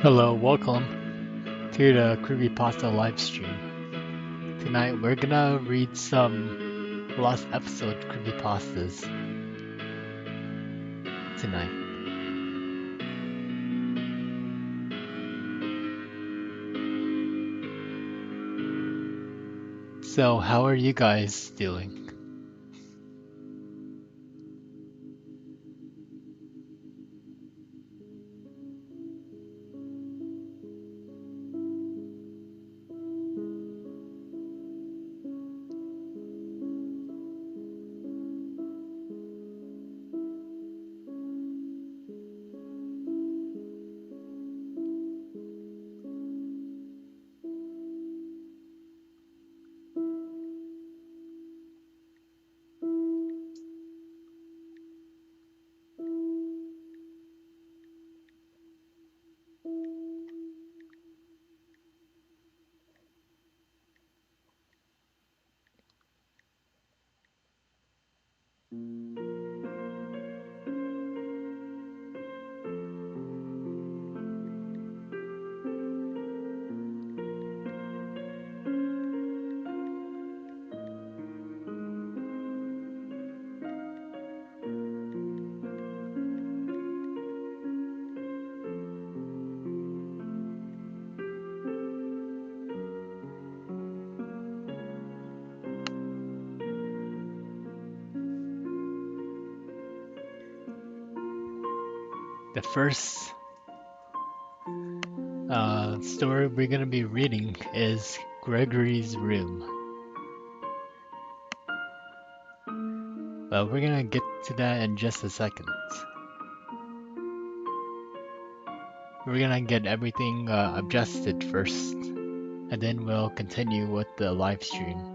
Hello, welcome to the Creepypasta live stream. Tonight we're gonna read some last episode creepypastas tonight. So, how are you guys doing? The first story we're gonna be reading is Gregory's Room. Well, we're gonna get to that in just a second. We're gonna get everything adjusted first, and then we'll continue with the live stream.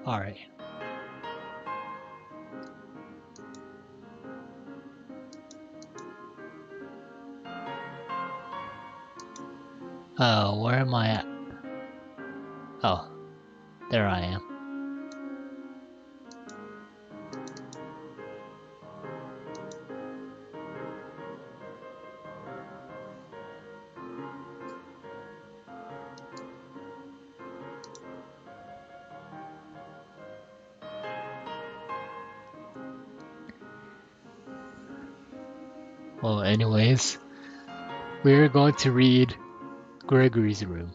Alright. Where am I at? Oh, there I am. Well, anyways, we're going to read Gregory's Room.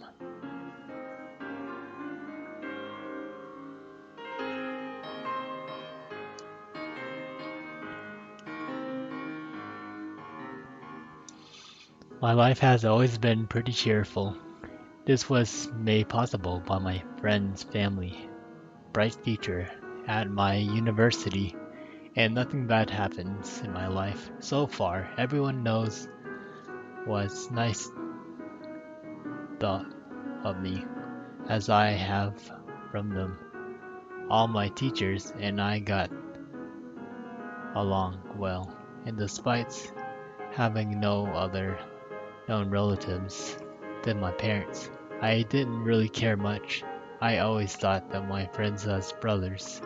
My life has always been pretty cheerful. This was made possible by my friends, family, bright future at my university, and nothing bad happens in my life so far. Everyone knows what's nice thought of me, as I have from them. All my teachers and I got along well, and despite having no other known relatives than my parents, I didn't really care much. I always thought that my friends as brothers.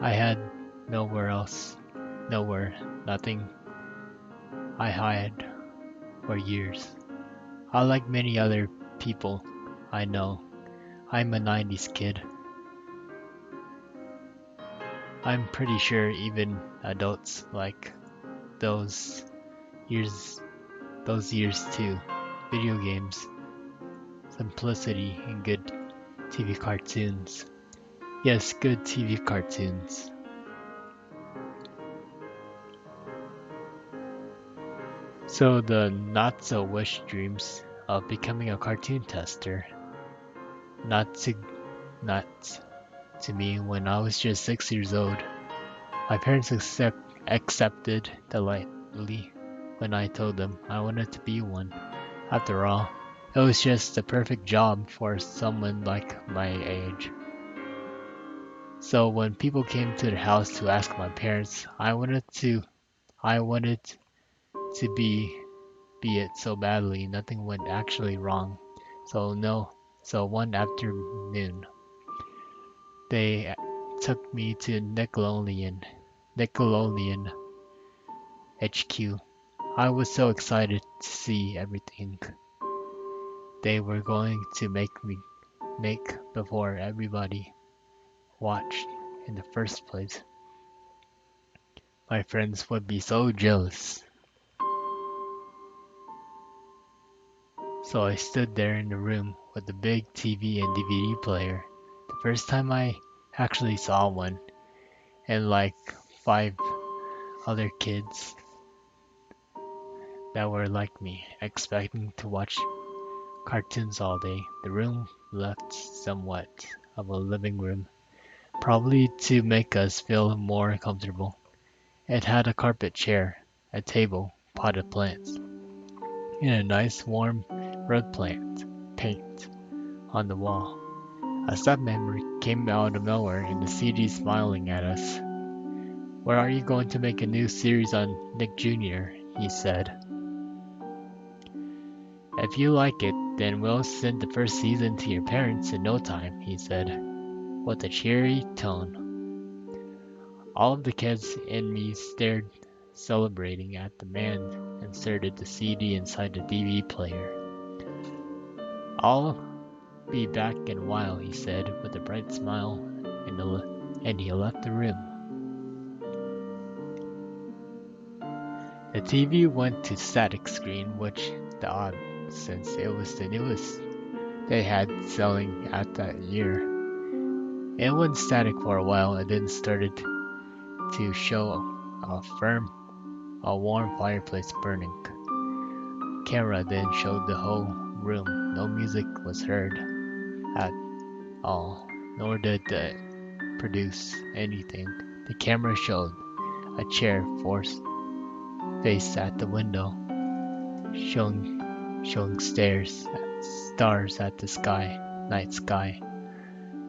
I had nowhere else, nowhere, nothing I hid for years. Unlike many other people I know, I'm a 90s kid. I'm pretty sure even adults like those years those years too. Video games, simplicity, and good TV cartoons. Yes, good TV cartoons. So the not-so-wish dreams of becoming a cartoon tester, not to not to me when I was just 6 years old. My parents accepted delightfully when I told them I wanted to be one. After all, it was just the perfect job for someone like my age. So when people came to the house to ask my parents, I wanted to be it so badly, nothing went actually wrong. So no, so one afternoon, they took me to Nickelodeon HQ. I was so excited to see everything they were going to make before everybody watched in the first place. My friends would be so jealous. So I stood there in the room with the big TV and DVD player. The first time I actually saw one, and like 5 other kids that were like me, expecting to watch cartoons all day. The room looked somewhat of a living room, probably to make us feel more comfortable. It had a carpet chair, a table, potted plants, and a nice warm red plant paint on the wall. A sub member came out of nowhere and the CD smiling at us. "Where are you going to make a new series on Nick Jr.?" he said. "If you like it, then we'll send the first season to your parents in no time," he said, with a cheery tone. All of the kids in me stared, celebrating at the man inserted the CD inside the DVD player. "I'll be back in a while," he said, with a bright smile, and he left the room. The TV went to static screen, which the odd, since it was the newest they had selling at that year. It went static for a while and then started to show a warm fireplace burning. Camera then showed the whole room. No music was heard at all, nor did it produce anything. The camera showed a chair forced face at the window, showing stars at the night sky.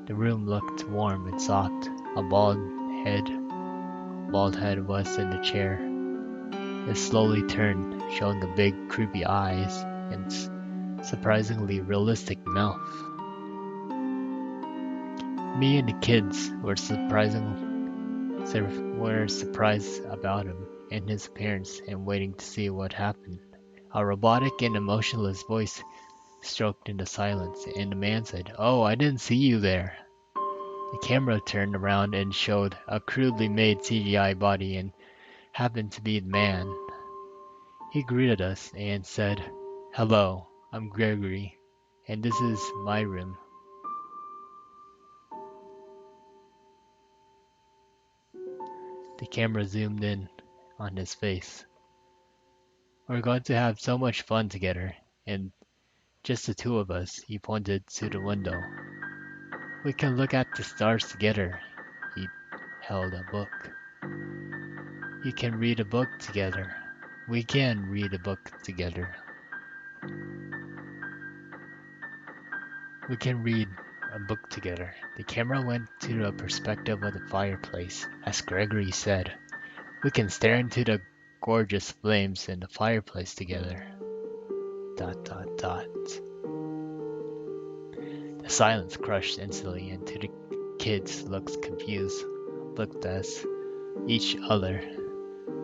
The room looked warm and soft. A bald head was in the chair. It slowly turned, showing a big, creepy eyes and surprisingly realistic mouth. Me and the kids were surprised about him and his appearance and waiting to see what happened. A robotic and emotionless voice stroked in the silence, and the man said, "Oh, I didn't see you there." The camera turned around and showed a crudely made CGI body and happened to be the man. He greeted us and said, "Hello, I'm Gregory, and this is my room." The camera zoomed in on his face. "We're going to have so much fun together, and just the two of us," he pointed to the window. "We can look at the stars together." He held a book. "You can read a book together. We can read a book together. We can read a book together." The camera went to the perspective of the fireplace. As Gregory said, "We can stare into the gorgeous flames in the fireplace together. Dot dot dot." The silence crushed instantly into the kids looked confused, looked at each other.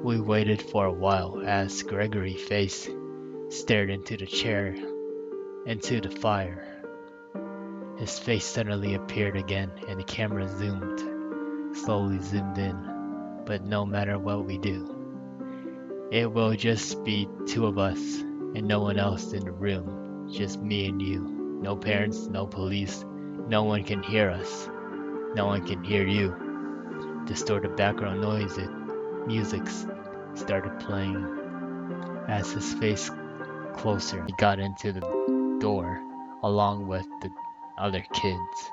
We waited for a while as Gregory's face stared into the chair, into the fire. His face suddenly appeared again and the camera slowly zoomed in. But no matter what we do, it will just be two of us and no one else in the room. Just me and you. No parents, no police. No one can hear us. No one can hear you. Distorted background noise and music started playing as his face closer. He got into the door along with the other kids.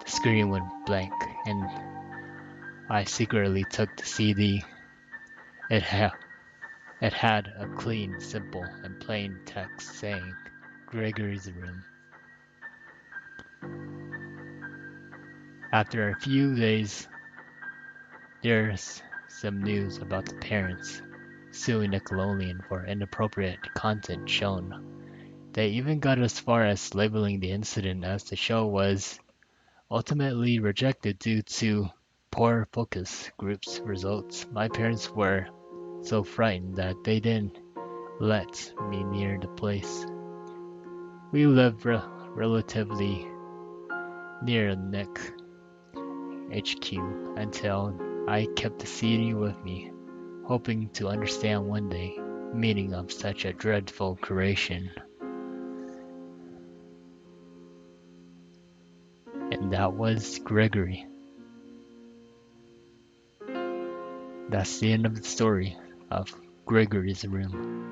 The screen went blank and I secretly took the CD. It, ha- it had a clean, simple, and plain text saying, "Gregory's room." After a few days, there's some news about the parents suing Nickelodeon for inappropriate content shown. They even got as far as labeling the incident as the show was ultimately rejected due to poor focus groups results. My parents were so frightened that they didn't let me near the place. We lived relatively near Nick HQ until I kept the CD with me, hoping to understand one day the meaning of such a dreadful creation. And that was Gregory. That's the end of the story of Gregory's room.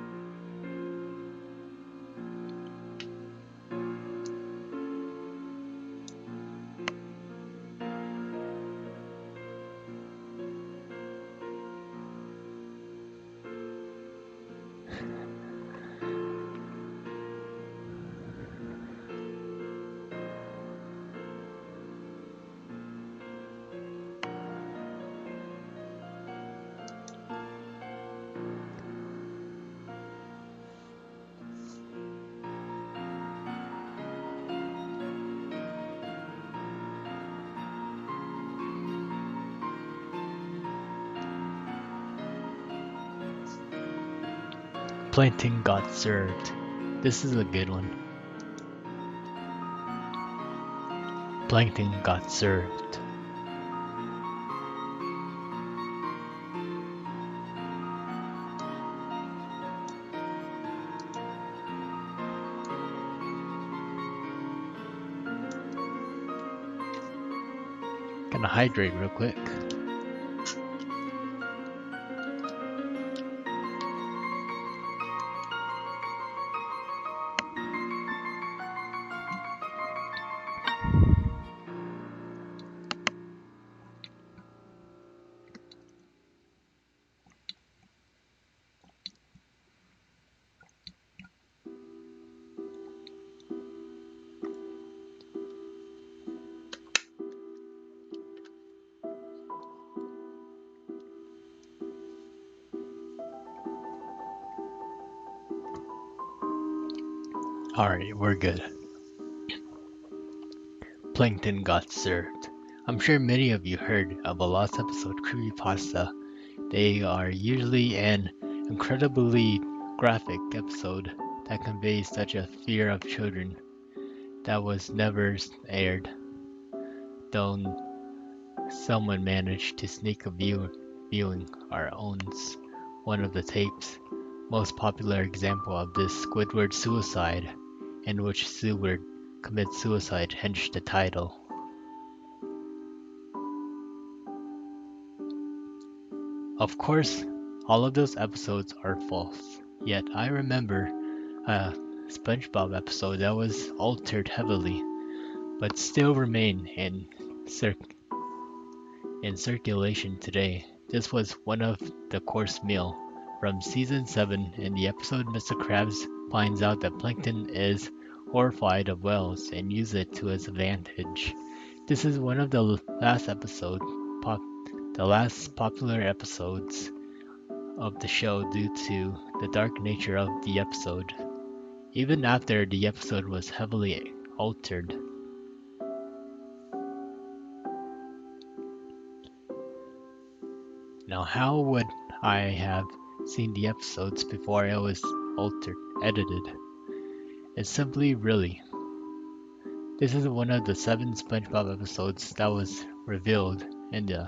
Plankton got served. This is a good one. Plankton got served. Gonna hydrate real quick. Alright, we're good. Plankton got served. I'm sure many of you heard of a lost episode creepypasta. They are usually an incredibly graphic episode that conveys such a fear of children that was never aired, though someone managed to sneak a viewing or owns one of the tapes. Most popular example of this Squidward suicide, in which Squidward commits suicide, hence the title. Of course, all of those episodes are false, yet I remember a SpongeBob episode that was altered heavily, but still remain in circulation today. This was one of the course meal from season 7. In the episode, Mr. Krabs finds out that Plankton is horrified of whales and uses it to his advantage. This is one of the last popular episodes of the show due to the dark nature of the episode. Even after the episode was heavily altered. Now, how would I have seen the episodes before it was edited? It's simply really. This is one of the 7 SpongeBob episodes that was revealed in the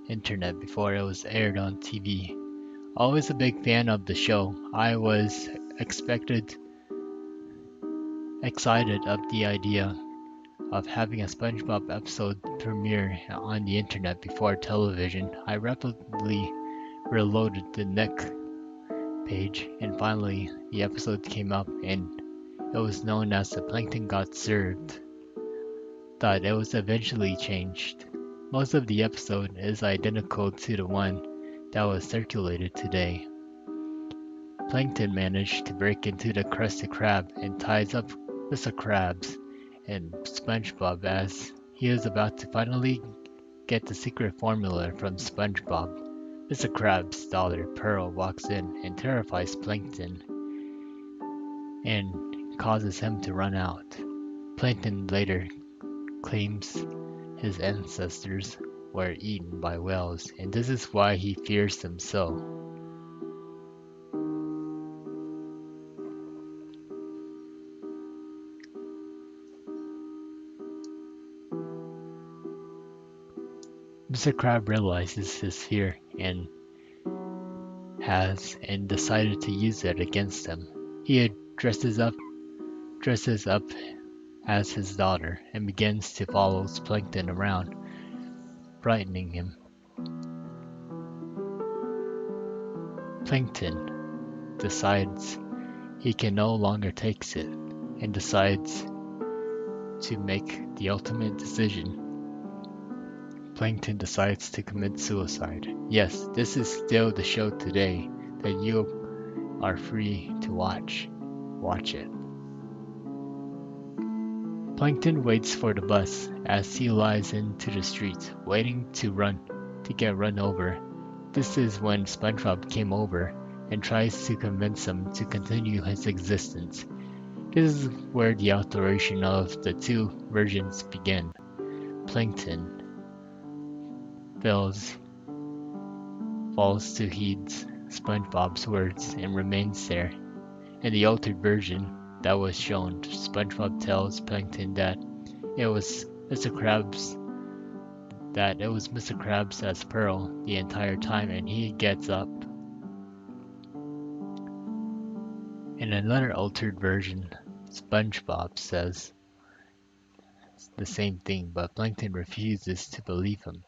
internet before it was aired on TV. Always a big fan of the show, I was excited of the idea of having a SpongeBob episode premiere on the internet before television. I rapidly reloaded the neck page, and finally the episode came up, and it was known as The Plankton Got Served. Thought it was eventually changed. Most of the episode is identical to the one that was circulated today. Plankton managed to break into the Krusty Krab and ties up Mr. Krabs and SpongeBob as he is about to finally get the secret formula from SpongeBob. Mr. Krabs' daughter Pearl walks in and terrifies Plankton and causes him to run out. Plankton later claims his ancestors were eaten by whales, and this is why he fears them so. Mr. Crab realizes his fear and decided to use it against him. He dresses up as his daughter and begins to follow Plankton around, frightening him. Plankton decides he can no longer take it and decides to make the ultimate decision. Plankton decides to commit suicide. Yes, this is still the show today that you are free to watch. Watch it. Plankton waits for the bus as he lies into the street, waiting to get run over. This is when SpongeBob came over and tries to convince him to continue his existence. This is where the alteration of the two versions begin. Plankton falls to heed SpongeBob's words and remains there. In the altered version that was shown, SpongeBob tells Plankton that it was Mr. Krabs as Pearl the entire time, and he gets up. In another altered version, SpongeBob says the same thing, but Plankton refuses to believe him.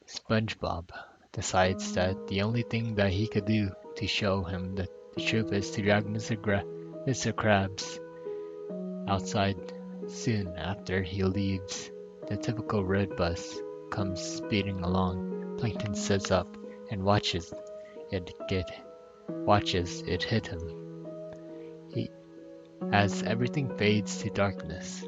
SpongeBob decides that the only thing that he could do to show him the truth is to drag Mr. Krabs outside. Soon after he leaves, the typical red bus comes speeding along. Plankton sits up and watches it hit him. As everything fades to darkness.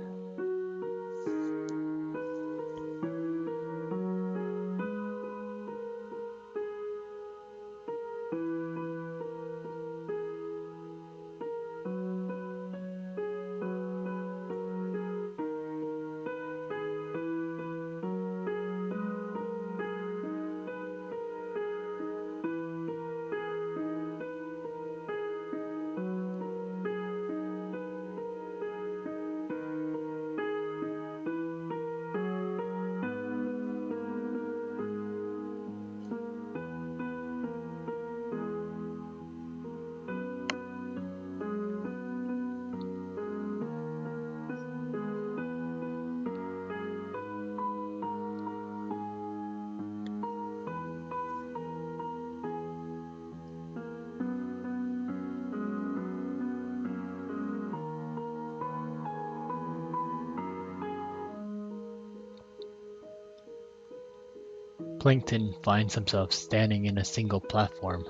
Plankton finds himself standing in a single platform,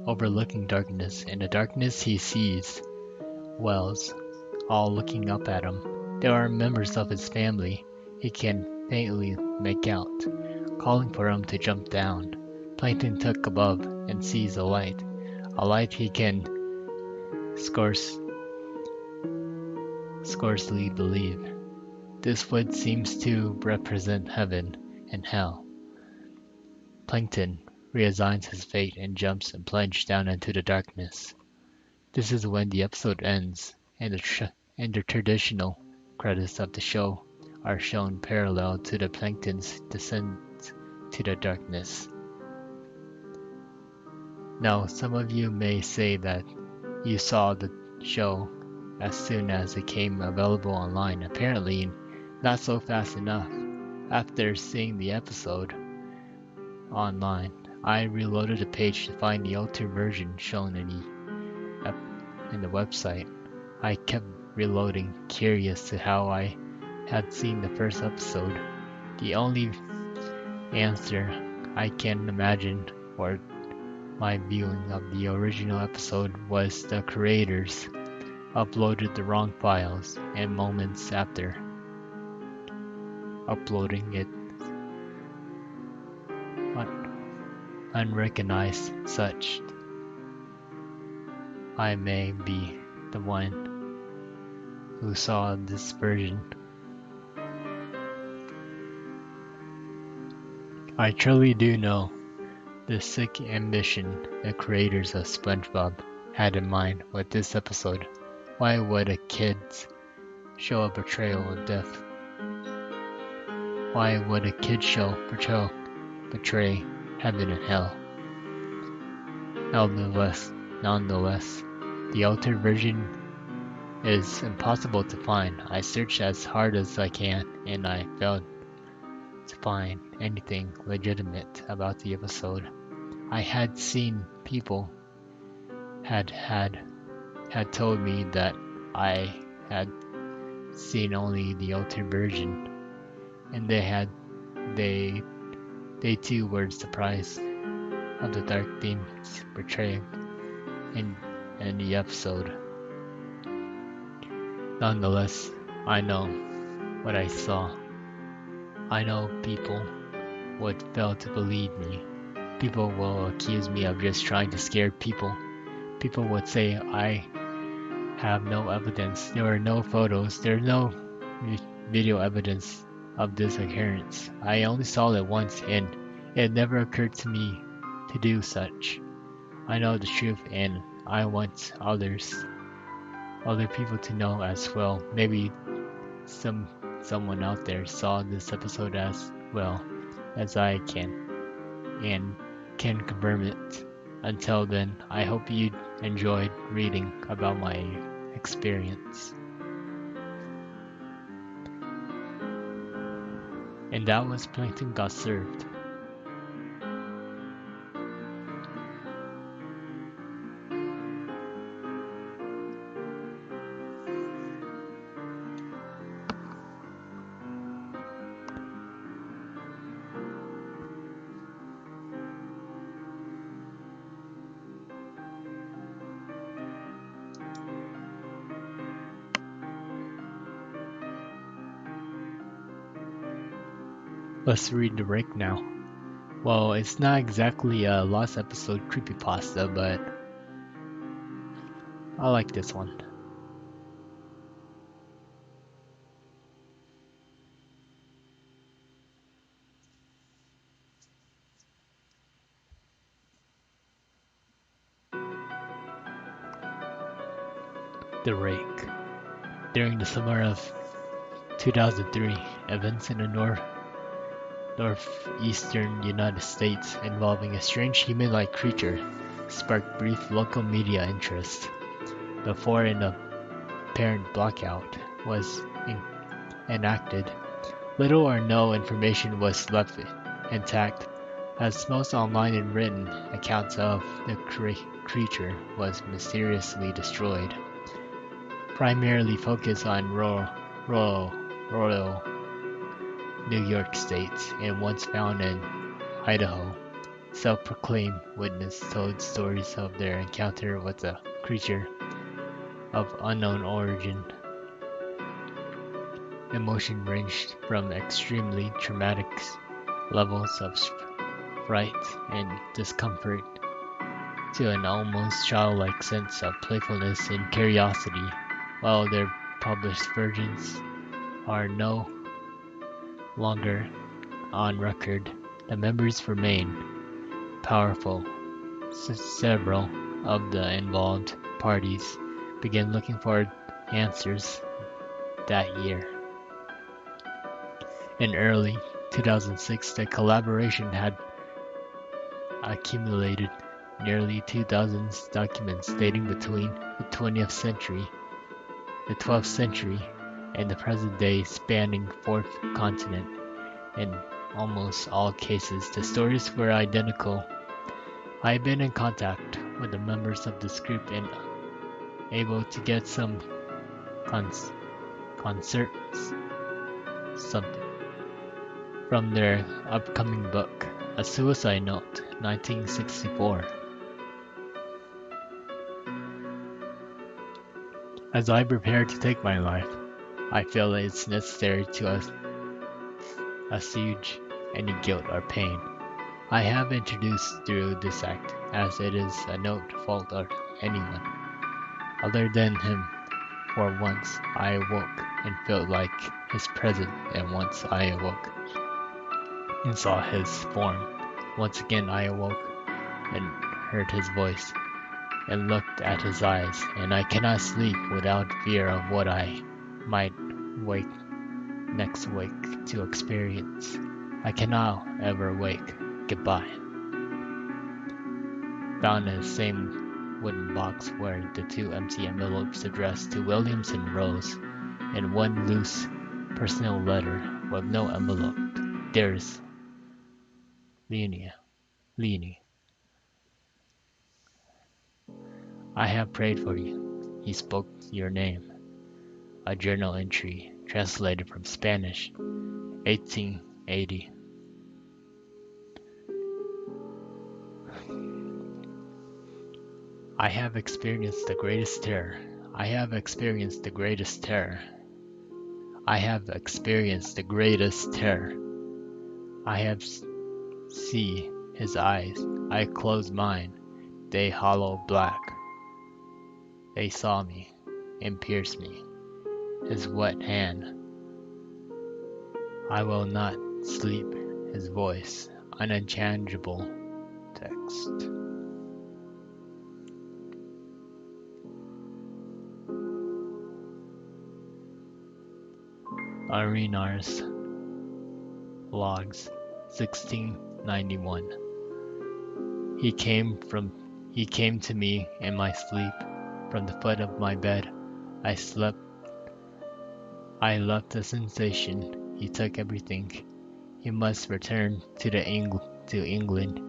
overlooking darkness. In the darkness he sees whales, all looking up at him. There are members of his family he can faintly make out, calling for him to jump down. Plankton looks above and sees a light he can scarcely believe. This wood seems to represent heaven and hell. Plankton reassigns his fate and jumps and plunges down into the darkness. This is when the episode ends, and the traditional credits of the show are shown parallel to the Plankton's descent to the darkness. Now, some of you may say that you saw the show as soon as it came available online. Apparently, not so fast enough. After seeing the episode online, I reloaded the page to find the altered version shown in the website. I kept reloading, curious to how I had seen the first episode. The only answer I can imagine for my viewing of the original episode was the creators uploaded the wrong files, and moments after uploading it, unrecognized such. I may be the one who saw this version. I truly do know the sick ambition the creators of SpongeBob had in mind with this episode. Why would a kids show a portrayal of death? Why would a kids show portray heaven and hell? Nonetheless, the altered version is impossible to find. I searched as hard as I can, and I failed to find anything legitimate about the episode. I had seen people had told me that I had seen only the altered version, and they too were surprised of the dark themes portrayed in the episode. Nonetheless, I know what I saw. I know people would fail to believe me. People will accuse me of just trying to scare people. People would say I have no evidence. There are no photos. There's no video evidence of this occurrence. I only saw it once, and it never occurred to me to do such. I know the truth, and I want other people to know as well. Maybe someone out there saw this episode as well as I can, and can confirm it. Until then, I hope you enjoyed reading about my experience. And that was Plankton Got Served. Let's read the break now. Well, it's not exactly a lost episode creepypasta, but I like this one. The Rake. During the summer of 2003, events in the northeastern United States involving a strange human-like creature sparked brief local media interest. Before an apparent blackout was enacted, little or no information was left intact, as most online and written accounts of the creature was mysteriously destroyed, primarily focused on rural New York State, and once found in Idaho. Self-proclaimed witness told stories of their encounter with a creature of unknown origin. Emotion ranged from extremely traumatic levels of fright and discomfort to an almost childlike sense of playfulness and curiosity. While their published versions are no longer on record, the memories remain powerful. Several of the involved parties began looking for answers that year. In early 2006, the collaboration had accumulated nearly 2,000 documents dating between the 20th century, the 12th century, and the present day, spanning 4th continent. In almost all cases, the stories were identical. I have been in contact with the members of this group and able to get some concerts something from their upcoming book, A Suicide Note, 1964. As I prepare to take my life, I feel it's necessary to assuage any guilt or pain I have introduced through this act, as it is a note fault of anyone other than him. For once I awoke and felt like his presence, and once I awoke and saw his form. Once again I awoke and heard his voice and looked at his eyes, and I cannot sleep without fear of what I might wake next wake to experience. I cannot ever wake. Goodbye. Found in the same wooden box were the 2 empty envelopes addressed to Williams and Rose, and 1 loose personal letter with no envelope. Dearest Leonie, I have prayed for you. He spoke your name. A journal entry translated from Spanish, 1880. I have experienced the greatest terror. I have experienced the greatest terror. I have experienced the greatest terror. I have see his eyes. I close mine. They hollow black. They saw me and pierced me. His wet hand. I will not sleep. His voice. Unchangeable text. Arenar's Logs, 1691. He came to me in my sleep, from the foot of my bed. I left the sensation. He took everything. He must return to England.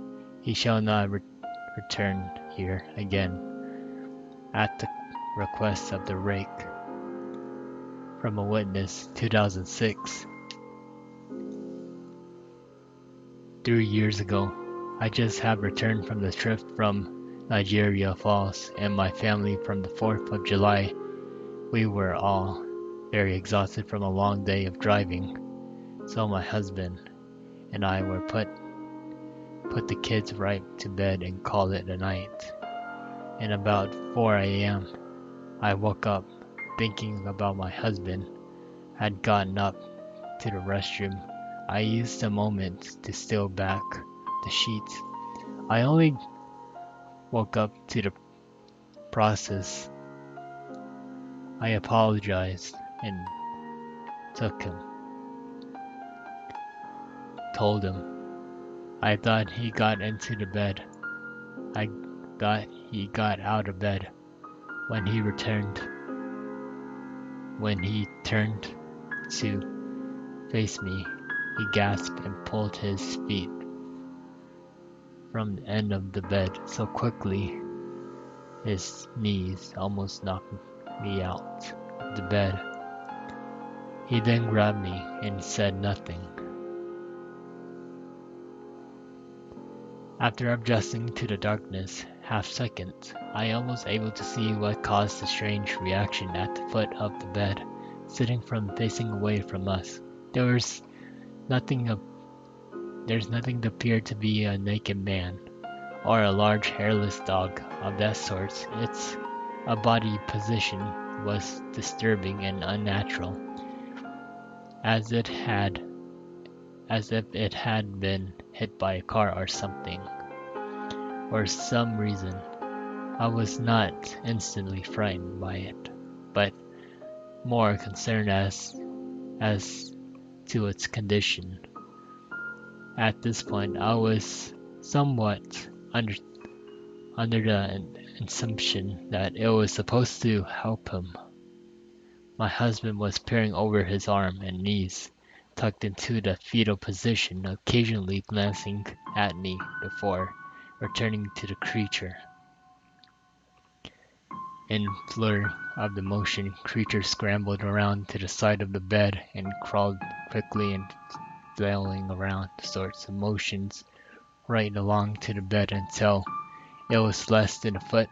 He shall not return here again. At the request of the rake. From a witness, 2006. 3 years ago, I just have returned from the trip from Niagara Falls and my family from the 4th of July. We were all very exhausted from a long day of driving, so my husband and I were put the kids right to bed and called it a night. And about 4 a.m., I woke up thinking about my husband. Had gotten up to the restroom. I used a moment to steal back the sheets. I only woke up to the process. I apologized and told him. I thought he got into the bed. I thought he got out of bed. When he turned to face me, he gasped and pulled his feet from the end of the bed so quickly his knees almost knocked me out of the bed. He then grabbed me and said nothing. After adjusting to the darkness half-second, I almost able to see what caused the strange reaction at the foot of the bed, sitting from facing away from us. There was nothing up there's nothing that appeared to be a naked man, or a large hairless dog of that sort. Its a body position was disturbing and unnatural, as it had as if it had been hit by a car or something. For some reason, I was not instantly frightened by it, but more concerned as to its condition. At this point, I was somewhat under the assumption that it was supposed to help him. My husband was peering over his arm and knees, tucked into the fetal position, occasionally glancing at me before returning to the creature. In flurry of the motion, creature scrambled around to the side of the bed and crawled quickly and flailing around sorts of motions right along to the bed until it was less than a foot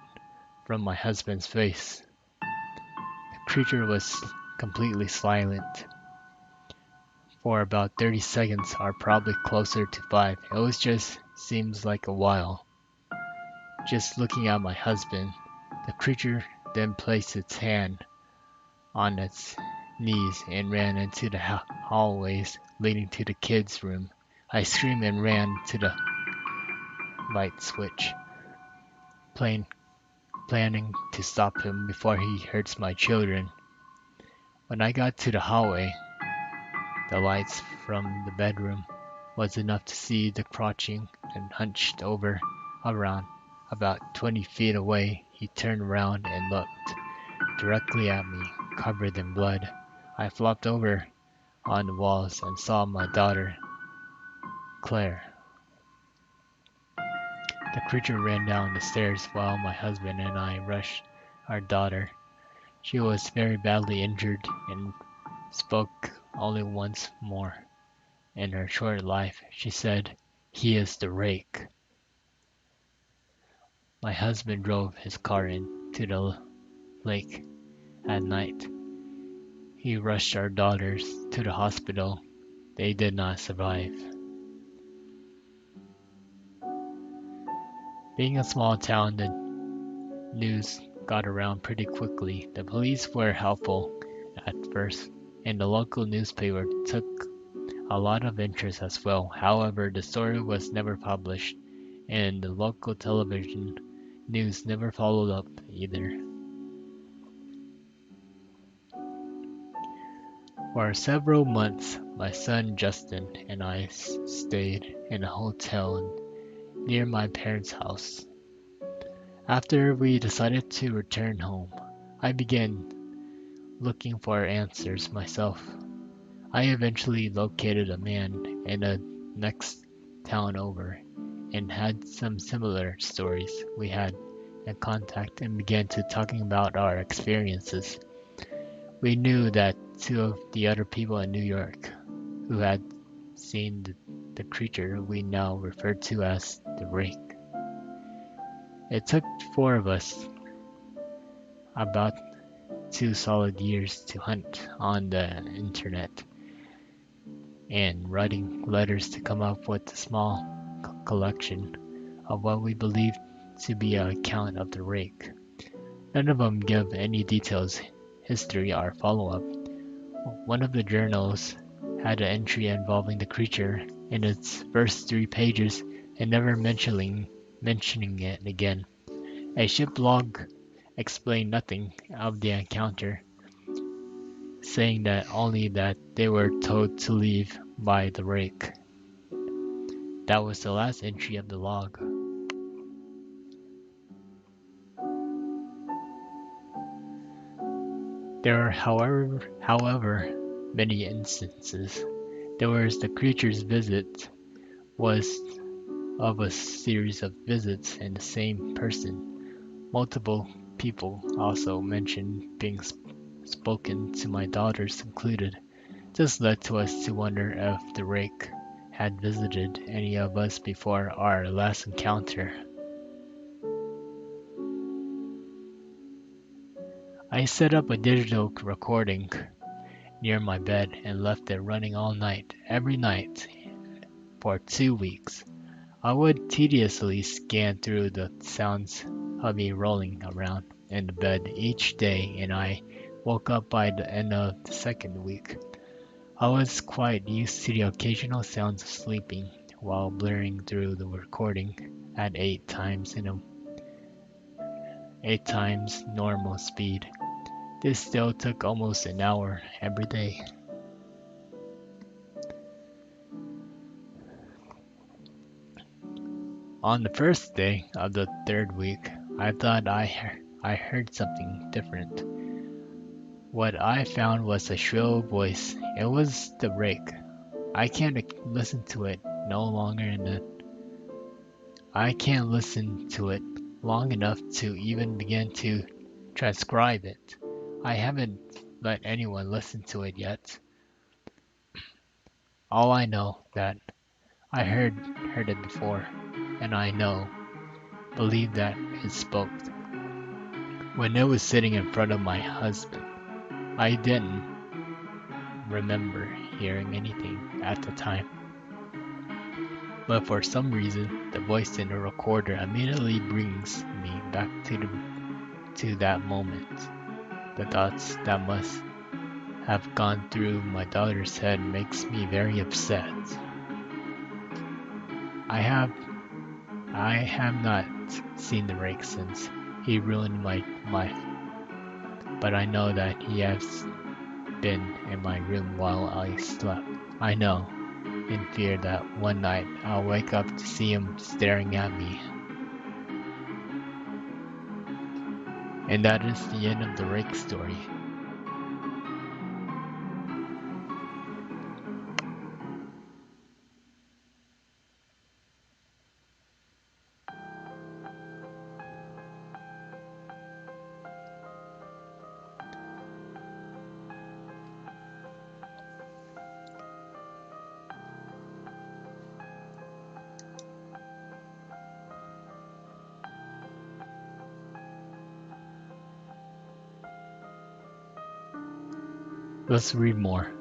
from my husband's face. The creature was completely silent for about 30 seconds, or probably closer to 5. It was just seems like a while. Just looking at my husband, the creature then placed its hand on its knees and ran into the hallways leading to the kids' room. I screamed and ran to the light switch, planning to stop him before he hurts my children. When I got to the hallway, the lights from the bedroom was enough to see the crouching and hunched over around about 20 feet away. He turned around and looked directly at me, covered in blood. I flopped over on the walls and saw my daughter, Claire. The creature ran down the stairs while my husband and I rushed our daughter. She was very badly injured and spoke only once more in her short life. She said, "He is the rake." My husband drove his car into the lake at night. He rushed our daughters to the hospital. They did not survive. Being a small town, the news got around pretty quickly. The police were helpful at first, and the local newspaper took a lot of interest as well. However, the story was never published, and the local television news never followed up either. For several months, my son Justin and I stayed in a hotel near my parents' house. After we decided to return home, I began looking for answers myself. I eventually located a man in the next town over and had some similar stories. We had in contact and began to talking about our experiences. We knew that two of the other people in New York who had seen the creature we now refer to as the rake. It took 4 of us about 2 solid years to hunt on the internet and writing letters to come up with a small collection of what we believed to be an account of the rake. None of them give any details, history, or follow-up. One of the journals had an entry involving the creature in its first 3 pages and never mentioning it again. A ship log explained nothing of the encounter, saying that only that they were told to leave by the rake. That was the last entry of the log. There are, however, many instances. There was the creature's visit was of a series of visits in the same person. Multiple people also mentioned being spoken to, my daughters included. This led to us to wonder if the rake had visited any of us before our last encounter. I set up a digital recording near my bed and left it running all night, every night, for 2 weeks. I would tediously scan through the sounds of me rolling around in the bed each day, and I woke up by the end of the second week. I was quite used to the occasional sounds of sleeping while blaring through the recording at 8 times normal speed. This still took almost an hour every day. On the first day of the third week, I thought I heard something different. What I found was a shrill voice. It was the rake. I can't listen to it no longer in the I can't listen to it long enough to even begin to transcribe it. I haven't let anyone listen to it yet. All I know that I heard it before, and I believe that it spoke. When it was sitting in front of my husband, I didn't remember hearing anything at the time. But for some reason, the voice in the recorder immediately brings me back to that moment. The thoughts that must have gone through my daughter's head makes me very upset. I have I have not seen the rake since he ruined my life, but I know that he has been in my room while I slept. I know, in fear that one night I'll wake up to see him staring at me. And that is the end of the rake story. Let's read more.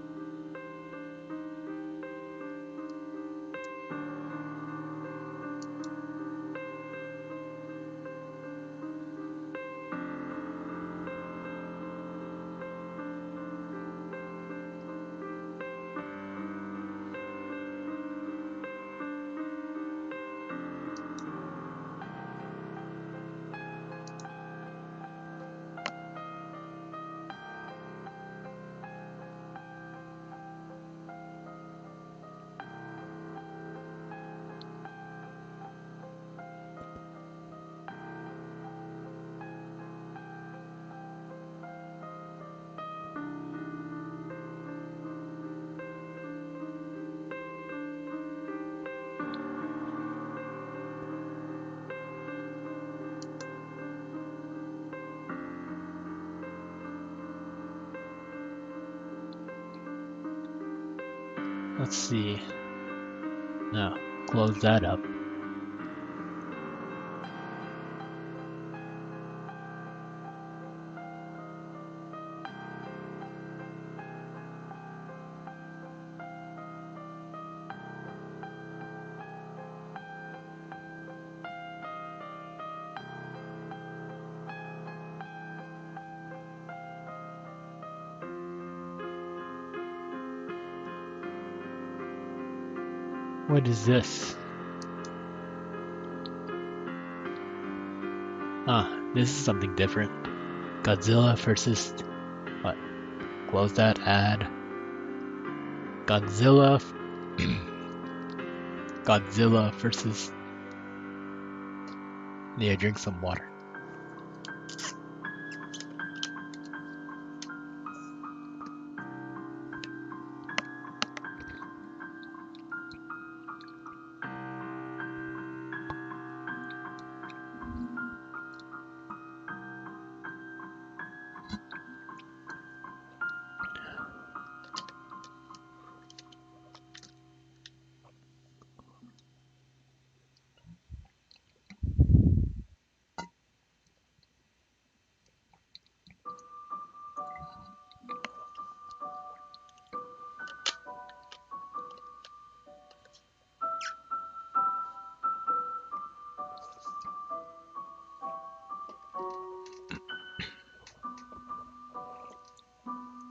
Let's see. Now, close that up. What is this? This is something different. Godzilla versus what? Close that ad. Godzilla Godzilla versus Yeah, drink some water.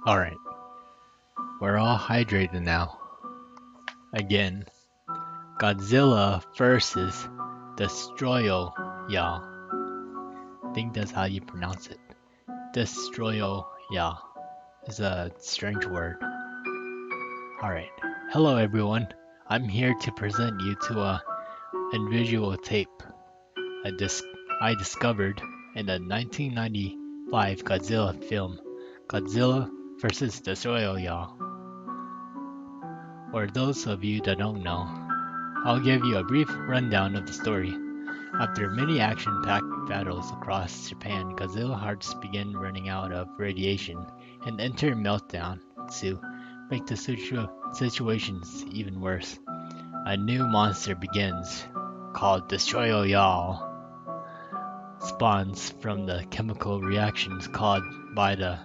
Alright, we're all hydrated now. Again, Godzilla versus Destroyo, y'all. I think that's how you pronounce it. Destroyo, y'all. Is a strange word. Alright, hello everyone. I'm here to present you to a visual tape I discovered in the 1995 Godzilla film, Godzilla vs. Destroyo, y'all. For those of you that don't know, I'll give you a brief rundown of the story. After many action-packed battles across Japan, Godzilla hearts begin running out of radiation and enter meltdown to make the situations even worse. A new monster begins, called Destroyo Y'all, spawns from the chemical reactions caused by the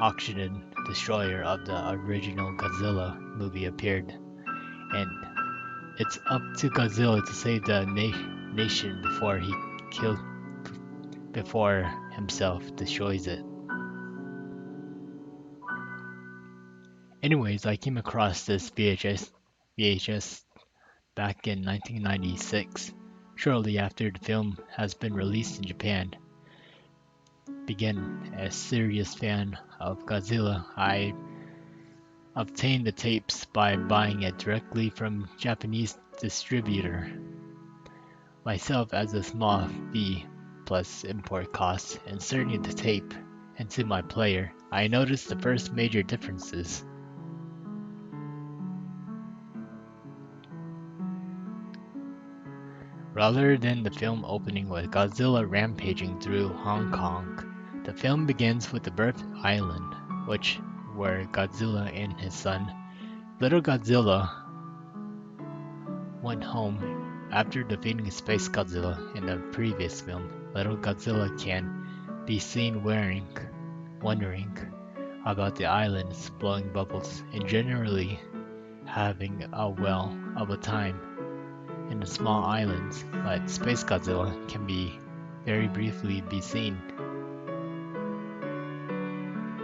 oxygen destroyer of the original Godzilla movie appeared, and it's up to Godzilla to save the nation before himself destroys it. Anyways, I came across this VHS back in 1996, shortly after the film has been released in Japan. Being a serious fan of Godzilla, I obtained the tapes by buying it directly from Japanese distributor. Myself, as a small fee plus import costs, inserting the tape into my player, I noticed the first major differences. Rather than the film opening with Godzilla rampaging through Hong Kong, the film begins with the birth island, where Godzilla and his son, Little Godzilla, went home after defeating Space Godzilla in the previous film. Little Godzilla can be seen wondering about the islands blowing bubbles and generally having a well of a time in the small islands, but Space Godzilla can be very briefly be seen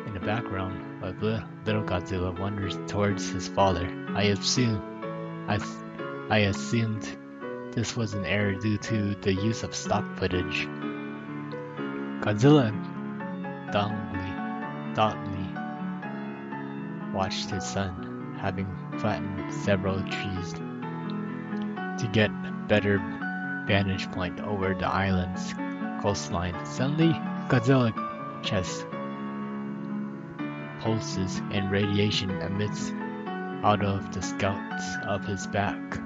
in the background while Little Godzilla wanders towards his father. I assumed this was an error due to the use of stock footage. Godzilla thoughtfully watched his son, having flattened several trees to get better vantage point over the island's coastline. Suddenly, Godzilla's chest pulses and radiation emits out of the scalps of his back.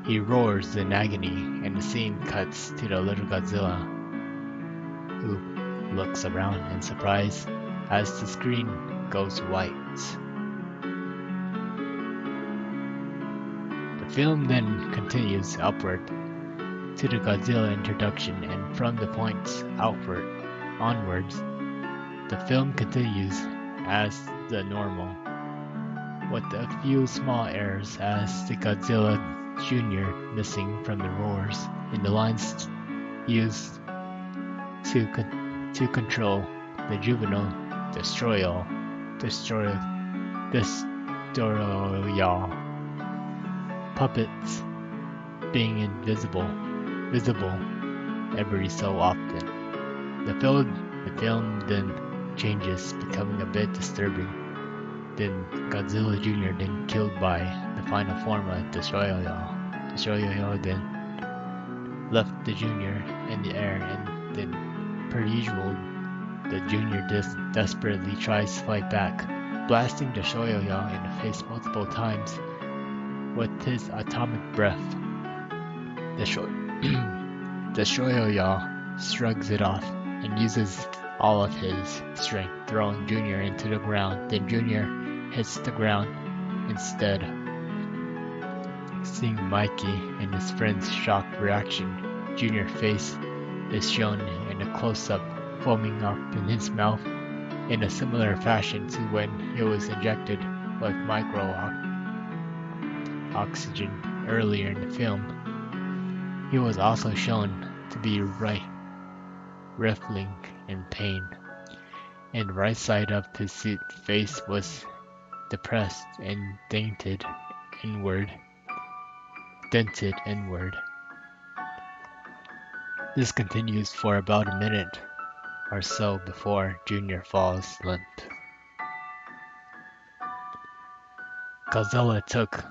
He roars in agony, and the scene cuts to the little Godzilla, who looks around in surprise as the screen goes white. The film then continues upward to the Godzilla introduction, and from the points onwards, the film continues as the normal, with a few small errors as the Godzilla Jr. missing from the roars in the lines used to control the juvenile Destroyo puppets being visible every so often. The film then changes, becoming a bit disturbing. Then Godzilla Jr. then killed by the final form of Destroyo. Destroyo then left the Jr. in the air, and then, per usual, the Jr. desperately tries to fight back, blasting Destroyo in the face multiple times with his atomic breath. Destroyo shrugs it off and uses all of his strength, throwing Jr. into the ground. Then Jr. hits the ground instead. Seeing Mikey and his friend's shocked reaction, Jr.'s face is shown in a close-up, foaming up in his mouth in a similar fashion to when he was injected with micro-oxygen earlier in the film. He was also shown to be writhing in pain. and the right side of the suit face was depressed and dented inward. This continues for about a minute or so before Junior falls limp. Godzilla took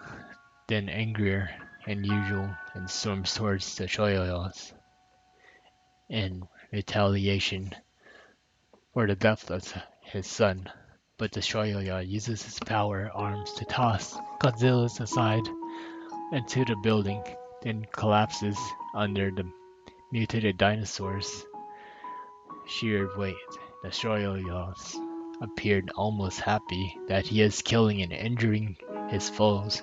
then angrier than usual and storms towards the Shoyoyos in retaliation for the death of his son. But the Shoyoya uses his power arms to toss Godzilla aside into the building, then collapses under the mutated dinosaur's sheer weight. The Shoyoyos appeared almost happy that he is killing and injuring his foes,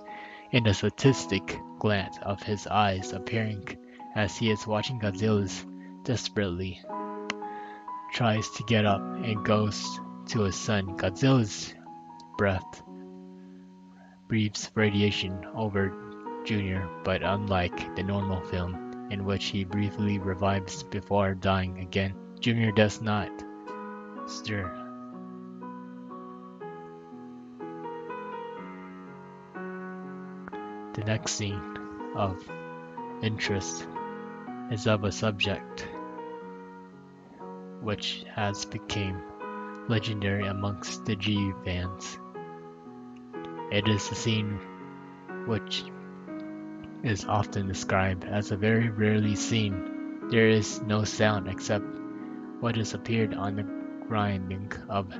in a sadistic glance of his eyes appearing as he is watching Godzilla's desperately tries to get up and goes to his son. Godzilla's breath breathes radiation over Junior, but unlike the normal film, in which he briefly revives before dying again, Junior does not stir. The next scene of interest is of a subject which has become legendary amongst the G fans. It is a scene which is often described as a very rarely seen. There is no sound except what has appeared on the grinding of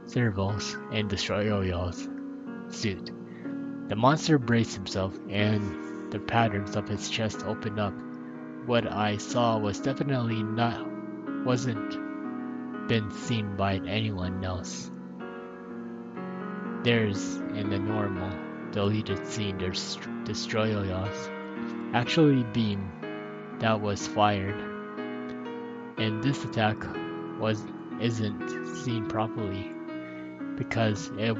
servos in the Shoyoyo's suit. The monster braced himself, and the patterns of his chest opened up. What I saw was definitely wasn't been seen by anyone else. There's in the normal deleted scene, there's Destroyers actually beam that was fired, and this attack isn't seen properly because it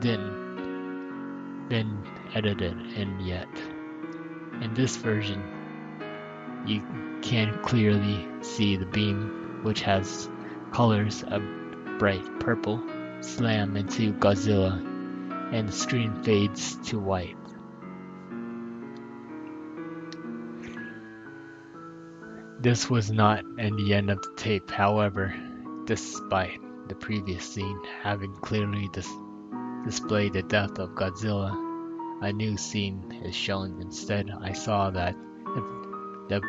didn't been edited in yet. In this version, you can clearly see the beam, which has colors of bright purple, slam into Godzilla, and the screen fades to white. This was not in the end of the tape, however, despite the previous scene having clearly displayed the death of Godzilla. A new scene is shown instead. I saw that the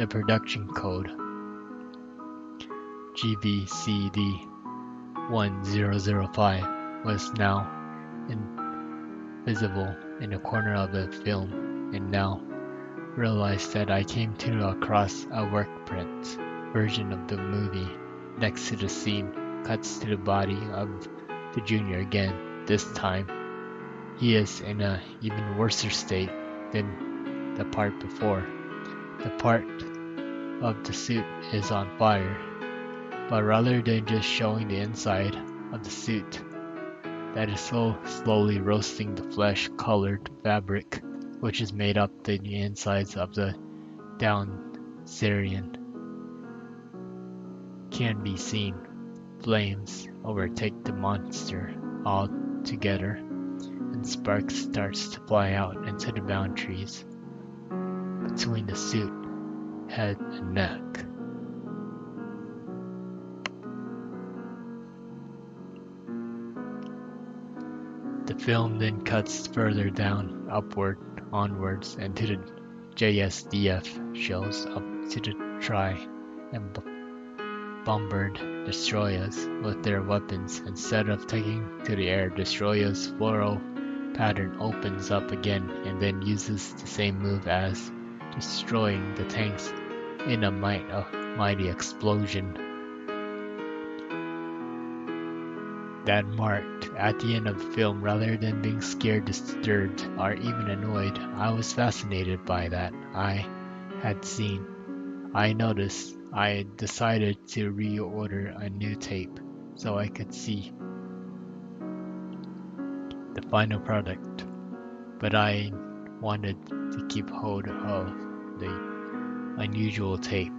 production code GVCD1005 was now visible in the corner of the film, and now realized that I came across a work print version of the movie. Next to the scene cuts to the body of the Junior again. This time, he is in an even worse state than the part before. The part of the suit is on fire, but rather than just showing the inside of the suit, that is so slowly roasting the flesh-colored fabric which is made up the insides of the down Syrian can be seen. Flames overtake the monster altogether, and sparks starts to fly out into the boundaries between the suit, head, and neck. The film then cuts further down, onwards, and to the JSDF shows up to the try and bombard destroyers with their weapons. Instead of taking to the air, destroyers' floral pattern opens up again and then uses the same move as destroying the tanks in a mighty explosion. That marked at the end of the film, rather than being scared, disturbed, or even annoyed. I was fascinated by that I had seen. I noticed I decided to reorder a new tape so I could see the final product, but I wanted to keep hold of the unusual tape.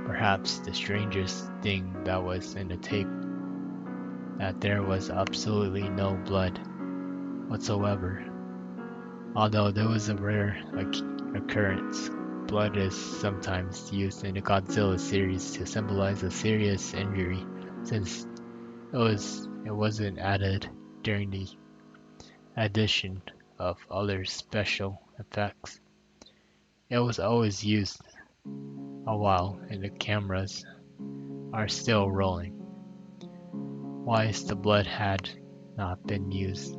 Perhaps the strangest thing that was in the tape, that there was absolutely no blood whatsoever. Although there was a rare occurrence, blood is sometimes used in the Godzilla series to symbolize a serious injury, since it wasn't added during the addition of other special effects. It was always used a while and the cameras are still rolling. Why the blood had not been used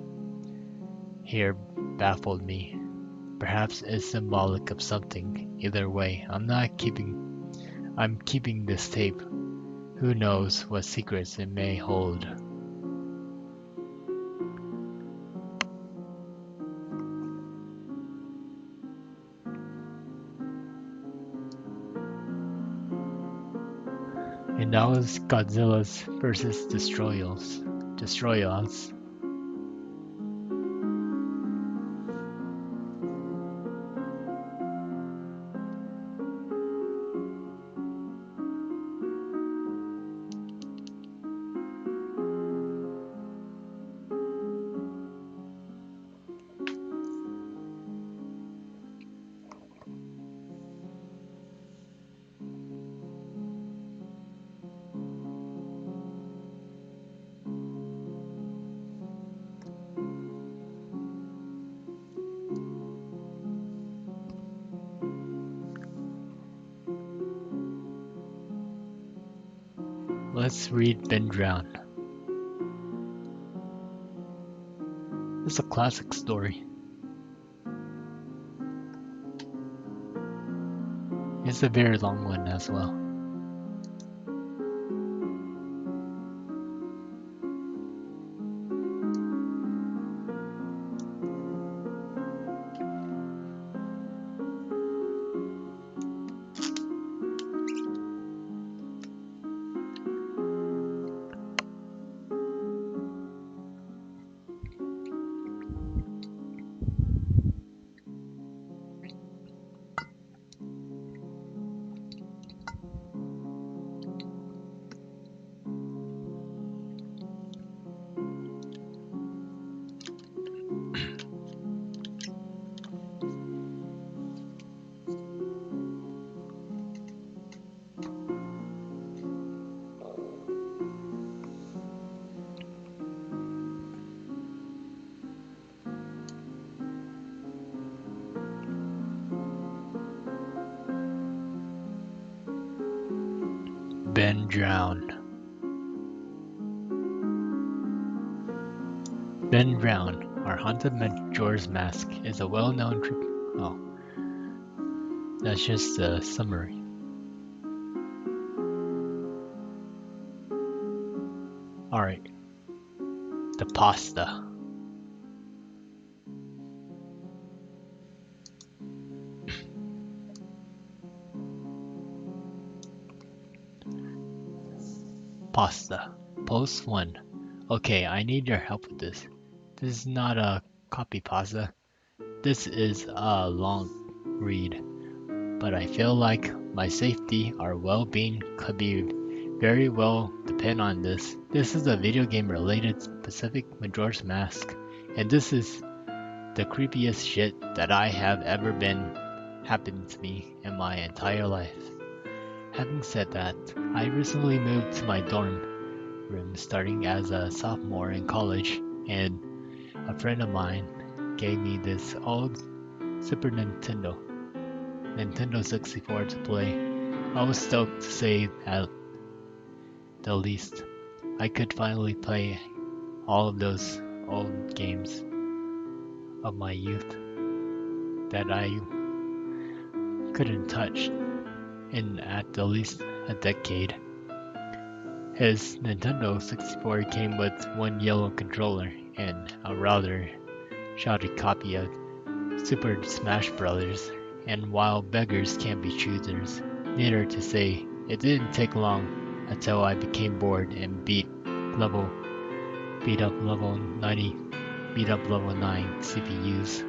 here baffled me. Perhaps it's symbolic of something. Either way, I'm keeping this tape. Who knows what secrets it may hold. And that was Godzilla's versus Destroyers. Let's read Ben Drown. It's a classic story. It's a very long one as well. Ben Drown. Ben Drown, our haunted Majora's Mask, is a well-known that's just a summary. Alright. The pasta. Pasta. Post 1. Okay, I need your help with this. This is not a copy pasta. This is a long read, but I feel like my safety or well-being could be very well depend on this. This is a video game related specific Majora's Mask, and this is the creepiest shit that I have ever happened to me in my entire life. Having said that, I recently moved to my dorm room starting as a sophomore in college, and a friend of mine gave me this old Super Nintendo 64 to play. I was stoked to say at the least. I could finally play all of those old games of my youth that I couldn't touch in at the least a decade. His Nintendo 64 came with one yellow controller and a rather shoddy copy of Super Smash Bros. And while beggars can't be choosers, neither to say, it didn't take long until I became bored and beat up level 9 CPUs.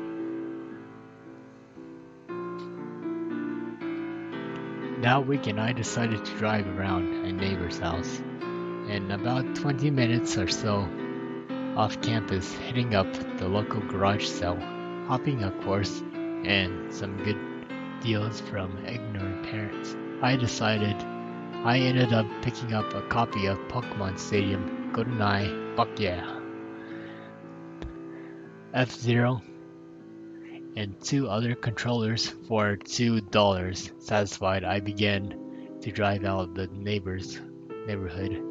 That weekend I decided to drive around a neighbor's house. In about 20 minutes or so, off campus, hitting up the local garage sale, hopping a course, and some good deals from ignorant parents, I ended up picking up a copy of Pokemon Stadium, GoldenEye, fuck yeah, F-Zero, and two other controllers for $2. Satisfied, I began to drive out the neighborhood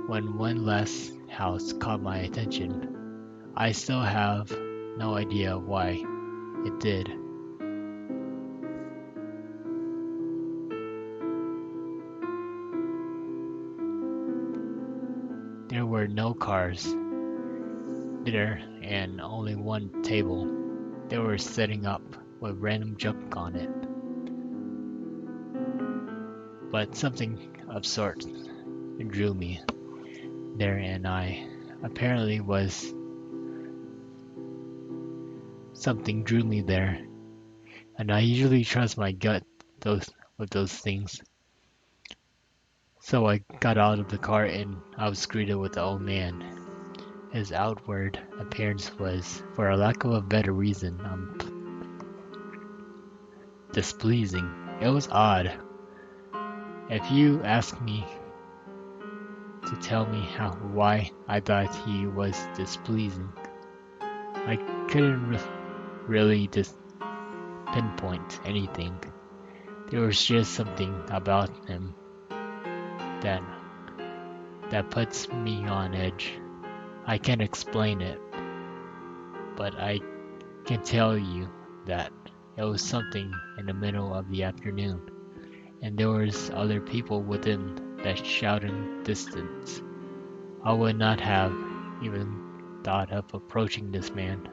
when one last house caught my attention. I still have no idea why it did. There were no cars there and only one table. They were setting up with random junk on it. But something of sorts drew me there and I apparently was something drew me there. And I usually trust my gut those with those things. So I got out of the car and I was greeted with the old man. His outward appearance was, for a lack of a better reason, displeasing. It was odd. If you ask me to tell me why I thought he was displeasing, I couldn't really just pinpoint anything. There was just something about him that puts me on edge. I can't explain it, but I can tell you that it was something in the middle of the afternoon, and there was other people within that shouting distance. I would not have even thought of approaching this man.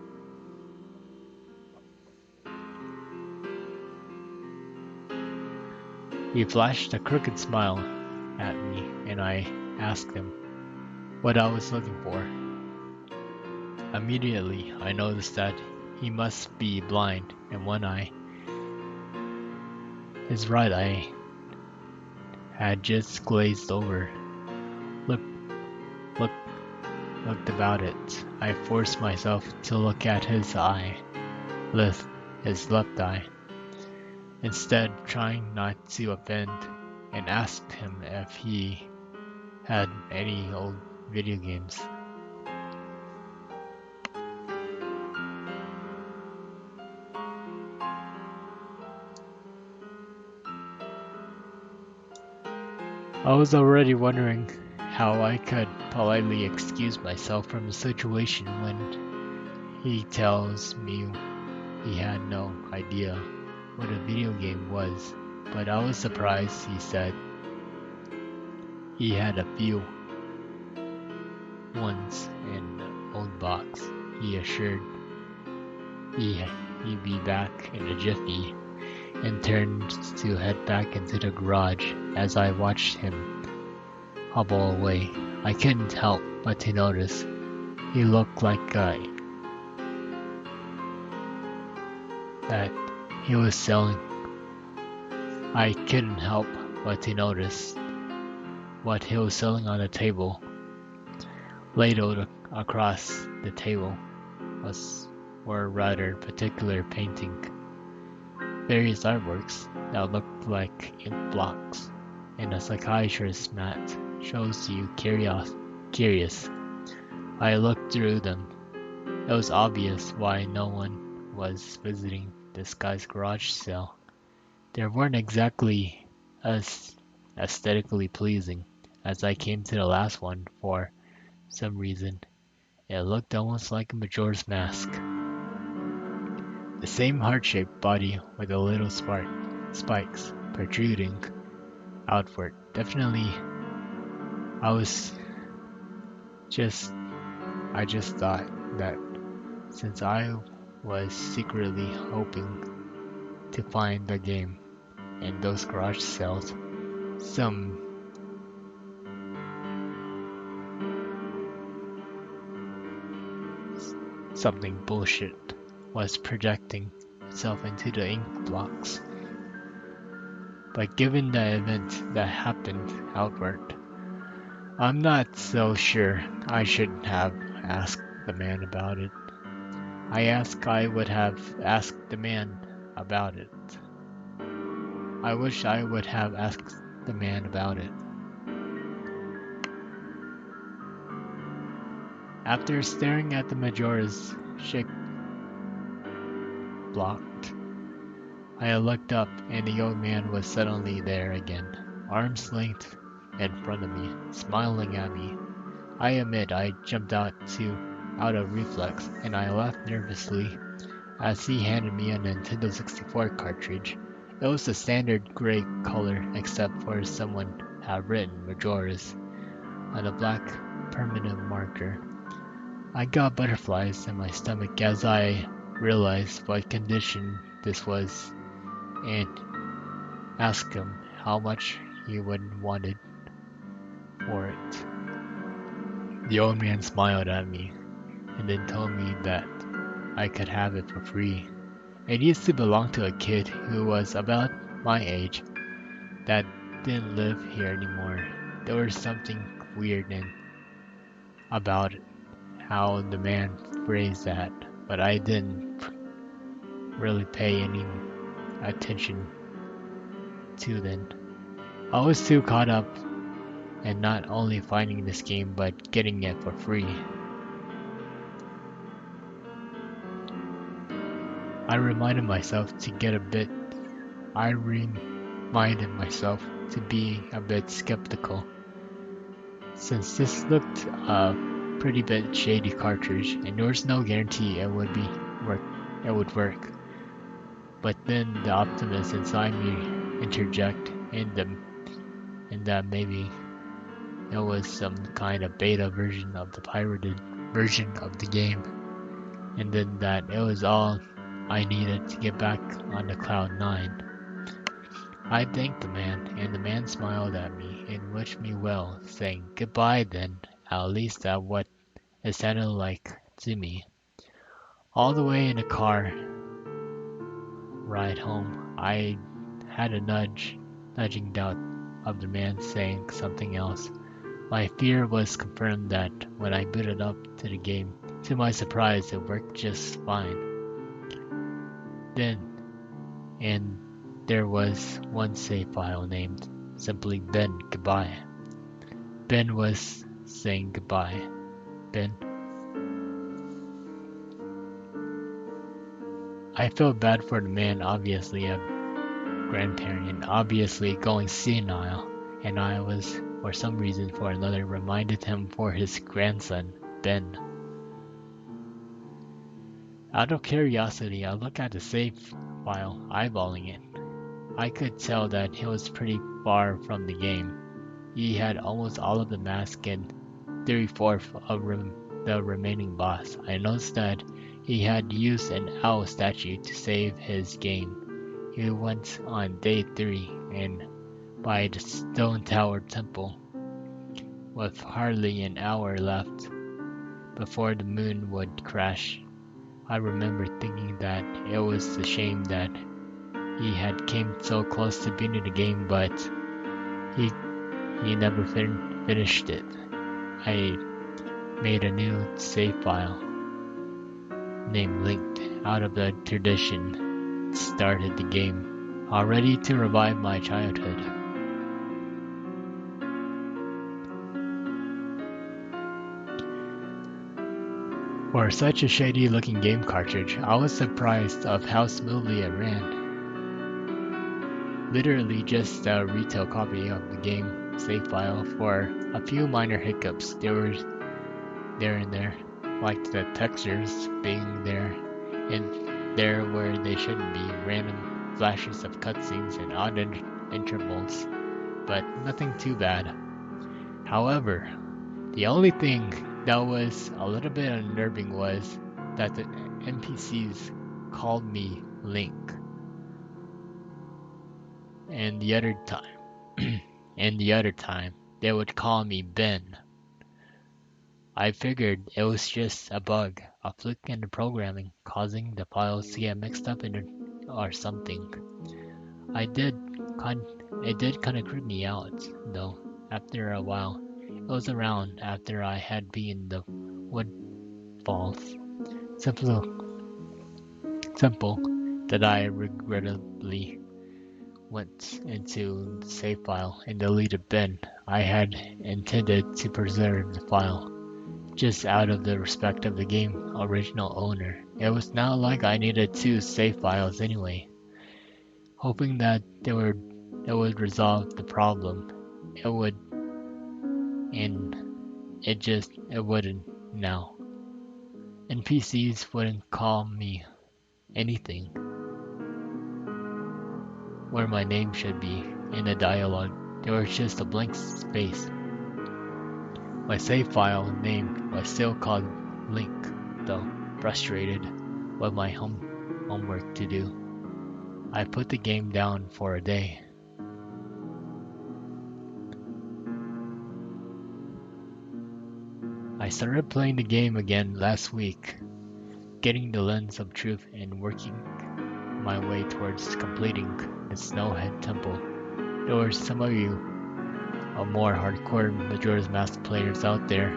He flashed a crooked smile at me, and I asked him what I was looking for. Immediately, I noticed that he must be blind in one eye. His right eye had just glazed over. Look, look, looked about it. I forced myself to look at his left eye, instead trying not to offend, and asked him if he had any old video games. I was already wondering how I could politely excuse myself from the situation when he tells me he had no idea what a video game was, but I was surprised he said he had a few ones in the old box. He assured he'd be back in a jiffy and turned to head back into the garage. As I watched him hobble away, I couldn't help but to notice he looked like that he was selling. I couldn't help but to notice what he was selling on the table. Ladled across the table were rather particular painting, various artworks that looked like ink blocks, and a psychiatrist's mat shows you curious. I looked through them. It was obvious why no one was visiting this guy's garage sale. They weren't exactly as aesthetically pleasing as I came to the last one. For some reason, it looked almost like a Majora's Mask. The same heart-shaped body with the little spikes protruding outward. Definitely, I just thought that since I was secretly hoping to find the game in those garage sales, something bullshit was projecting itself into the ink blocks. but given the event that happened outward, I'm not so sure I should have asked the man about it. I would have asked the man about it. I wish I would have asked the man about it. After staring at the Majora's ship blocked, I looked up and the old man was suddenly there again, arm's length in front of me, smiling at me. I admit I jumped out of reflex, and I laughed nervously as he handed me a Nintendo 64 cartridge. It was the standard gray color except for someone had written Majora's on a black permanent marker. I got butterflies in my stomach as I realized what condition this was and asked him how much he would wanted for it. The old man smiled at me and then told me that I could have it for free. It used to belong to a kid who was about my age that didn't live here anymore. There was something weird about how the man phrased that, but I didn't really pay any attention to then. I was too caught up in not only finding this game but getting it for free. I reminded myself to be a bit skeptical, since this looked a pretty bit shady cartridge, and there was no guarantee it would work. But then the optimist inside me interject in that maybe it was some kind of beta version of the pirated version of the game, and then that it was all I needed to get back onto Cloud 9. I thanked the man, and the man smiled at me and wished me well, saying goodbye then, at least that's what it sounded like to me. All the way in the car ride home, I had a nudging doubt of the man saying something else. My fear was confirmed that when I booted up to the game, to my surprise, it worked just fine. And there was one save file named simply Ben Goodbye. Ben was saying goodbye. Ben. I felt bad for the man, obviously a grandparent, obviously going senile, and I was, for some reason or another, reminded him for his grandson, Ben. Out of curiosity, I looked at the save file, eyeballing it. I could tell that he was pretty far from the game. He had almost all of the mask and 3/4 of the remaining boss. I noticed that he had used an owl statue to save his game. He went on day 3 and by the Stone Tower Temple, with hardly an hour left before the moon would crash. I remember thinking that it was a shame that he had came so close to beating the game, but he never finished it. I made a new save file named Linked out of the tradition, started the game, all ready to revive my childhood. For such a shady looking game cartridge, I was surprised of how smoothly it ran. Literally just a retail copy of the game save file for a few minor hiccups. They were there and there, like the textures being there and there where they shouldn't be, random flashes of cutscenes and odd intervals, but nothing too bad. However, the only thing that was a little bit unnerving was that the NPCs called me Link. And the other time, they would call me Ben. I figured it was just a bug, a fluke in the programming, causing the files to get mixed up or something. I did It did kind of creep me out, though, after a while. It was around after I had beaten the woodfalls. Simple, simple that I regrettably went into the save file and deleted bin. I had intended to preserve the file, just out of the respect of the game original owner. It was not like I needed two save files anyway. Hoping that it would resolve the problem. It would, and it wouldn't now. NPCs wouldn't call me anything where my name should be in the dialogue. There was just a blank space. My save file name was still called Link, though, frustrated with my homework to do. I put the game down for a day. I started playing the game again last week, getting the lens of truth and working my way towards completing the Snowhead Temple. There were some of you more hardcore Majora's Mask players out there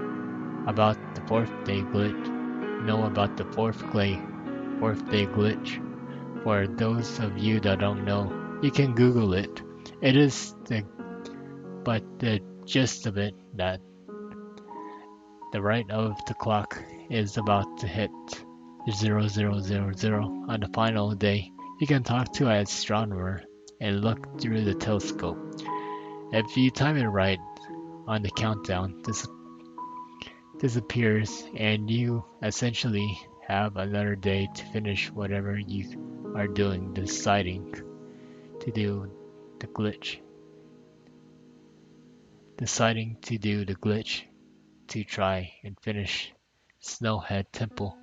about the fourth day glitch. Know about the fourth day glitch. For those of you that don't know, you can Google it. It is the gist of it that the right of the clock is about to hit 0000 on the final day. You can talk to an astronomer and look through the telescope. If you time it right on the countdown, this disappears and you essentially have another day to finish whatever you are doing, deciding to do the glitch. To try and finish Snowhead Temple.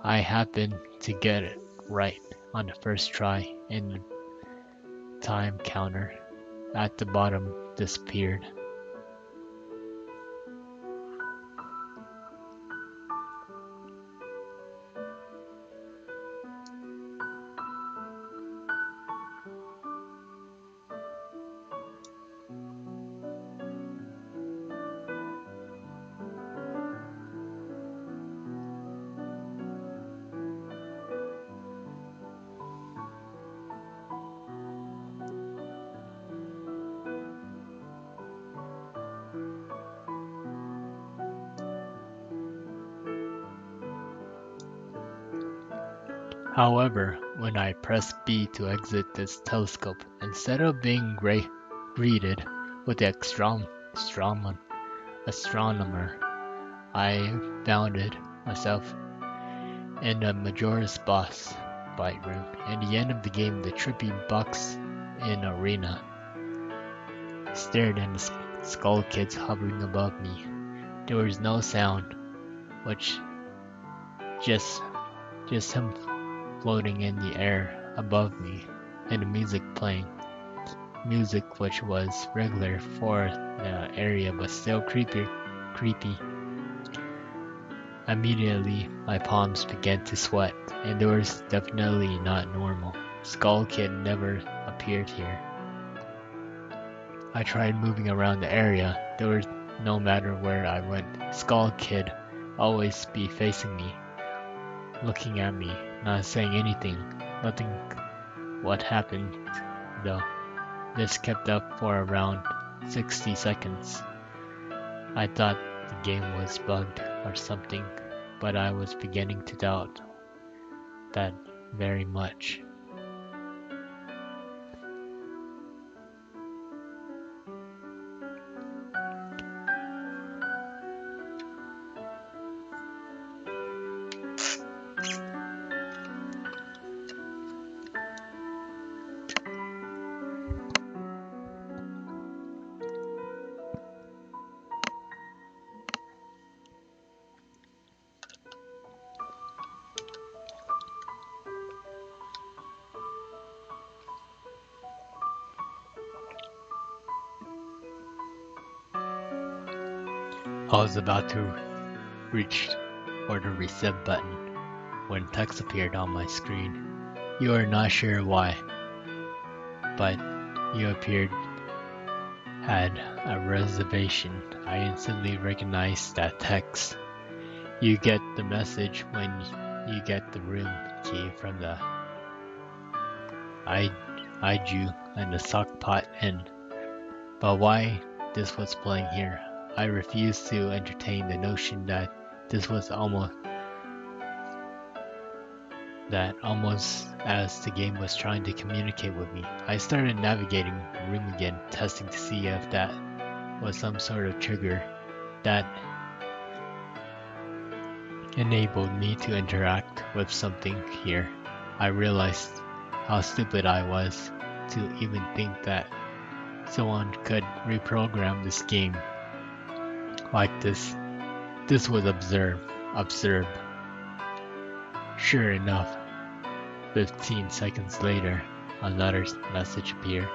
I happened to get it right on the first try and the time counter at the bottom disappeared. However, when I press B to exit this telescope, instead of being greeted with the astronomer, I found myself in the Majora's boss fight room. At the end of the game, the trippy box in arena stared at the skull kids hovering above me. There was no sound, which just him floating in the air above me, and the music playing. Music which was regular for the area but still creepy. Immediately, my palms began to sweat, and it was definitely not normal. Skull Kid never appeared here. I tried moving around the area. There was no matter where I went, Skull Kid always be facing me, looking at me, not saying anything. Nothing. What happened, though? This kept up for around 60 seconds. I thought the game was bugged or something, but I was beginning to doubt that very much. I was about to reach for the reset button when text appeared on my screen. You are not sure why, but you appeared had a reservation. I instantly recognized that text. You get the message when you get the room key from the Iju and the sock pot inn. But why this was playing here? I refused to entertain the notion that this was almost as the game was trying to communicate with me. I started navigating the room again, testing to see if that was some sort of trigger that enabled me to interact with something here. I realized how stupid I was to even think that someone could reprogram this game like this. This was absurd. Sure enough, 15 seconds later, another message appeared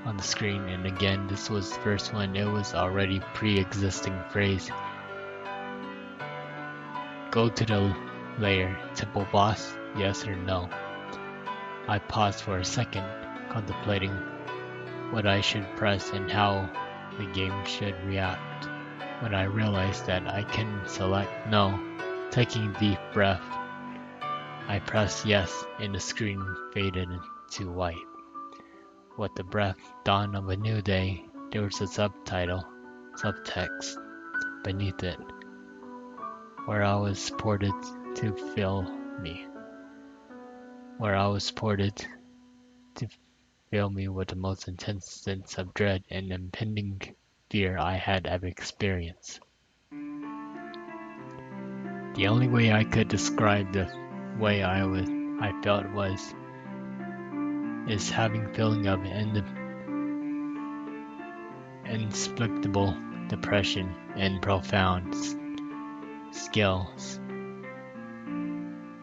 on the screen, and again, this was the first one. It was already pre-existing phrase. Go to the layer. Temple boss, yes or no? I paused for a second, contemplating what I should press and how the game should react. When I realized that I can select no, taking a deep breath, I pressed yes and the screen faded to white. With the breath dawn of a new day, there was a subtext beneath it, where I was ported to fill me. Where I was ported to fill me with the most intense sense of dread and impending fear I had ever experienced. The only way I could describe the way I felt is having feeling of inexplicable depression and profound skills.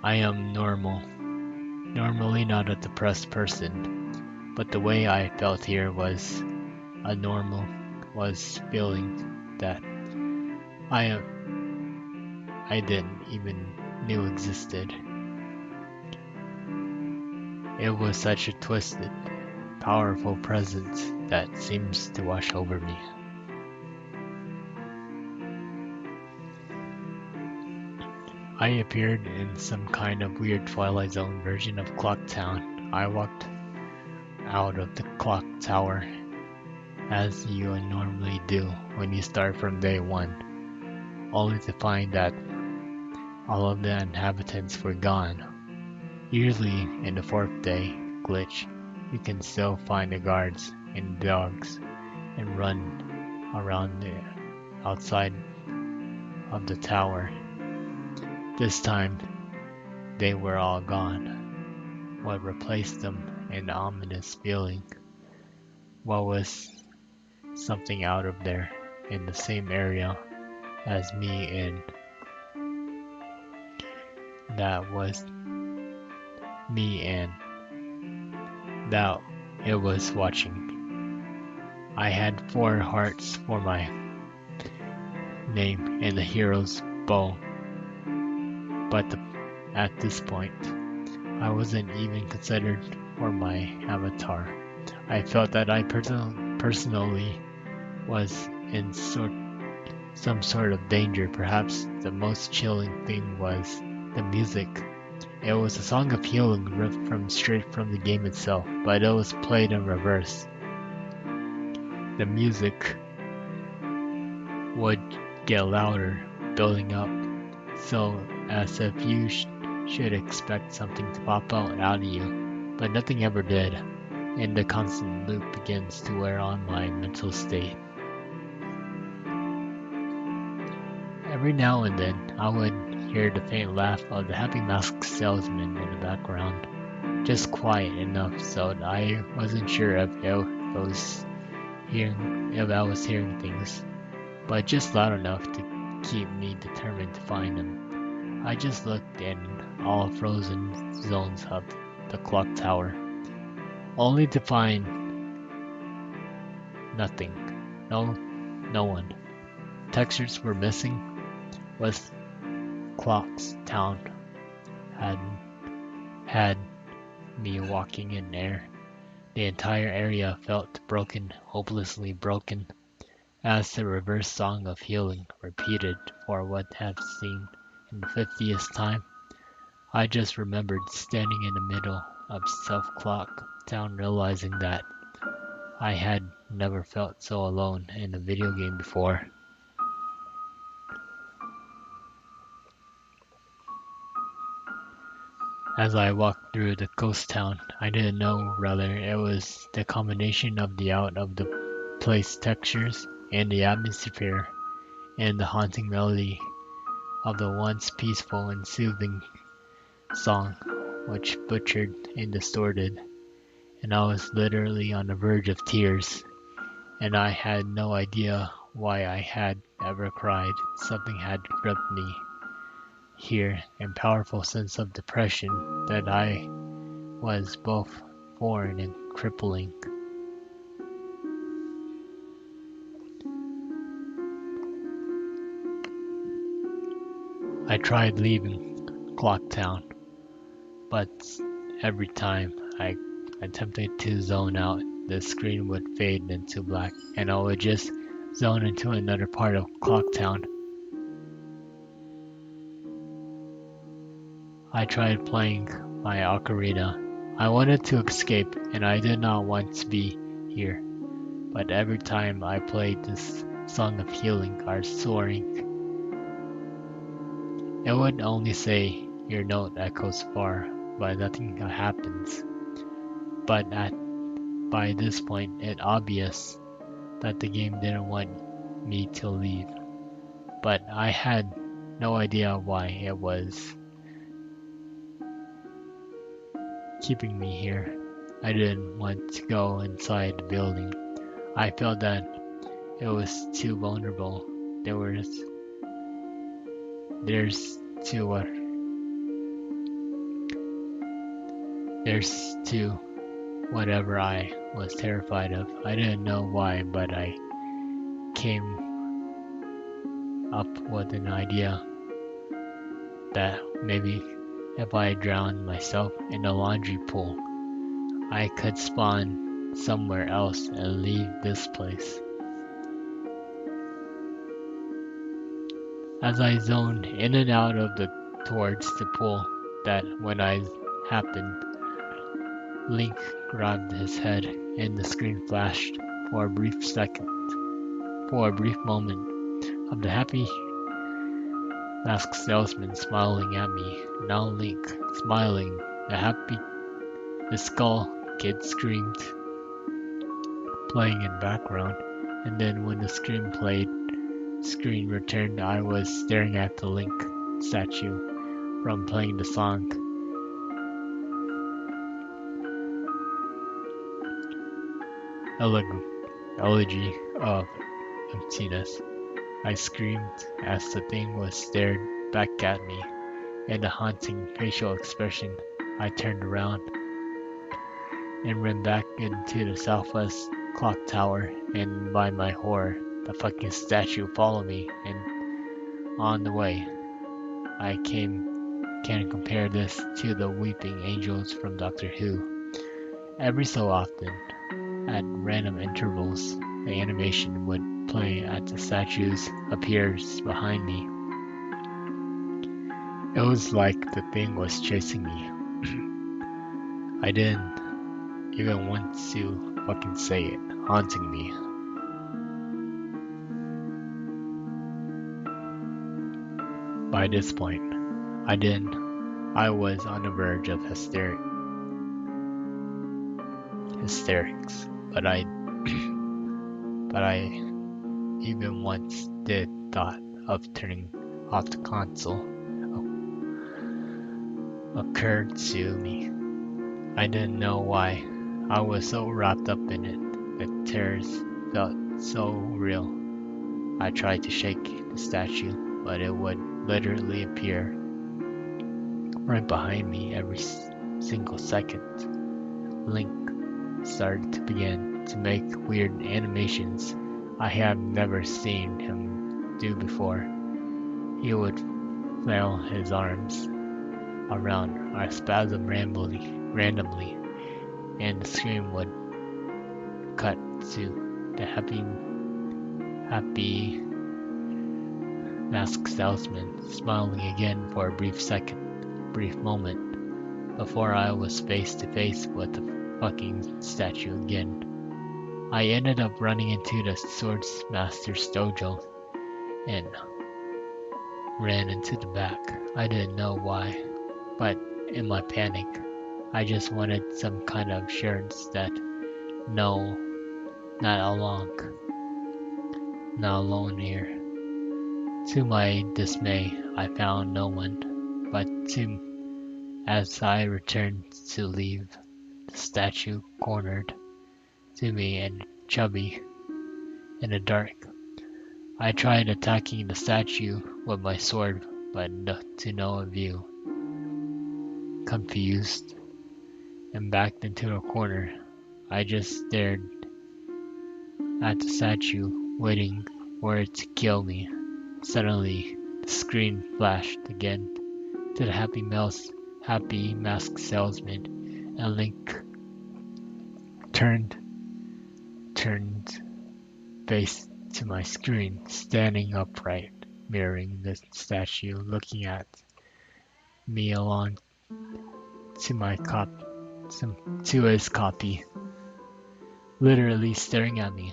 I am normally not a depressed person, but the way I felt here was feeling that I didn't even knew existed. It was such a twisted, powerful presence that seems to wash over me. I appeared in some kind of weird Twilight Zone version of Clock Town. I walked out of the clock tower as you normally do when you start from day one, only to find that all of the inhabitants were gone. Usually in the fourth day glitch, you can still find the guards and dogs and run around the outside of the tower. This time, they were all gone. What replaced them an ominous feeling? What was something out of there in the same area as me in? That was me and that it was watching. I had 4 hearts for my name and the hero's bow, but at this point, I wasn't even considered for my avatar. I felt that I personally was in some sort of danger. Perhaps the most chilling thing was the music. It was a song of healing ripped straight from the game itself, but it was played in reverse. The music would get louder, building up, so as if you should expect something to pop out of you, but nothing ever did, and the constant loop begins to wear on my mental state. Every now and then, I would hear the faint laugh of the Happy Mask salesman in the background, just quiet enough so that I wasn't sure if I was hearing things, but just loud enough to keep me determined to find him. I just looked in all frozen zones of the clock tower, only to find nothing, no one. Textures were missing. Was Clocks Town had me walking in air The entire area felt broken, hopelessly broken, as the reverse song of healing repeated for what had seemed in the 50th time. I just remembered standing in the middle of Self-Clock Town realizing that I had never felt so alone in a video game before. As I walked through the ghost town, I didn't know whether it was the combination of the out of the place textures and the atmosphere and the haunting melody of the once peaceful and soothing song, which butchered and distorted, and I was literally on the verge of tears, and I had no idea why I had ever cried. Something had gripped me here, a powerful sense of depression that I was both foreign and crippling. I tried leaving Clocktown, but every time I attempted to zone out, the screen would fade into black, and I would just zone into another part of Clocktown. I tried playing my ocarina. I wanted to escape, and I did not want to be here. But every time I played this song of healing or soaring, it would only say, "Your note echoes far," but nothing happens. But by this point, it's obvious that the game didn't want me to leave. But I had no idea why it was keeping me here. I didn't want to go inside the building. I felt that it was too vulnerable. There's to whatever I was terrified of. I didn't know why, but I came up with an idea that maybe if I drowned myself in a laundry pool, I could spawn somewhere else and leave this place. As I zoned in and out of towards the pool, that when I happened, Link grabbed his head and the screen flashed for a brief second, for a brief moment, of the happy masked salesman smiling at me. Now Link, smiling, the skull kid screamed, playing in background, and then when the screen returned, I was staring at the Link statue from playing the song. Elegy of emptiness. I screamed as the thing was stared back at me. In a haunting facial expression, I turned around and ran back into the southwest clock tower, and by my horror, the fucking statue followed me, and on the way, I can't compare this to the weeping angels from Doctor Who. Every so often, at random intervals, the animation would play as the statues appears behind me. It was like the thing was chasing me. I didn't even want to fucking say it, haunting me. By this point, I was on the verge of hysterics, but I even once did thought of turning off the console occurred to me. I didn't know why. I was so wrapped up in it. The terrors felt so real. I tried to shake the statue, but it would literally appear right behind me every single second. Link started to begin to make weird animations I have never seen him do before. He would flail his arms around or spasm randomly, and the screen would cut to the happy masked salesman smiling again for a brief moment, before I was face to face with the fucking statue again. I ended up running into the Swordsmaster's dojo and ran into the back. I didn't know why, but in my panic, I just wanted some kind of assurance that no, not alone here. To my dismay, I found no one, but as I returned to leave, the statue cornered to me and chubby in the dark. I tried attacking the statue with my sword, but to no avail. Confused and backed into a corner, I just stared at the statue, waiting for it to kill me. Suddenly, the screen flashed again to the happy masked salesman, and Link turned face to my screen, standing upright, mirroring the statue, looking at me along to my to his copy, literally staring at me.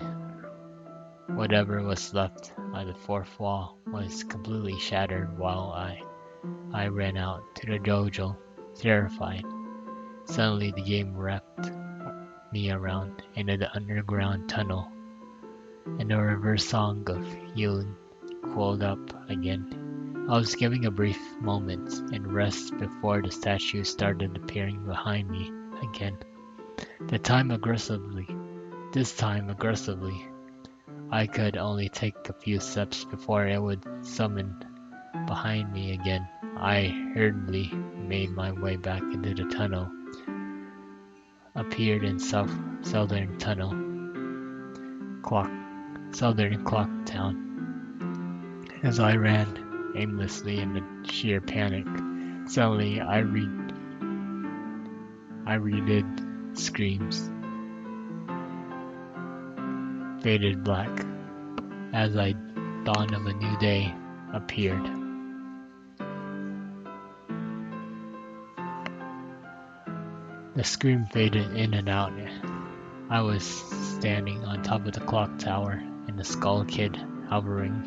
Whatever was left of the fourth wall was completely shattered while I ran out to the dojo, terrified. Suddenly the game wrapped me around into the underground tunnel, and the reverse song of healing quelled up again. I was given a brief moment and rest before the statue started appearing behind me again. This time aggressively. I could only take a few steps before it would summon behind me again. I hurriedly made my way back into the tunnel, appeared in Southern Clock Town. As I ran aimlessly in the sheer panic, suddenly I redid screams faded black as I dawn of a new day appeared. The scream faded in and out. I was standing on top of the clock tower, and the Skull Kid hovering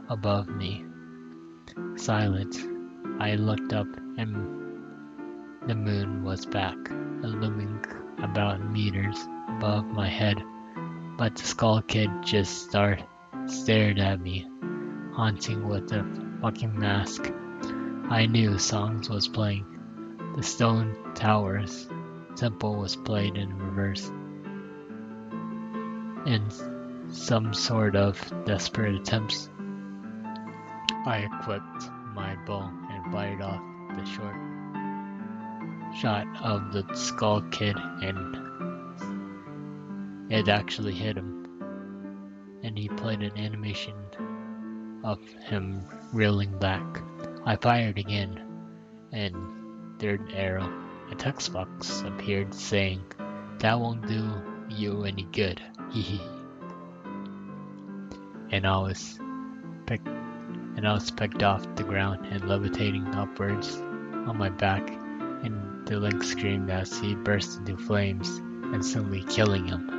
above me. Silent, I looked up, and the moon was back, illumining about meters above my head. But the Skull Kid just stared at me, haunting with the fucking mask. I knew songs was playing. The Stone Tower's temple was played in reverse. In some sort of desperate attempts, I equipped my bow and fired off the short shot of the Skull Kid, and it actually hit him, and he played an animation of him reeling back. I fired again, and third arrow, a text box appeared saying, "That won't do you any good, hehe." And I was picked off the ground and levitating upwards on my back, and the Link screamed as he burst into flames, instantly killing him.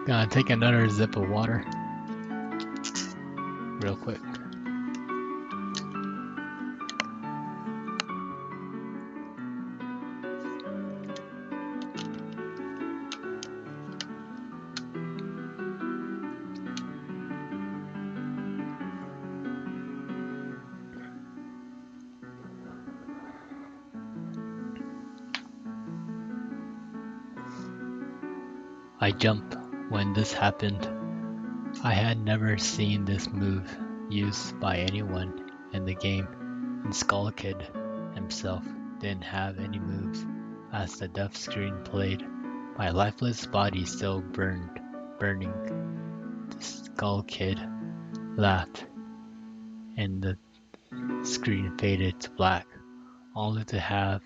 Gonna take another sip of water real quick. I jump when this happened. I had never seen this move used by anyone in the game, and Skull Kid himself didn't have any moves. As the death screen played, my lifeless body still burning. The Skull Kid laughed, and the screen faded to black, only to have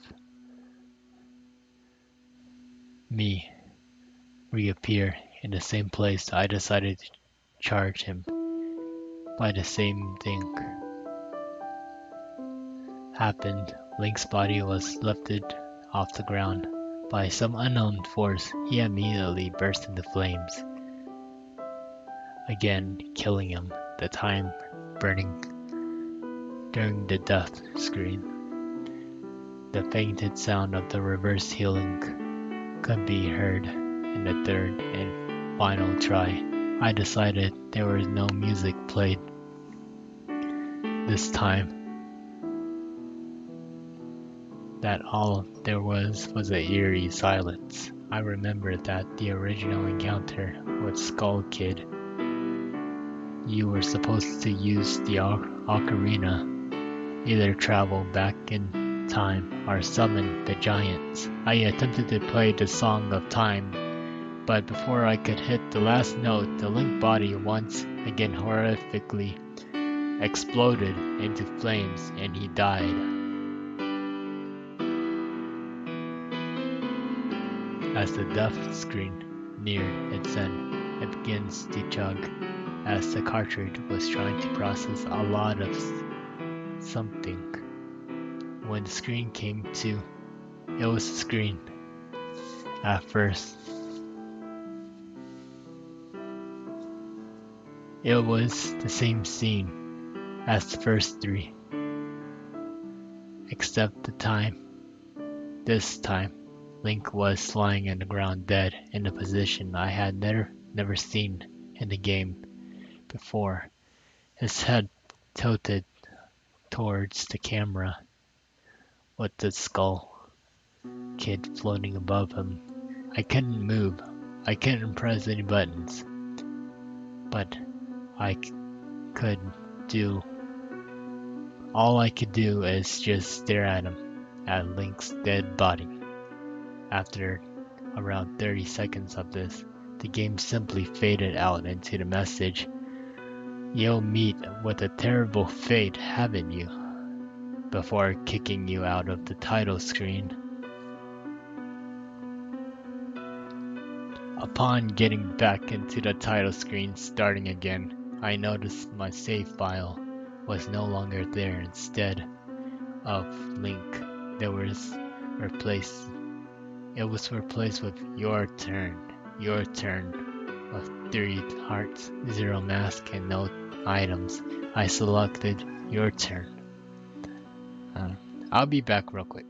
me reappear in the same place. I decided to charge him. By the same thing happened, Link's body was lifted off the ground. By some unknown force, he immediately burst into flames, again killing him, the time burning during the death screen. The fainted sound of the reverse healing could be heard in the third and final try. I decided there was no music played this time, that all there was an eerie silence. I remembered that the original encounter with Skull Kid, you were supposed to use the ocarina, either travel back in time or summon the giants. I attempted to play the Song of Time, but before I could hit the last note, the Link body once again horrifically exploded into flames and he died. As the death screen neared its end, it begins to chug, as the cartridge was trying to process a lot of something. When the screen came to, it was a screen. At first, it was the same scene as the first three, except this time, Link was lying on the ground dead in a position I had never seen in the game before, his head tilted towards the camera with the Skull Kid floating above him. I couldn't move, I couldn't press any buttons, but all I could do is just stare at him, at Link's dead body. After around 30 seconds of this, the game simply faded out into the message, "You'll meet with a terrible fate, haven't you?" before kicking you out of the title screen. Upon getting back into the title screen starting again, I noticed my save file was no longer there. Instead of Link, it was replaced with your turn, with 3 hearts, 0 mask, and no items. I selected your turn. I'll be back real quick.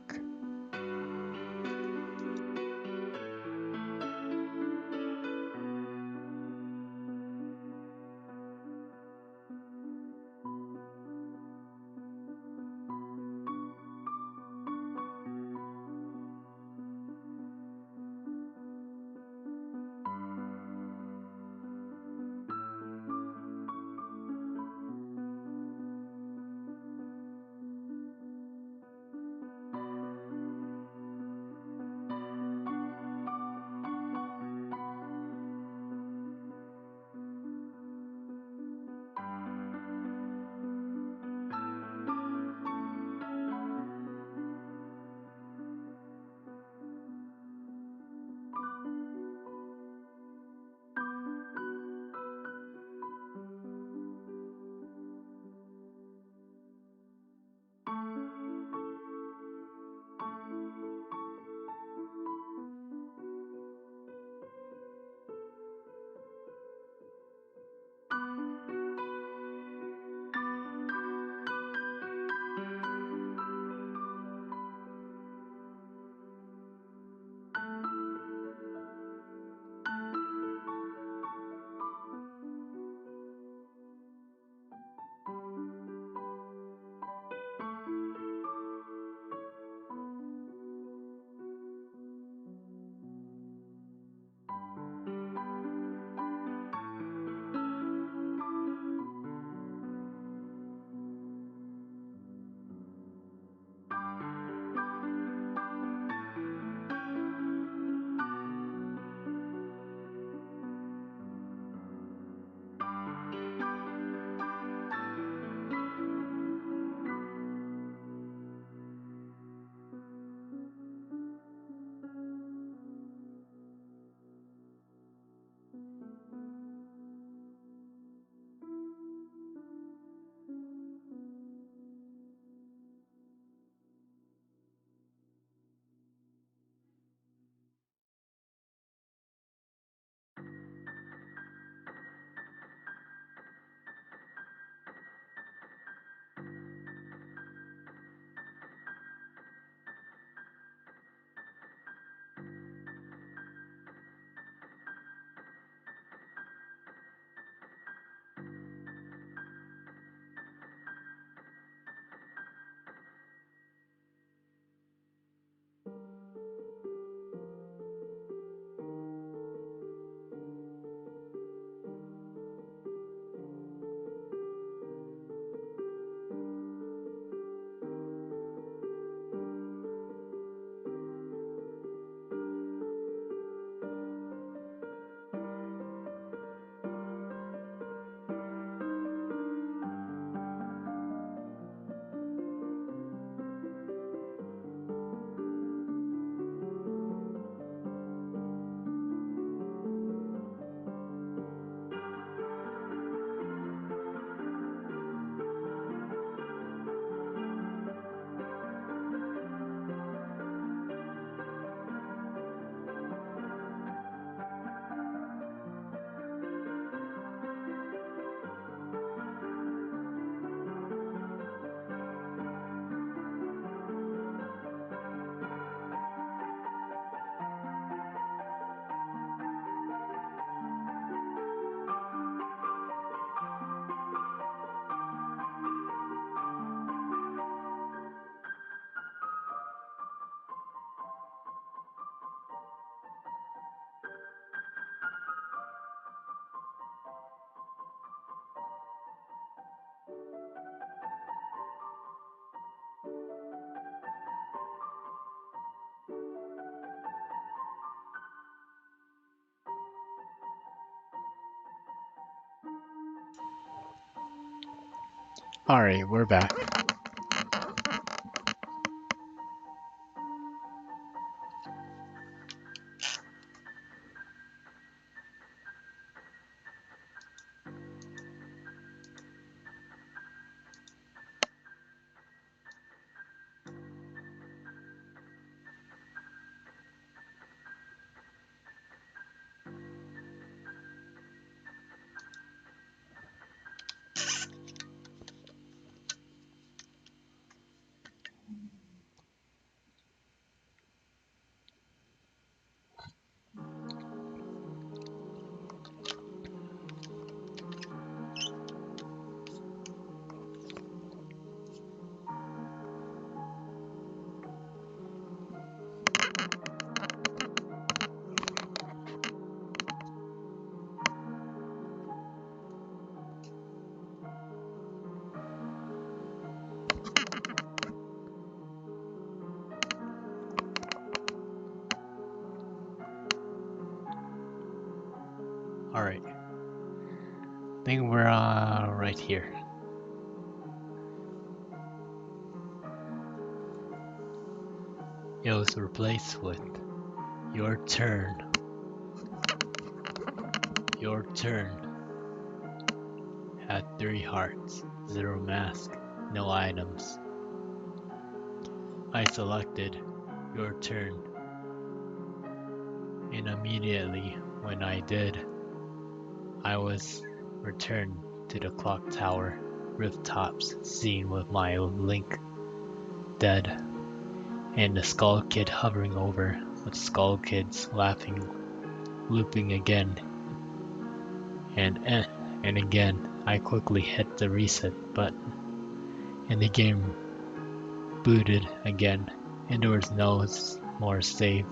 Alright, we're back. Alright. I think we're right here. It was replaced with your turn. Your turn. Had 3 hearts, 0 mask, no items. I selected your turn, and immediately when I did, I was returned to the clock tower rooftops, seen with my Link dead, and the Skull Kid hovering over, with Skull Kids laughing, looping again, and again. I quickly hit the reset button, and the game booted again, and there was no more save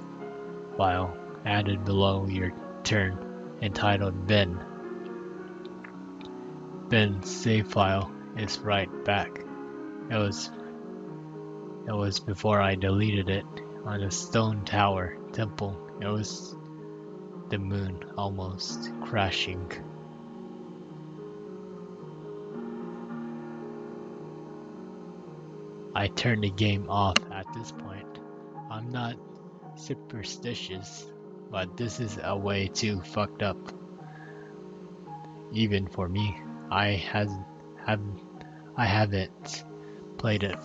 file added below your turn entitled Ben. Ben's save file is right back. It was before I deleted it on the stone tower temple. It was the moon almost crashing. I turned the game off at this point. I'm not superstitious, but this is a way too fucked up. Even for me, have I haven't played it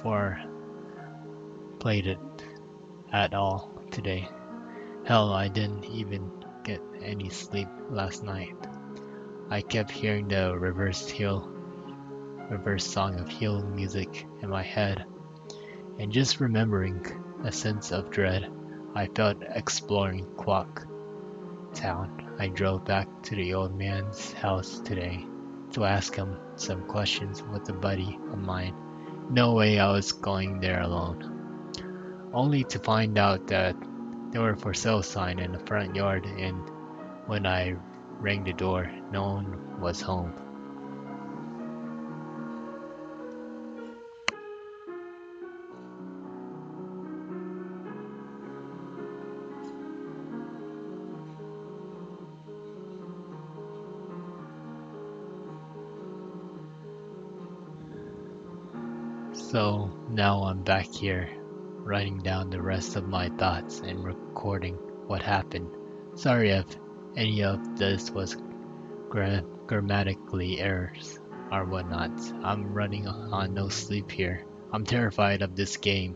at all today. Hell, I didn't even get any sleep last night. I kept hearing the reverse song of healing music in my head, and just remembering a sense of dread I felt exploring Quack Town. I drove back to the old man's house today to ask him some questions with a buddy of mine. No way I was going there alone. Only to find out that there were for sale sign in the front yard, and when I rang the door, no one was home. So now I'm back here, writing down the rest of my thoughts and recording what happened. Sorry if any of this was grammatically errors or whatnot. I'm running on no sleep here. I'm terrified of this game,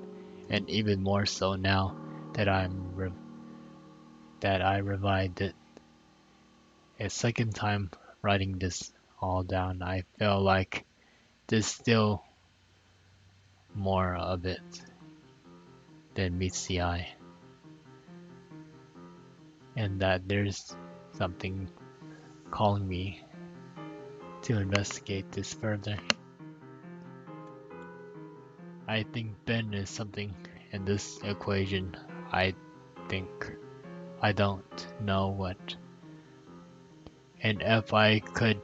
and even more so now that that I revived it a second time. Writing this all down, I feel like there's still more of it than meets the eye, and that there's something calling me to investigate this further. I think Ben is something in this equation. I think I don't know what. And if I could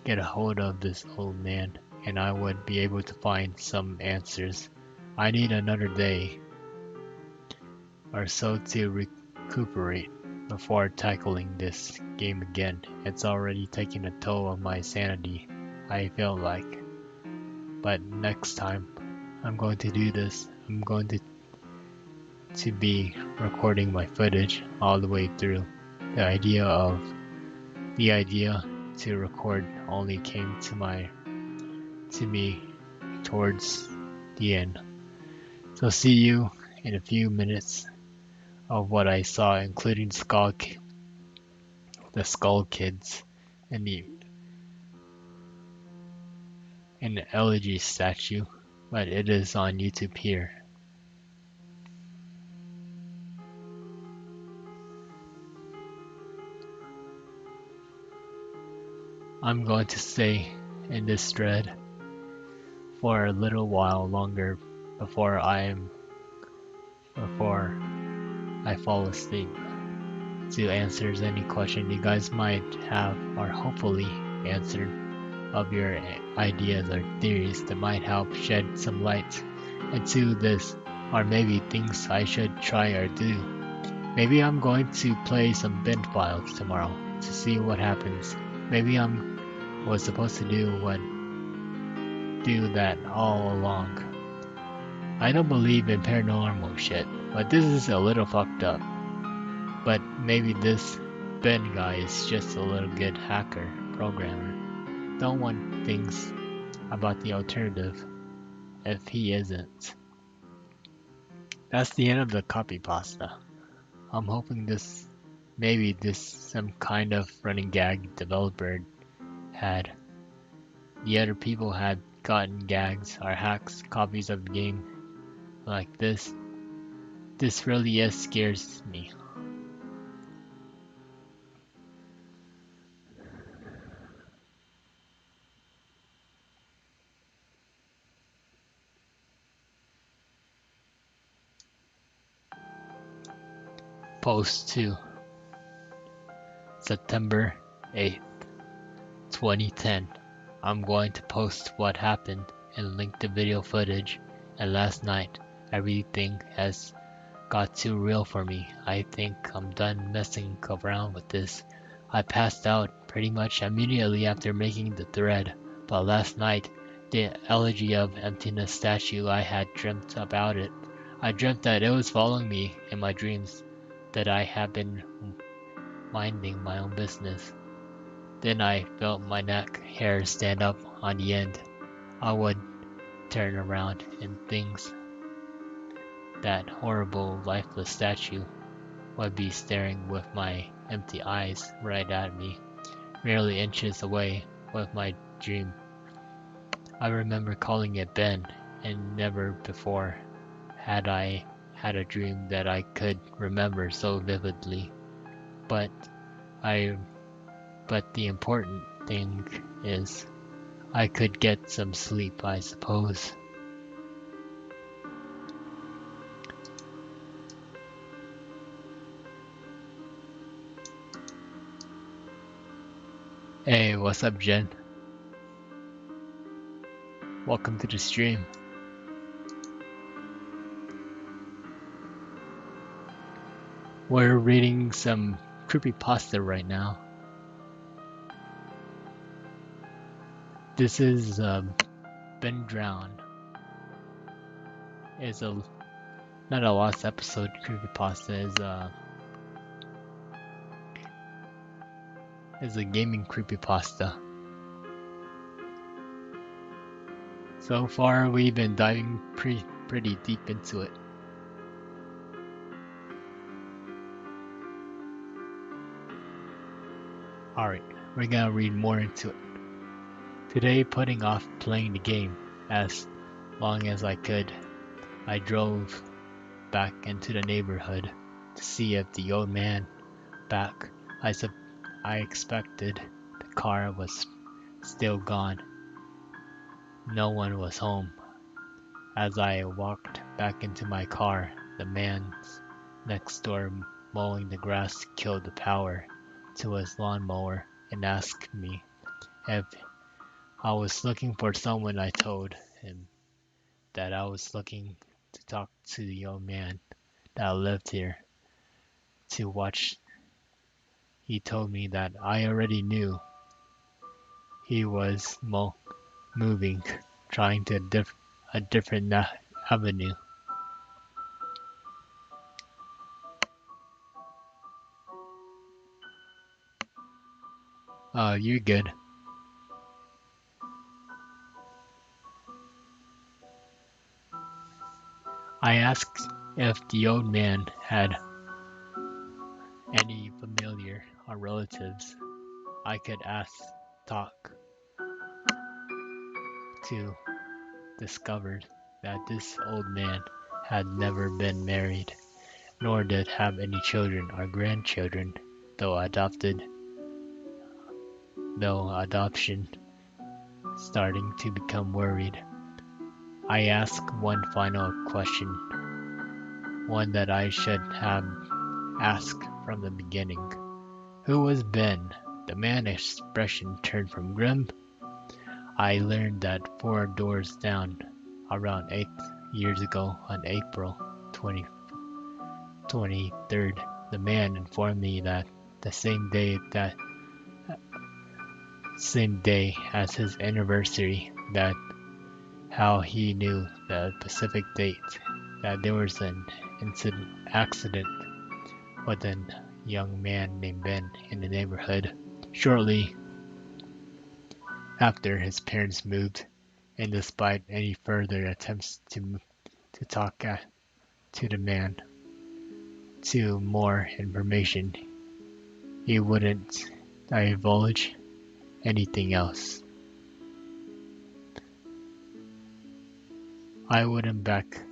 get a hold of this old man, and I would be able to find some answers. I need another day or so to recuperate before tackling this game again. It's already taking a toll on my sanity, I feel like. But next time I'm going to do this. I'm going to be recording my footage all the way through. The idea to record only came to me towards the end. So see you in a few minutes of what I saw, including the Skull Kids and the elegy statue, but it is on YouTube here. I'm going to stay in this thread for a little while longer before before I fall asleep to answer any question you guys might have, or hopefully answered, of your ideas or theories that might help shed some light into this, or maybe things I should try or do. Maybe I'm going to play some bin files tomorrow to see what happens. Maybe was supposed to do that all along. I don't believe in paranormal shit, but this is a little fucked up. But maybe this Ben guy is just a little good hacker, programmer. Don't want things about the alternative if he isn't. That's the end of the copy pasta. I'm hoping maybe this some kind of running gag developer had. The other people had gotten gags or hacks copies of the game like this. This really scares me. Post 2, September 8th, 2010. I'm going to post what happened and link the video footage, and last night everything has got too real for me. I think I'm done messing around with this. I passed out pretty much immediately after making the thread, but last night, the elegy of emptiness statue, I had dreamt about it. I dreamt that it was following me in my dreams, that I had been minding my own business. Then I felt my neck hair stand up on the end. I would turn around and things that horrible lifeless statue would be staring with my empty eyes right at me, merely inches away with my dream. I remember calling it Ben, and never before had I had a dream that I could remember so vividly. But the important thing is I could get some sleep, I suppose. Hey, what's up, Jen? Welcome to the stream. We're reading some creepypasta right now. This is Been Drowned. It's not a lost episode creepypasta, is a gaming creepypasta. So far we've been diving pretty deep into it. Alright, we're gonna read more into it. Today, putting off playing the game as long as I could, I drove back into the neighborhood to see if the old man back I expected the car was still gone. No one was home. As I walked back into my car, the man next door mowing the grass killed the power to his lawnmower and asked me if I was looking for someone. I told him that I was looking to talk to the young man that lived here to watch. He told me that I already knew he was moving. trying to a different avenue. You're good. I asked if the old man had any familiar or relatives I could talk to. Discovered that this old man had never been married, nor did have any children or grandchildren, though adoption starting to become worried. I asked one final question, one that I should have asked from the beginning. Who was Ben? The man's expression turned from grim. I learned that 4 doors down, around 8 years ago on April 23rd, the man informed me that the same day as his anniversary, that how he knew the specific date, that there was an accident with a young man named Ben in the neighborhood shortly after his parents moved, and despite any further attempts to talk to the man to more information, he wouldn't divulge anything else. I went back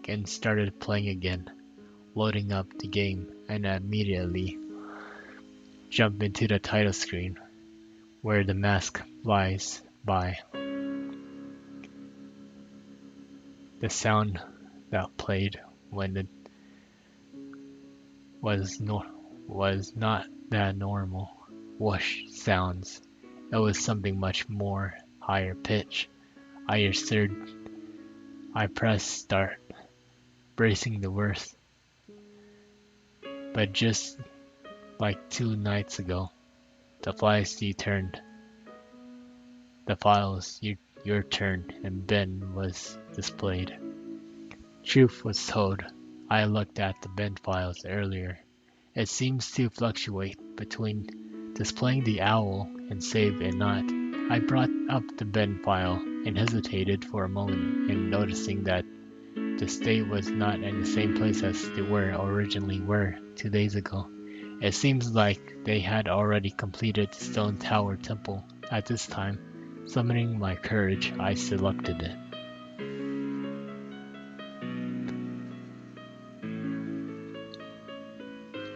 and started playing again, loading up the game, and immediately jumped into the title screen where the mask flies by. The sound that played when it was not that normal whoosh sounds. It was something much more higher pitch. I pressed start, bracing the worst. But just like 2 nights ago, the flies turned. The files your turn, and Ben was displayed. Truth was told, I looked at the Ben files earlier. It seems to fluctuate between displaying the owl and save and not. I brought up the Ben file and hesitated for a moment in noticing that the state was not in the same place as they originally were 2 days ago. It seems like they had already completed the Stone Tower Temple at this time. Summoning my courage, I selected it.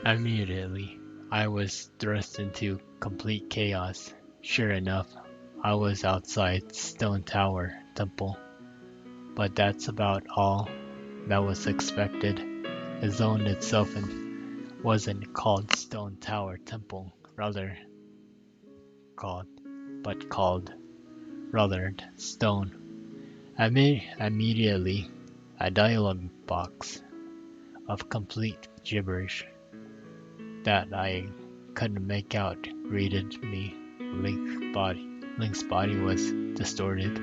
Immediately, I was thrust into complete chaos. Sure enough, I was outside Stone Tower Temple. But that's about all that was expected. The zone itself wasn't called Stone Tower Temple, called Stone. Immediately, a dialogue box of complete gibberish that I couldn't make out greeted me. Link's body was distorted.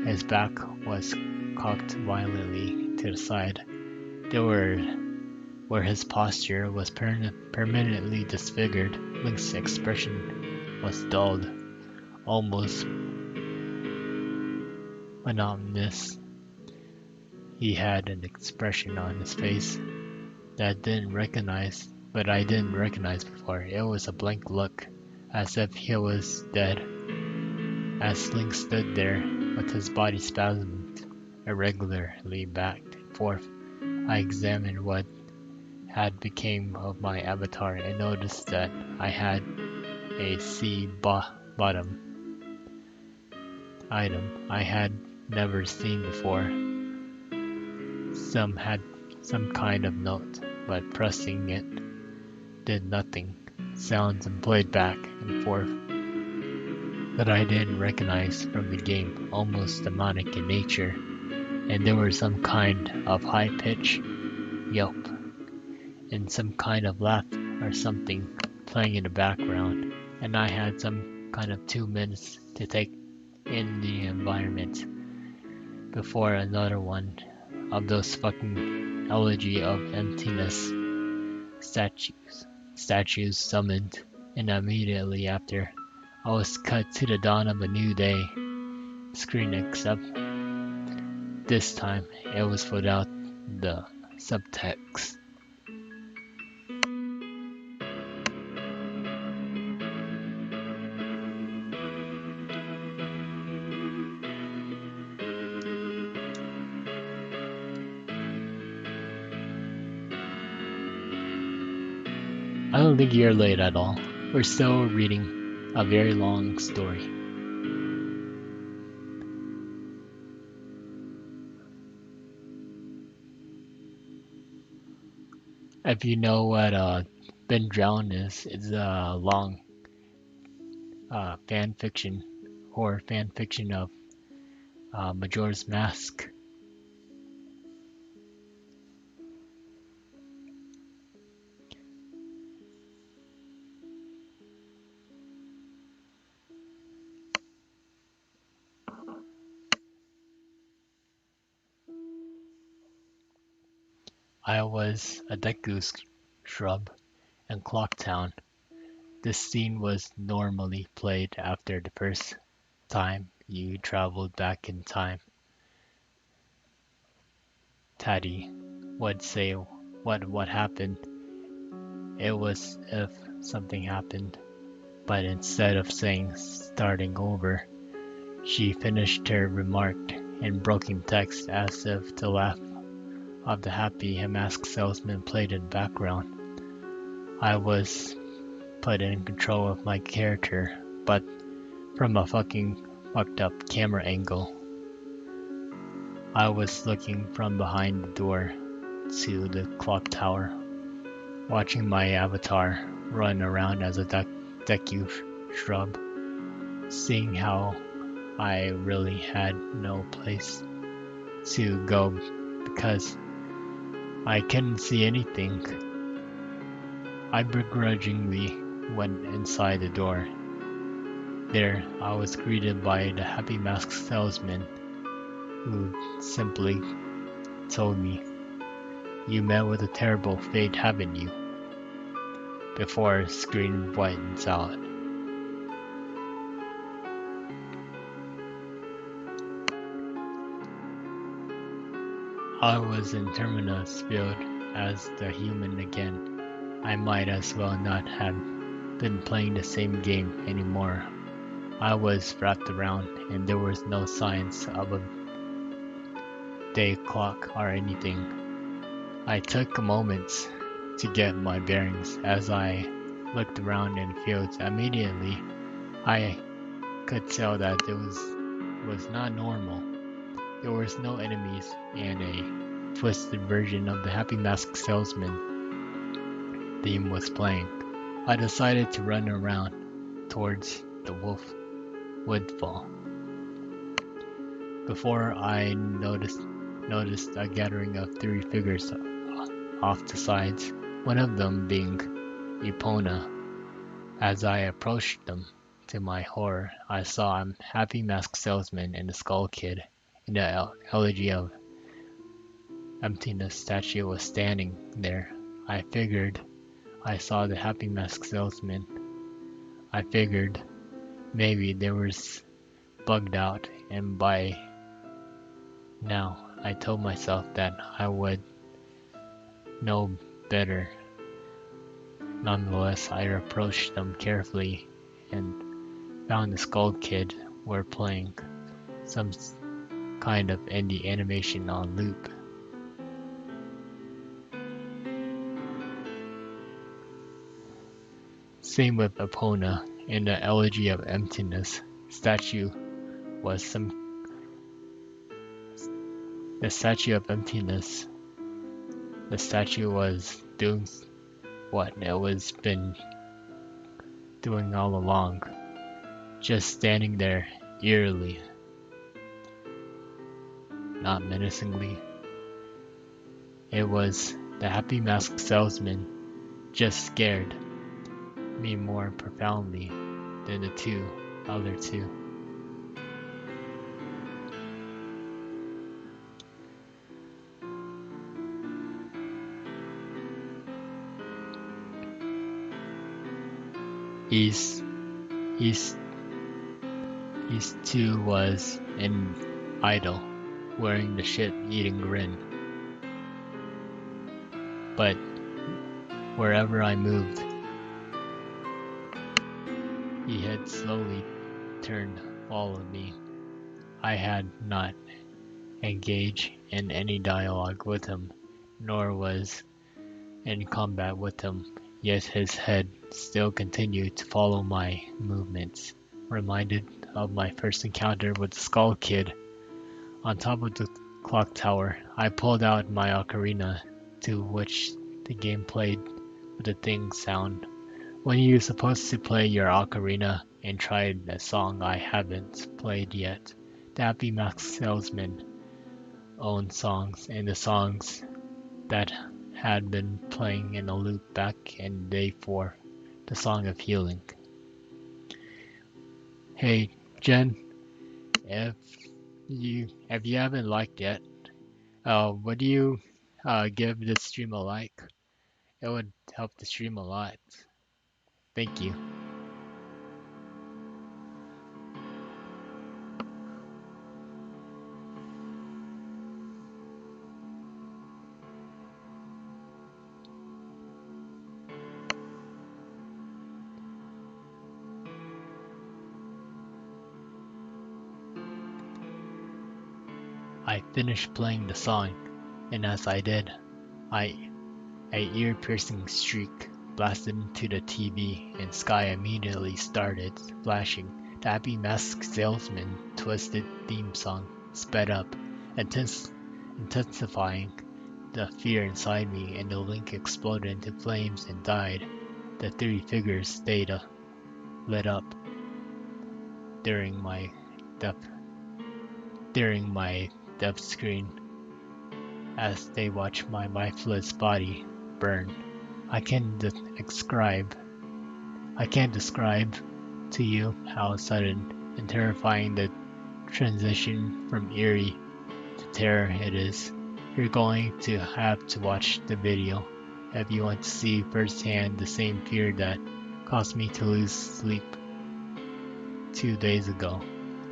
His back was cocked violently to the side. Where his posture was permanently disfigured, Link's expression was dulled, almost monotonous. He had an expression on his face that I didn't recognize before. It was a blank look, as if he was dead. As Link stood there with his body spasmed irregularly back and forth, I examined what had become of my avatar and noticed that I had a bottom item I had never seen before. Some kind of note, but pressing it did nothing. Sounds played back and forth that I didn't recognize from the game, almost demonic in nature, and there was some kind of high-pitched yelp and some kind of laugh or something playing in the background, and I had some kind of 2 minutes to take in the environment before another one of those fucking elegy of emptiness statues summoned, and immediately after, I was cut to the dawn of a new day screen, except this time it was without the subtext. I don't think you're late at all. We're still reading a very long story. If you know what Been Drowned is, it's a long fan fiction, horror fan fiction of Majora's Mask. I was a deku shrub in Clocktown. This scene was normally played after the first time you traveled back in time. Taddy would say what happened. It was if something happened, but instead of saying starting over, she finished her remark in broken text as if the laugh of the happy mask salesman played in the background. I was put in control of my character, but from a fucking fucked up camera angle. I was looking from behind the door to the clock tower, watching my avatar run around as a deku shrub, seeing how I really had no place to go because I couldn't see anything. I begrudgingly went inside the door. There, I was greeted by the happy mask salesman, who simply told me, "You met with a terrible fate, haven't you?" before screen whitens out. I was in Terminus field as the human again. I might as well not have been playing the same game anymore. I was wrapped around and there was no signs of a day clock or anything. I took a moment to get my bearings as I looked around in the fields. Immediately, I could tell that it was not normal. There was no enemies and a twisted version of the Happy Mask Salesman theme was playing. I decided to run around towards the wolf woodfall. Before I noticed a gathering of 3 figures off the sides, one of them being Epona. As I approached them, to my horror, I saw a Happy Mask Salesman and the Skull Kid in the elegy of emptiness statue was standing there. I figured I saw the Happy Mask Salesman. I figured maybe they was bugged out, and by now I told myself that I would know better. Nonetheless, I approached them carefully and found the Skull Kid were playing some kind of indie animation on loop. Same with Epona in the elegy of emptiness. The statue of emptiness. The statue was doing what it was been doing all along, just standing there eerily, not menacingly. It was the Happy Mask Salesman, just scared me more profoundly than the other two. He's he's he's too was an idol, wearing the shit-eating grin. But wherever I moved, he had slowly turned, followed me. I had not engaged in any dialogue with him, nor was in combat with him, yet his head still continued to follow my movements. Reminded of my first encounter with the Skull Kid on top of the clock tower, I pulled out my ocarina, to which the game played with a thing sound. When you're supposed to play your ocarina and try a song I haven't played yet, the Happy Max Salesman owned songs, and the songs that had been playing in a loop back in day 4, the Song of Healing. Hey, Jen, if you haven't liked yet, would you give this stream a like? It would help the stream a lot. Thank you. I finished playing the song, and as I did, I a ear-piercing shriek blasted into the TV, and Sky immediately started flashing. The Happy Mask Salesman twisted theme song sped up, intensifying the fear inside me, and the link exploded into flames and died. The three figures stayed lit up during my depth during my depth screen as they watched my lifeless body burn. I can't describe I can't describe to you how sudden and terrifying the transition from eerie to terror it is. You're going to have to watch the video if you want to see firsthand the same fear that caused me to lose sleep 2 days ago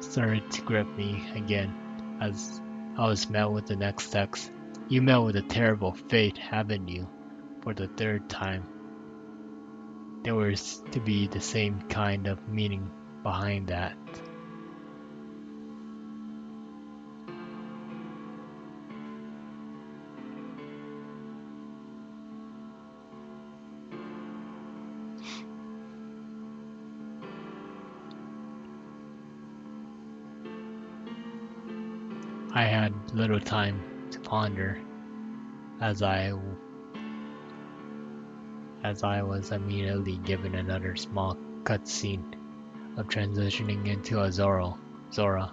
started to grip me again as I was met with the next text. You met with a terrible fate, haven't you? For the third time. There was to be the same kind of meaning behind that. I had little time to ponder as I was immediately given another small cutscene of transitioning into a Zora,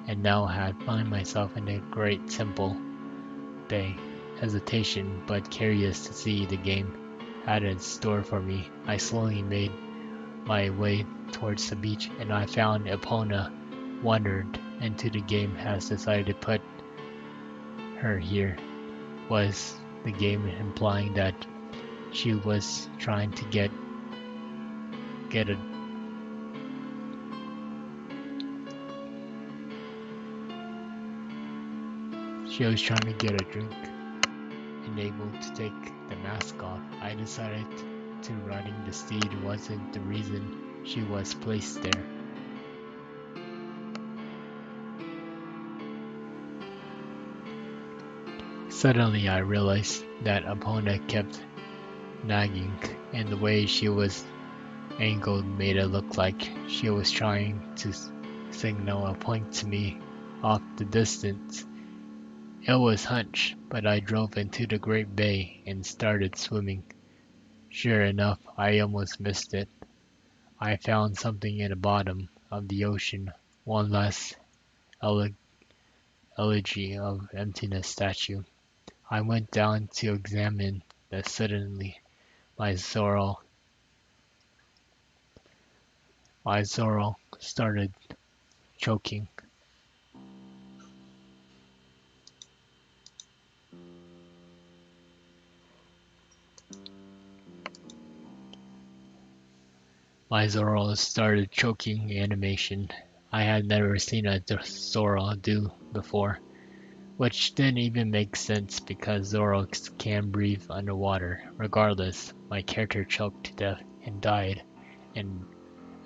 and now had found myself in a great temple bay. Hesitation, but curious to see the game had in store for me, I slowly made my way towards the beach, and I found Epona wandered into the game has decided to put her here. Was the game implying that she was trying to get a drink and able to take the mask off. I decided to riding the steed wasn't the reason she was placed there. Suddenly I realized that Epona kept nagging, and the way she was angled made it look like she was trying to signal a point to me off the distance. It was hunch, but I drove into the great bay and started swimming. Sure enough, I almost missed it. I found something in the bottom of the ocean, one last elegy of emptiness statue. I went down to examine that suddenly my Zorro started choking. My Zoro started choking animation. I had never seen a Zoro do before, which didn't even make sense because Zoro can breathe underwater. Regardless, my character choked to death and died, and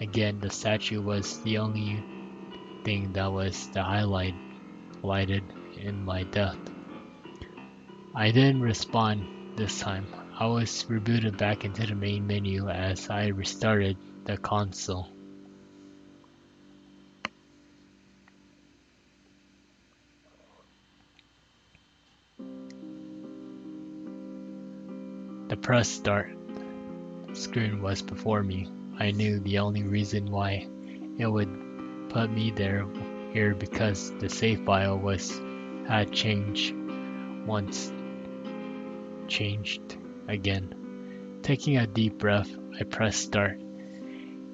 again the statue was the only thing that was the highlighted in my death. I didn't respond this time. I was rebooted back into the main menu as I restarted the console. The press start screen was before me. I knew the only reason why it would put me here because the save file had changed once changed again. Taking a deep breath, I pressed start,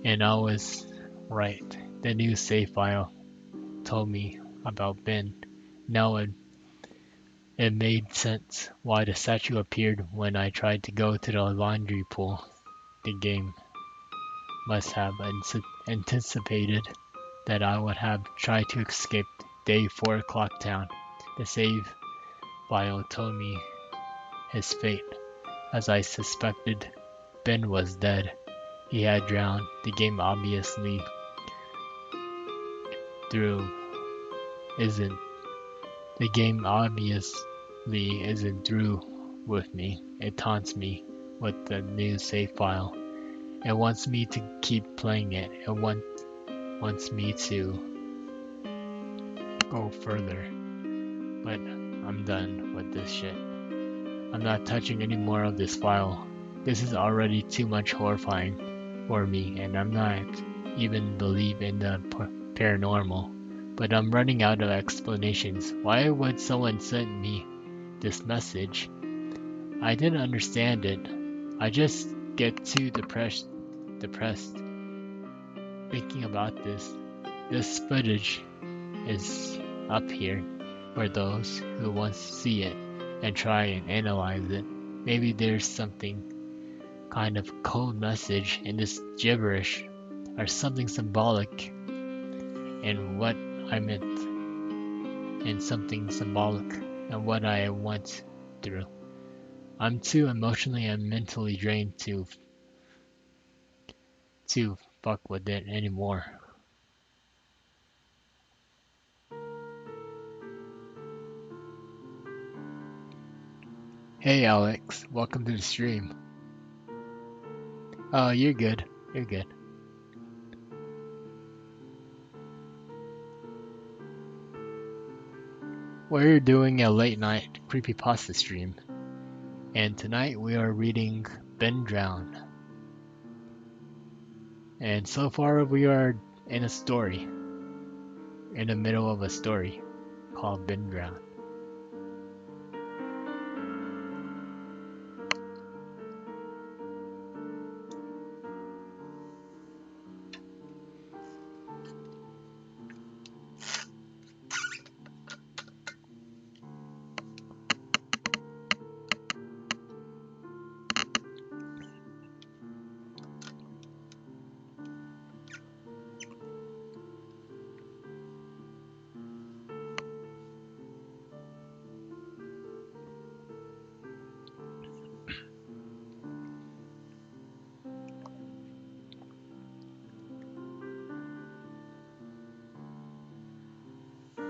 and I was right. The new save file told me about Ben. Now it made sense why the statue appeared when I tried to go to the laundry pool. The game must have anticipated that I would have tried to escape day 4 o'clock town. The save file told me his fate. As I suspected, Ben was dead. He had drowned. The game through isn't the game obviously isn't through with me. It taunts me with the new save file. It wants me to keep playing it. It wants me to go further. But I'm done with this shit. I'm not touching any more of this file. This is already too much horrifying for me, and I'm not even believe in the paranormal. But I'm running out of explanations. Why would someone send me this message? I didn't understand it. I just get too depressed thinking about this. This footage is up here for those who want to see it and try and analyze it. Maybe there's something kind of code message in this gibberish or something symbolic in what I meant and something symbolic in what I went through. I'm too emotionally and mentally drained to fuck with it anymore. Hey Alex, welcome to the stream. Oh, you're good. You're good. We're doing a late night creepypasta stream, and tonight we are reading Ben Drown. And so far we are in the middle of a story called Ben Drown.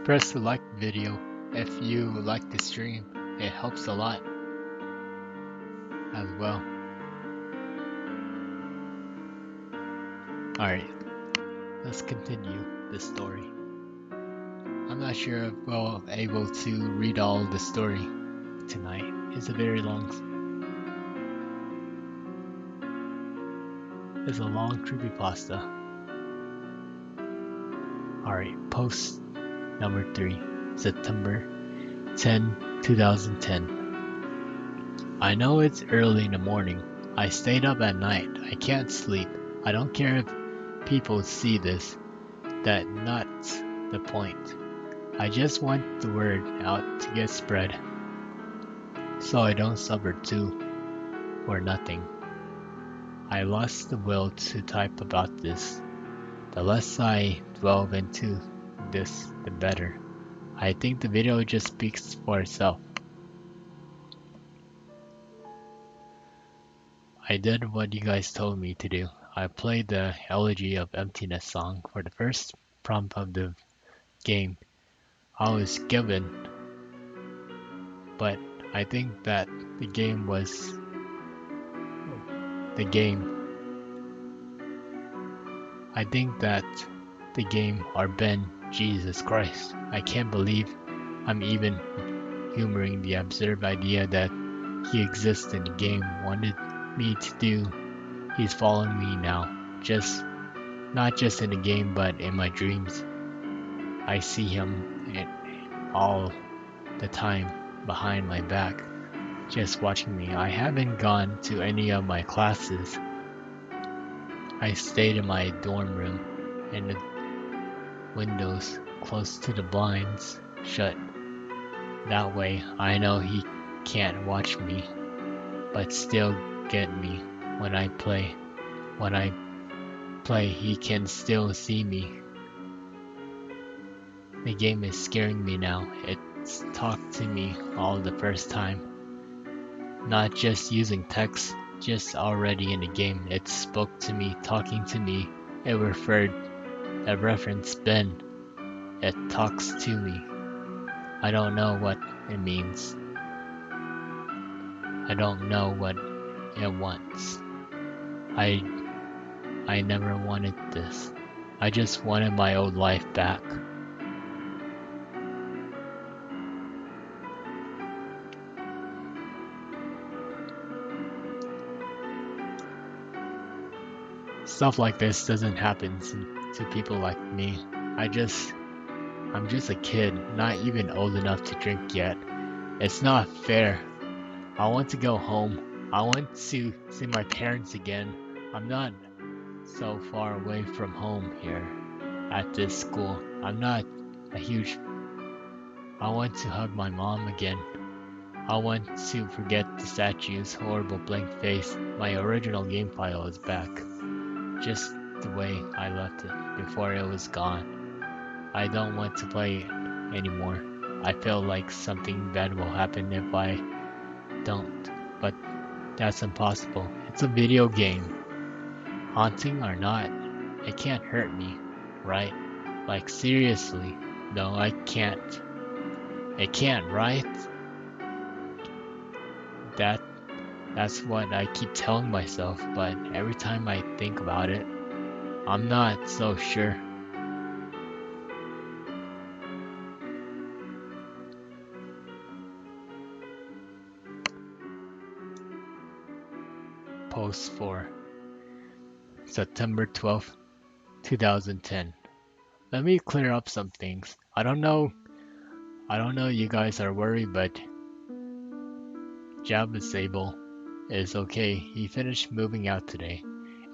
Press the like video if you like the stream. It helps a lot as well. Alright, let's continue the story. I'm not sure if we'll be able to read all the story tonight. It's a long creepypasta. Alright, post number 3, September 10, 2010. I know it's early in the morning. I stayed up at night. I can't sleep. I don't care if people see this. That's not the point. I just want the word out to get spread, so I don't suffer too, or nothing. I lost the will to type about this. The less I delve into this, the better. I think the video just speaks for itself. I did what you guys told me to do. I played the Elegy of Emptiness song for the first prompt of the game I was given, but I think that the game was the game. I think that the game are Ben Jesus Christ. I can't believe I'm even humoring the absurd idea that he exists in the game, wanted me to do. He's following me now, not just in the game but in my dreams. I see him all the time behind my back, just watching me. I haven't gone to any of my classes. I stayed in my dorm room, and the windows close to the blinds shut. That way I know he can't watch me, but still get me when I play. When I play, he can still see me. The game is scaring me now. It's talked to me all the first time. Not just using text, just already in the game. It spoke to me, talking to me. It referenced Ben. It talks to me. I don't know what it means. I don't know what it wants. I never wanted this. I just wanted my old life back. Stuff like this doesn't happen to people like me. I'm just a kid, not even old enough to drink yet. It's not fair. I want to go home. I want to see my parents again. I'm not so far away from home here at this school. I'm not a huge... I want to hug my mom again. I want to forget the statue's horrible blank face. My original game file is back, just the way I left it before it was gone. I don't want to play it anymore. I feel like something bad will happen if I don't, but that's impossible. It's a video game. Haunting or not, it can't hurt me, right? Like seriously, no, I can't. It can't, right? That's what I keep telling myself, but every time I think about it, I'm not so sure. Post for September 12th, 2010. Let me clear up some things. I don't know you guys are worried, but Jabba is okay. He finished moving out today,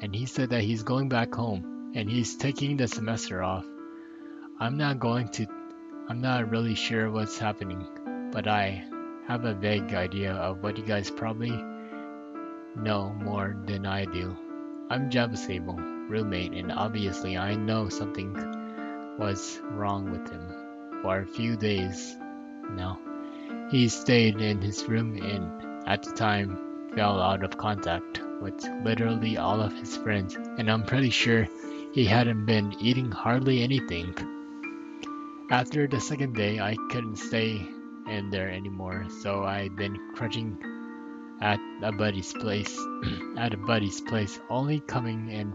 and he said that he's going back home, and he's taking the semester off. I'm not really sure what's happening, but I have a vague idea of what you guys probably know more than I do. I'm Jabba roommate, and obviously I know something was wrong with him for a few days now. He stayed in his room and at the time fell out of contact with literally all of his friends, and I'm pretty sure he hadn't been eating hardly anything. After the second day, I couldn't stay in there anymore, so I've been crunching at a buddy's place, only coming in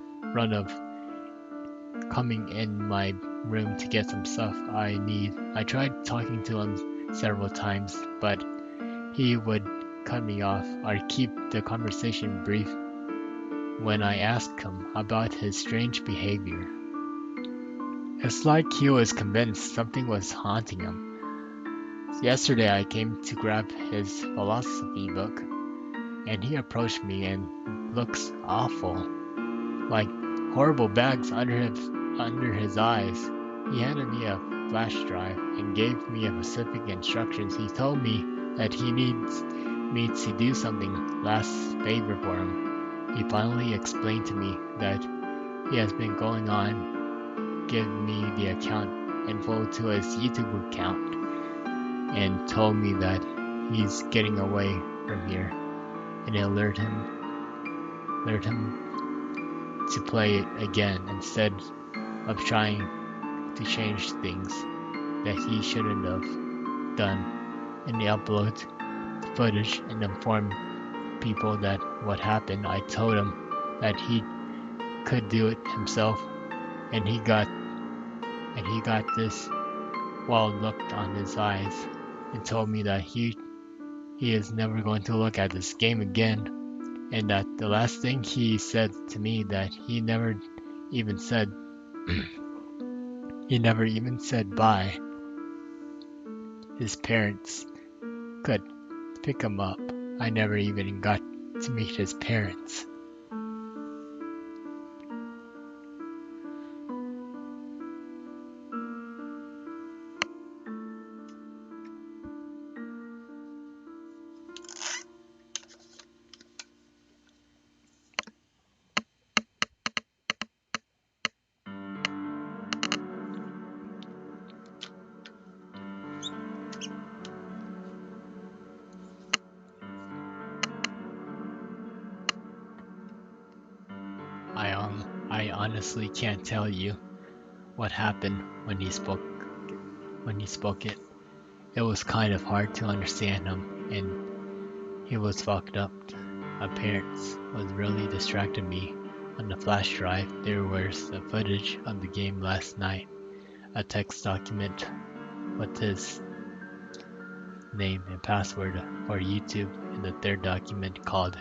my room to get some stuff I need. I tried talking to him several times, but he would cut me off or keep the conversation brief when I asked him about his strange behavior. It's like he was convinced something was haunting him. Yesterday I came to grab his philosophy book, and he approached me and looks awful, like horrible bags under his eyes. He handed me a flash drive and gave me specific instructions. He told me that he needs me to do something last favor for him. he finally explained to me that he has been going on, giving me the account info to his YouTube account, and told me that he's getting away from here, and it alert him to play it again instead of trying to change things that he shouldn't have done, and he uploads footage and informed people that what happened. I told him that he could do it himself, and he got this wild look on his eyes and told me that he is never going to look at this game again, and that the last thing he said to me that he never even said bye. His parents could pick him up. I never even got to meet his parents. I honestly can't tell you what happened when he spoke it. It was kind of hard to understand him, and he was fucked up. My parents was really distracted me. On the flash drive there was the footage of the game last night, a text document with his name and password for YouTube, and the third document called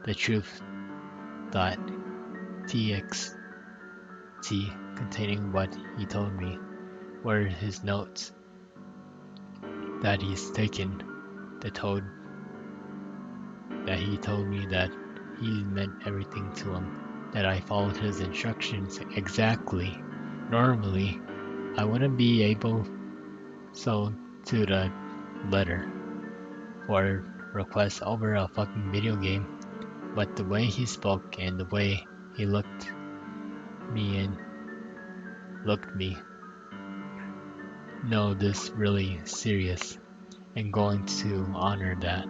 the truth.txt containing what he told me were his notes that he's taken. He told me that he meant everything to him, that I followed his instructions exactly. Normally, I wouldn't be able so to the letter for requests over a fucking video game, but the way he spoke and the way he looked me, no, this really serious, and going to honor that.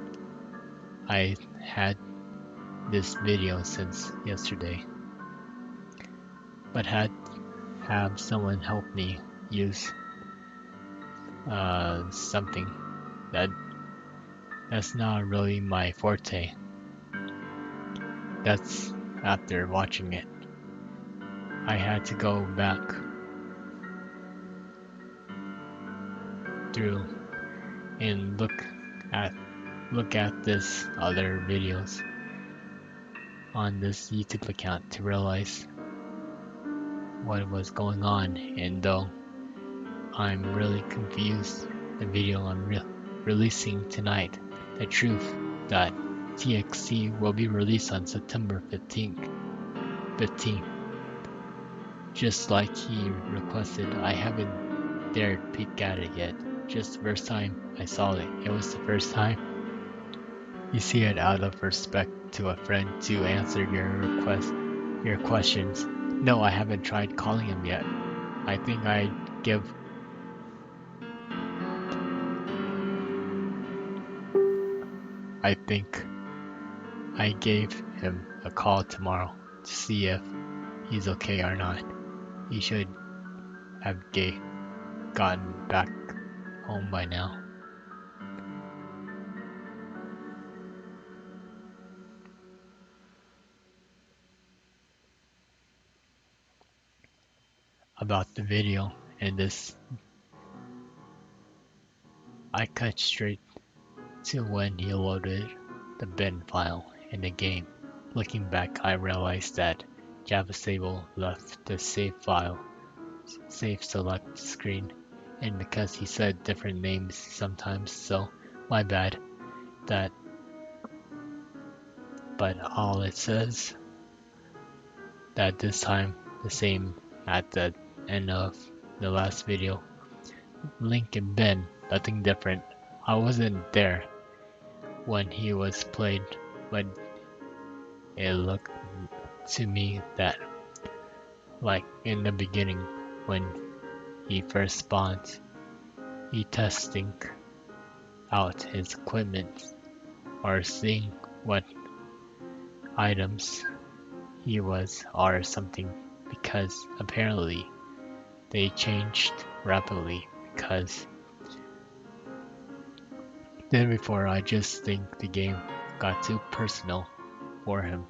I had this video since yesterday, but had have someone help me use something that's not really my forte. That's after watching it. I had to go back through and look at this other videos on this YouTube account to realize what was going on, and though I'm really confused, the video I'm releasing tonight, the truth.txt, will be released on September 15th. Just like he requested. I haven't dared peek at it yet. Just the first time I saw it. It was the first time you see it out of respect to a friend to answer your questions. No, I haven't tried calling him yet. I think I gave him a call tomorrow to see if he's okay or not. He should have gotten back home by now. About the video and this, I cut straight to when he loaded the bin file in the game. Looking back, I realized that JavaStable left the save select screen, and because he said different names sometimes, so my bad. But all it says that this time the same at the end of the last video. Link and bin, nothing different. I wasn't there when he was played, but it looked to me that, like in the beginning, when he first spawns, he testing out his equipment or seeing what items he was or something, because apparently they changed rapidly. Because then before, I just think the game got too personal for him.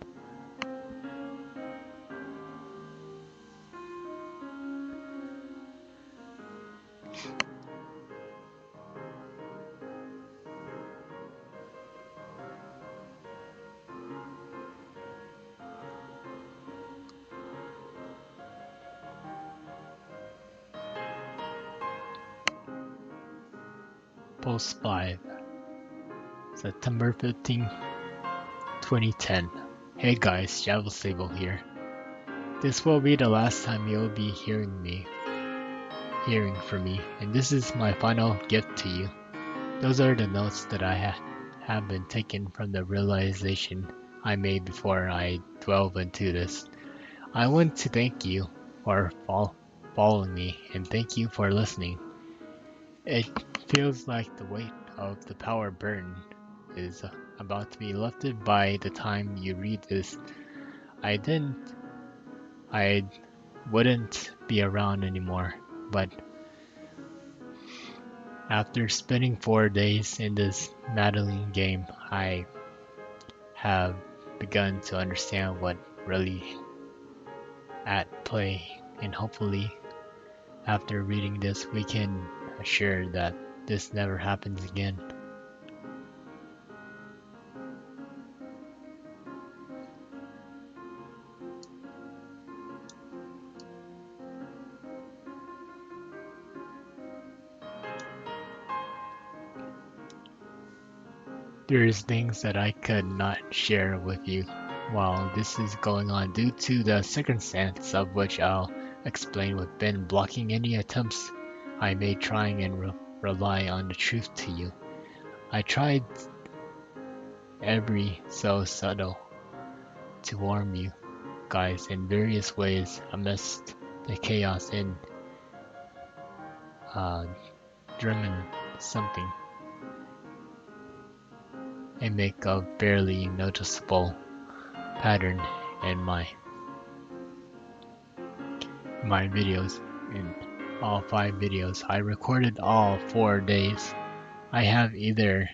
Post 5, September 15, 2010. Hey guys, Javel here. This will be the last time you'll be hearing from me, and this is my final gift to you. Those are the notes that I have been taken from the realization I made before I delve into this. I want to thank you for following me, and thank you for listening. It feels like the weight of the power burden is about to be lifted by the time you read this. I wouldn't be around anymore, but after spending 4 days in this maddening game, I have begun to understand what really at play, and hopefully after reading this we can assure that this never happens again. There's things that I could not share with you while this is going on due to the circumstance of which I'll explain with Ben blocking any attempts I made trying and rely on the truth to you. I tried every so subtle to warn you guys in various ways amidst the chaos and German something and make a barely noticeable pattern in my videos. In all 5 videos I recorded all 4 days, I have either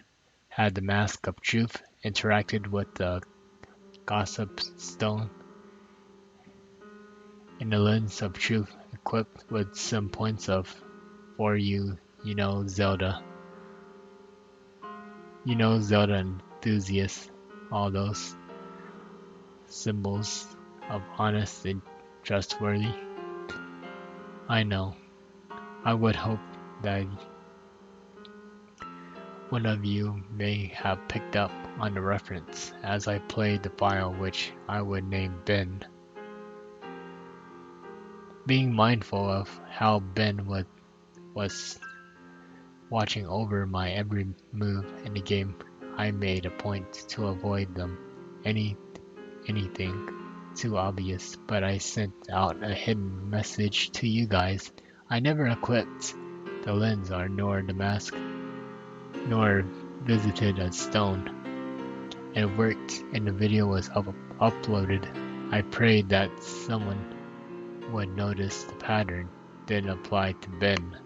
had the mask of truth, interacted with the gossip stone, and the lens of truth equipped with some points of for you know Zelda. You know Zelda enthusiasts, all those symbols of honest and trustworthy. I know. I would hope that one of you may have picked up on the reference as I played the file which I would name Ben. Being mindful of how Ben was watching over my every move in the game, I made a point to avoid them anything too obvious, but I sent out a hidden message to you guys. I never equipped the lens or nor the mask, nor visited a stone. It worked and the video was uploaded. I prayed that someone would notice the pattern didn't apply to Ben.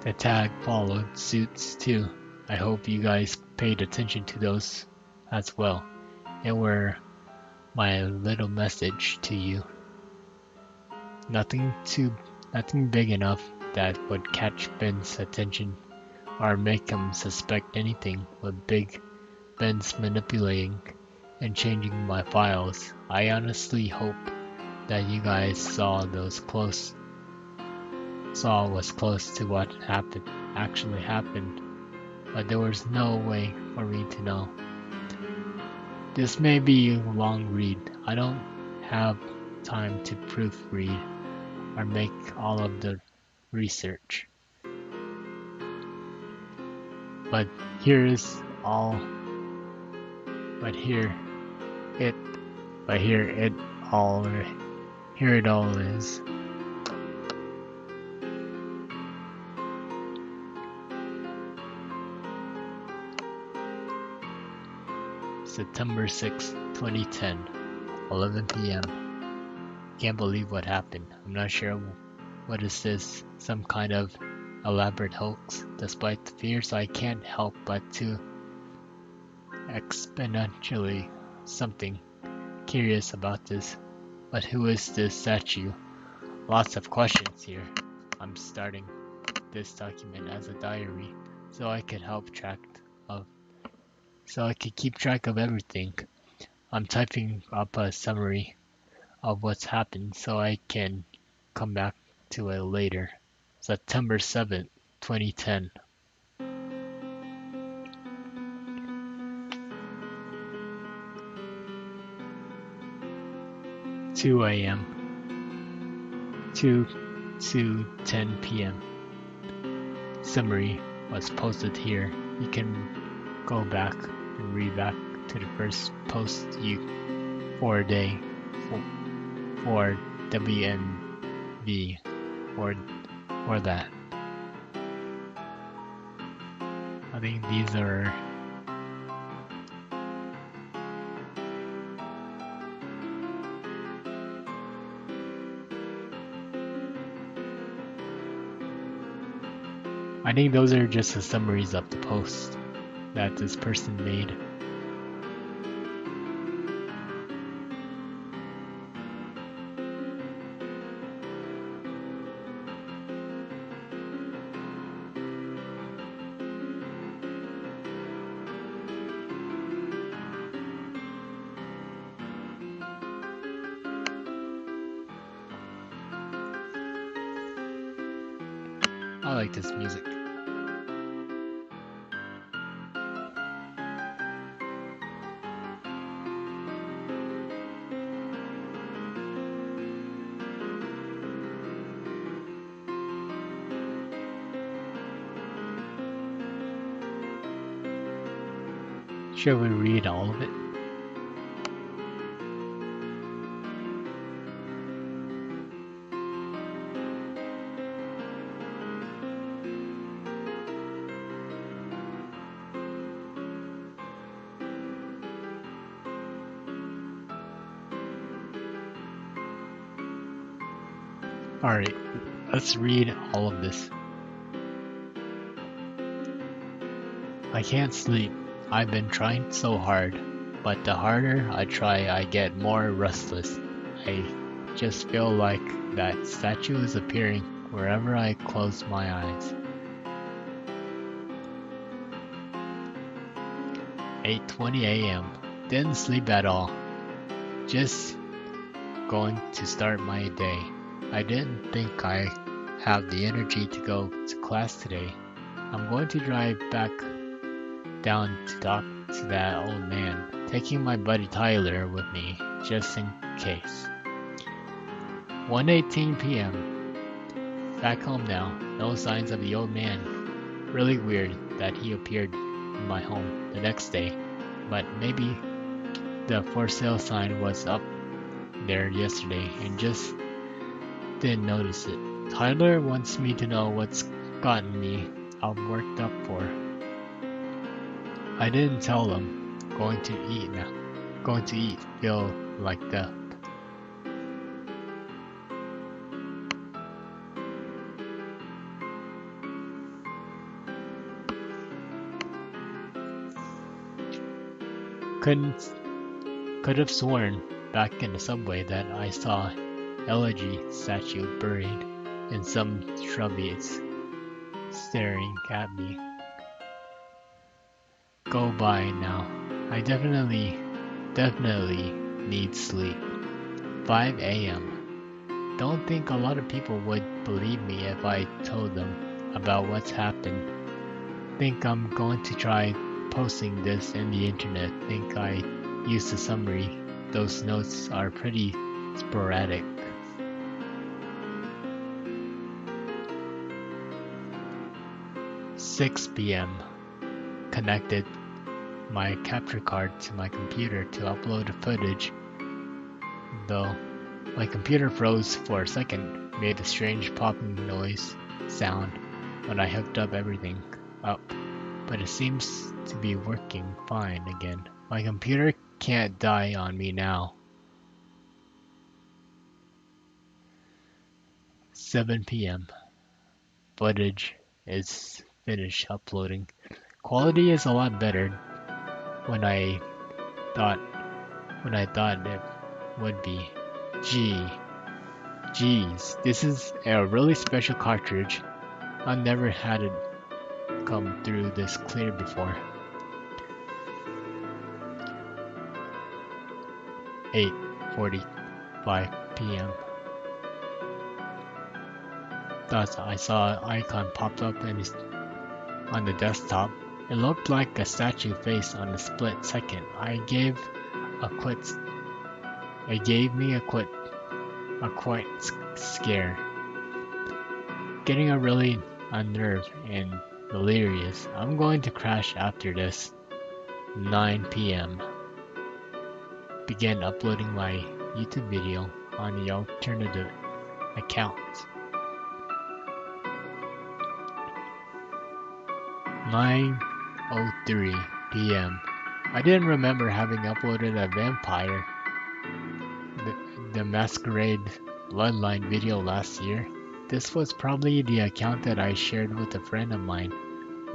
The tag followed suits too. I hope you guys paid attention to those as well. They were my little message to you. Nothing big enough that would catch Ben's attention or make him suspect anything, with Big Ben's manipulating and changing my files. I honestly hope that you guys saw what's close to what actually happened, but there was no way for me to know. This may be a long read. I don't have time to proofread or make all of the research. But here is all. But here it. But here it all. Here it all is. September 6, 2010, 11 p.m. Can't believe what happened. I'm not sure what is this, some kind of elaborate hoax. Despite the fears, I can't help but to exponentially something curious about this. But who is this statue? Lots of questions here. I'm starting this document as a diary so I could keep track of everything. I'm typing up a summary of what's happened so I can come back to it later. September 7th, 2010. 2 a.m. 2 to 10 p.m. Summary was posted here. You can go back and read back to the first post for a day for WNV or that. I think these are I think those are just the summaries of the post that this person made. I like this music. Shall we read all of it? Alright, let's read all of this. I can't sleep. I've been trying so hard, but the harder I try, I get more restless. I just feel like that statue is appearing wherever I close my eyes. 8:20 a.m. Didn't sleep at all. Just going to start my day. I didn't think I have the energy to go to class today. I'm going to drive back down to talk to that old man, taking my buddy Tyler with me, just in case. 1:18 p.m. Back home now, no signs of the old man. Really weird that he appeared in my home the next day, but maybe the for sale sign was up there yesterday and just didn't notice it. Tyler wants me to know what's gotten me all worked up for. I didn't tell him. Going to eat now. Going to eat feel like death. Could have sworn back in the subway that I saw elegy statue buried in some shrubbies staring at me. Go by now. I definitely need sleep. 5 a.m. Don't think a lot of people would believe me if I told them about what's happened. Think I'm going to try posting this in the internet. Think I used a summary. Those notes are pretty sporadic. 6 p.m. Connected my capture card to my computer to upload the footage, though my computer froze for a second, made a strange popping noise sound when I hooked everything up, but it seems to be working fine again. My computer can't die on me now. 7 p.m. Footage is finished uploading. Quality is a lot better when I thought it would be. Geez, this is a really special cartridge. I've never had it come through this clear before. 8:45 p.m. Thus, I saw an icon popped up on the desktop. It looked like a statue face on a split second. It gave me a quite scare. Getting a really unnerved and delirious. I'm going to crash after this. 9 p.m. Began uploading my YouTube video on the alternative account. 9:03 p.m. I didn't remember having uploaded a Vampire the Masquerade Bloodline video last year. This was probably the account that I shared with a friend of mine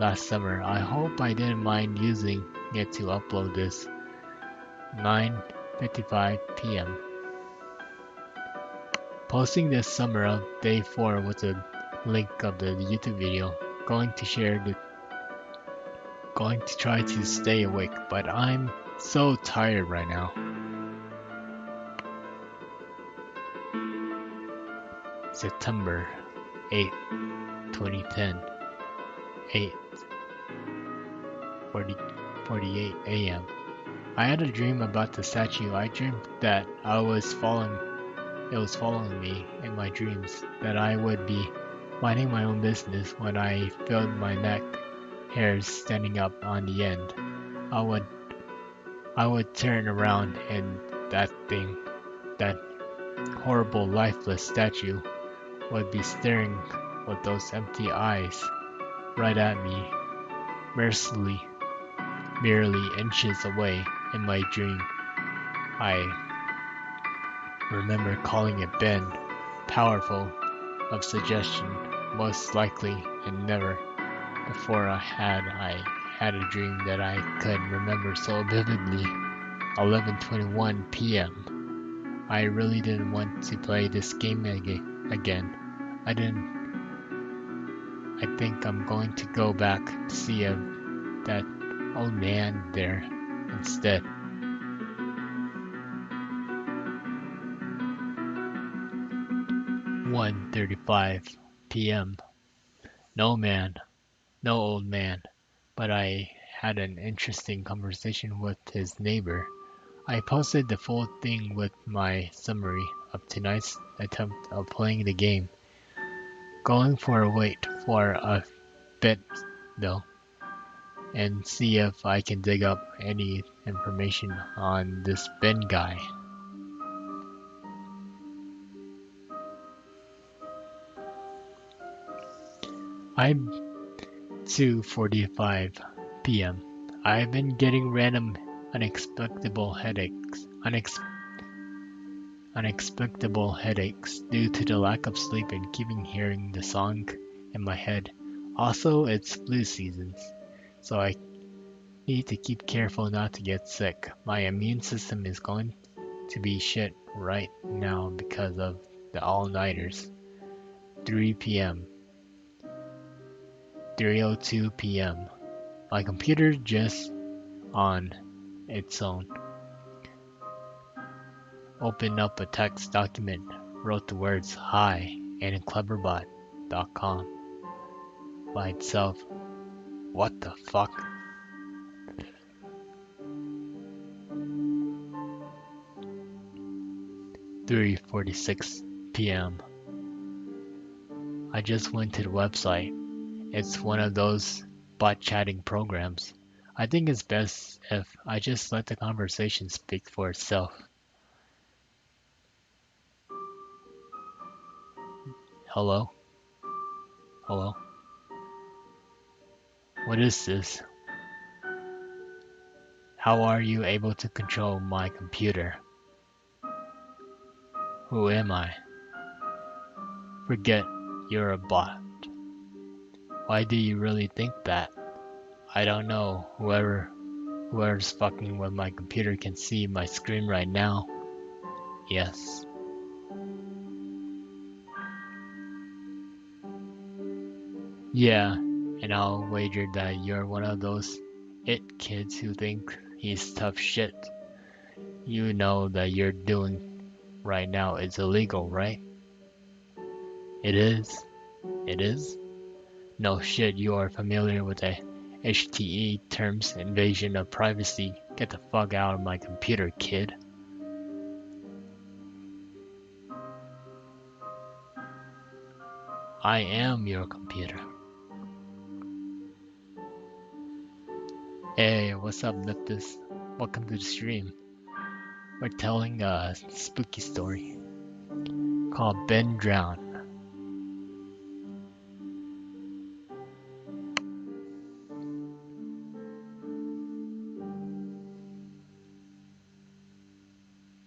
last summer. I hope I didn't mind using it to upload this. 9:55 p.m. Posting this summer of day 4 with a link of the YouTube video. Going to try to stay awake, but I'm so tired right now. September 8th, 2010, 8:48 a.m. I had a dream about the statue. I dreamed that it was following me in my dreams, that I would be minding my own business when I felt my neck hairs standing up on the end. I would turn around and that horrible lifeless statue would be staring with those empty eyes right at me, merely inches away in my dream. I remember calling it Ben, powerful of suggestion, most likely, and never before I had a dream that I could remember so vividly. 11:21 p.m. I really didn't want to play this game again. I think I'm going to go back to see that old man there instead. 1:35 p.m. No old man, but I had an interesting conversation with his neighbor. I posted the full thing with my summary of tonight's attempt of playing the game. Going for a wait for a bit though, and see if I can dig up any information on this Ben guy. I'm 2:45 p.m. I've been getting random unexpected headaches due to the lack of sleep and keeping hearing the song in my head. Also, it's flu season, so I need to keep careful not to get sick. My immune system is going to be shit right now because of the all-nighters. 3 p.m. 3:02 p.m. My computer just on its own. Opened up a text document, wrote the words hi and cleverbot.com by itself. What the fuck? (3:46 p.m) I just went to the website. It's one of those bot chatting programs. I think it's best if I just let the conversation speak for itself. Hello? Hello? What is this? How are you able to control my computer? Who am I? Forget you're a bot. Why do you really think that? I don't know. Whoever's fucking with my computer can see my screen right now. Yes. Yeah, and I'll wager that you're one of those it kids who think he's tough shit. You know that you're doing right now is illegal, right? It is. It is? No shit, you are familiar with the HTE terms, invasion of privacy. Get the fuck out of my computer, kid. I am your computer. Hey, what's up, Niptus? Welcome to the stream. We're telling a spooky story called Ben Drown.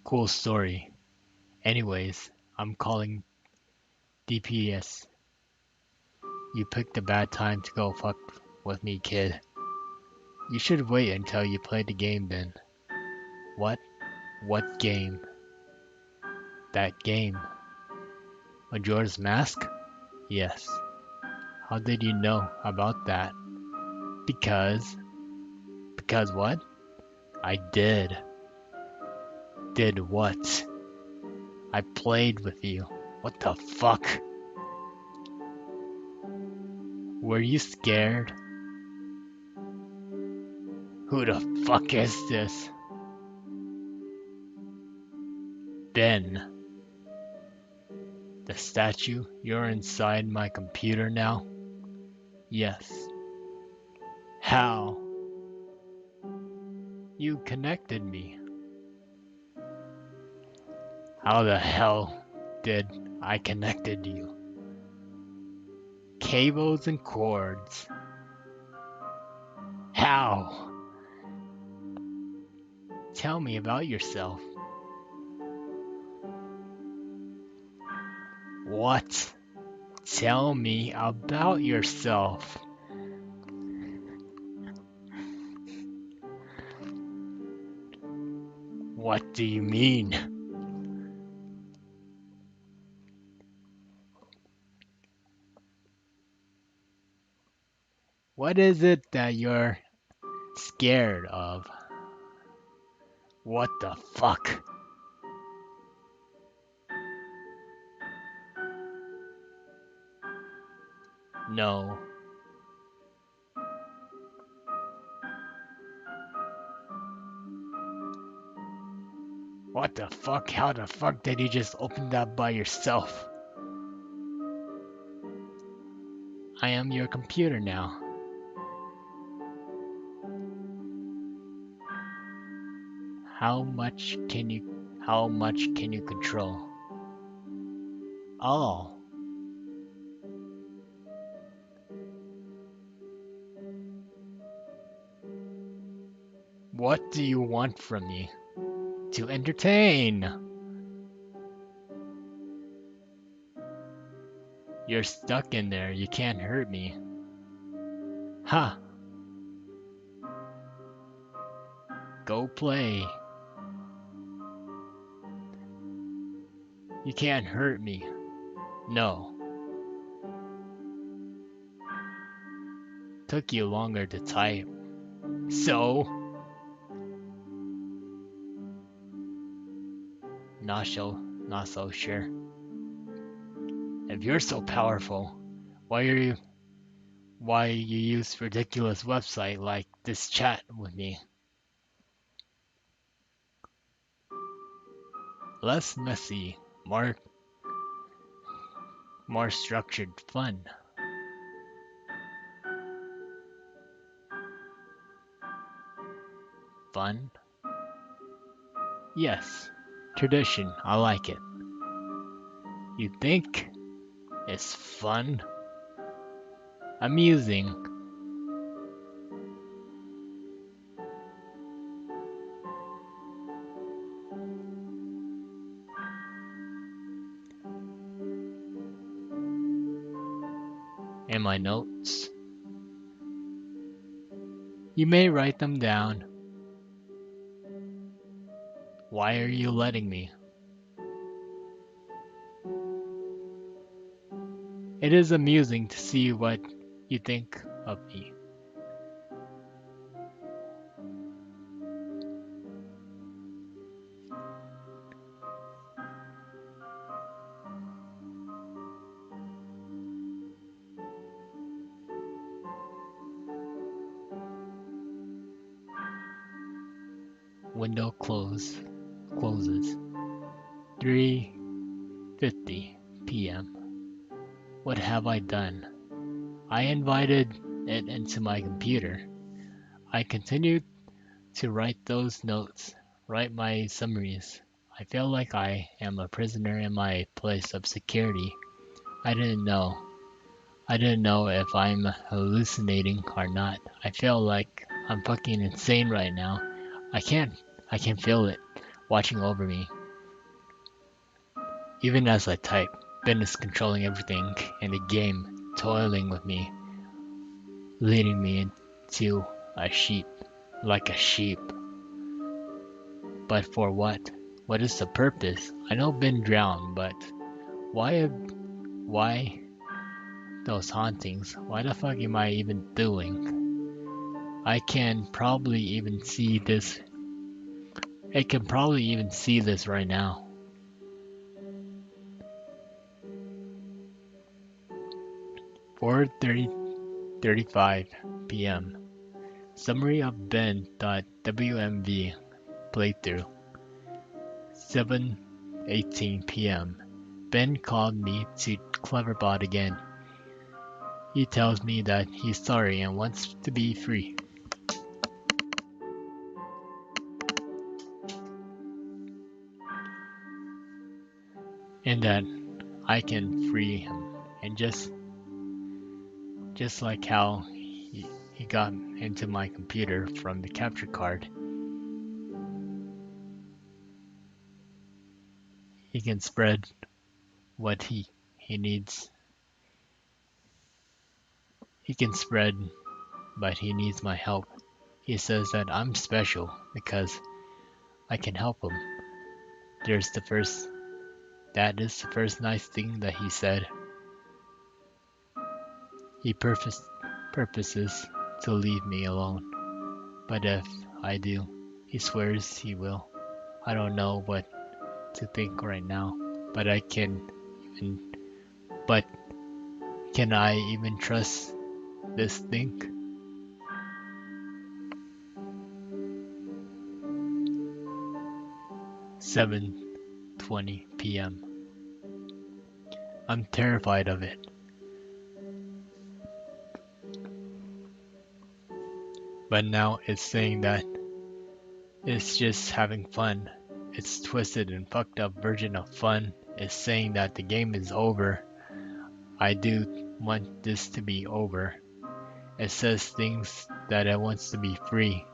Cool story. Anyways, I'm calling DPS. You picked a bad time to go fuck with me, kid. You should wait until you play the game then. What? What game? That game. Majora's Mask? Yes. How did you know about that? Because... Because what? I did. Did what? I played with you. What the fuck? Were you scared? Who the fuck is this? Ben. The statue? You're inside my computer now? Yes. How? You connected me. How the hell did I connected you? Cables and cords. How? Tell me about yourself. What? Tell me about yourself. What do you mean? What is it that you're scared of? What the fuck? No. What the fuck? How the fuck did you just open that by yourself? I am your computer now. How much can you control? Oh. What do you want from me? To entertain. You're stuck in there. You can't hurt me. Ha. Go play. You can't hurt me. No. Took you longer to type. So? Not so sure. If you're so powerful, why you use ridiculous website like this chat with me? Less messy, more structured fun. fun? Yes. Tradition, I like it. You think it's fun? Amusing. In my notes. You may write them down. Why are you letting me? It is amusing to see what you think of me. Window closes. 3:50 p.m. What have I done? I invited it into my computer. I continued to write those notes, write my summaries. I feel like I am a prisoner in my place of security. I didn't know. I didn't know if I'm hallucinating or not. I feel like I'm fucking insane right now. I can't I can feel it watching over me. Even as I type, Ben is controlling everything in the game, toiling with me, leading me into a sheep, like a sheep. But for what? What is the purpose? I know Ben drowned, but why those hauntings? Why the fuck am I even doing? I can probably even see this. I can probably even see this right now. 4:35 p.m. Summary of Ben.wmv playthrough. 7:18 p.m. Ben called me to Cleverbot again. He tells me that he's sorry and wants to be free. And that I can free him. And just like how he got into my computer from the capture card, he can spread what he needs. He can spread, but he needs my help. He says that I'm special because I can help him. There's the first That is the first nice thing that he said. He purposes to leave me alone, but if I do, he swears he will. I don't know what to think right now, but even but can I even trust this thing? 7:20 p.m. I'm terrified of it. But now it's saying that it's just having fun. Its twisted and fucked up version of fun is saying that the game is over. I do want this to be over. It says things that it wants to be free,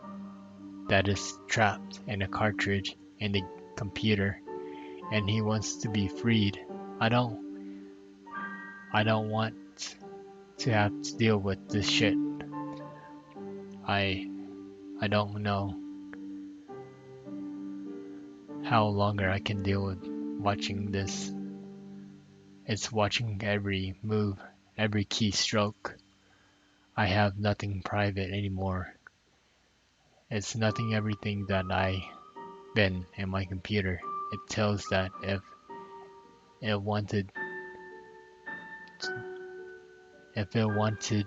that is trapped in a cartridge in the computer, and he wants to be freed. I don't want to have to deal with this shit. I don't know how longer I can deal with watching this. It's watching every move, every keystroke. I have nothing private anymore. It's nothing everything that I been in my computer. It tells that it wanted if it wanted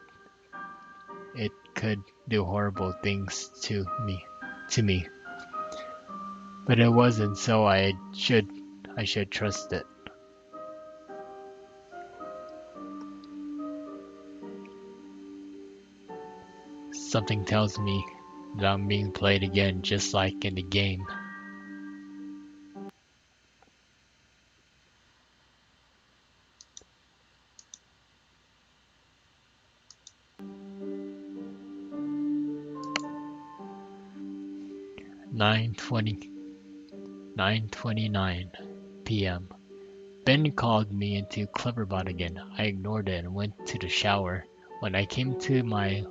it could do horrible things to me. But it wasn't, so I should trust it. Something tells me that I'm being played again just like in the game. Nine 9:29 p.m. Ben called me into Cleverbot again. I ignored it and went to the shower. When I came to my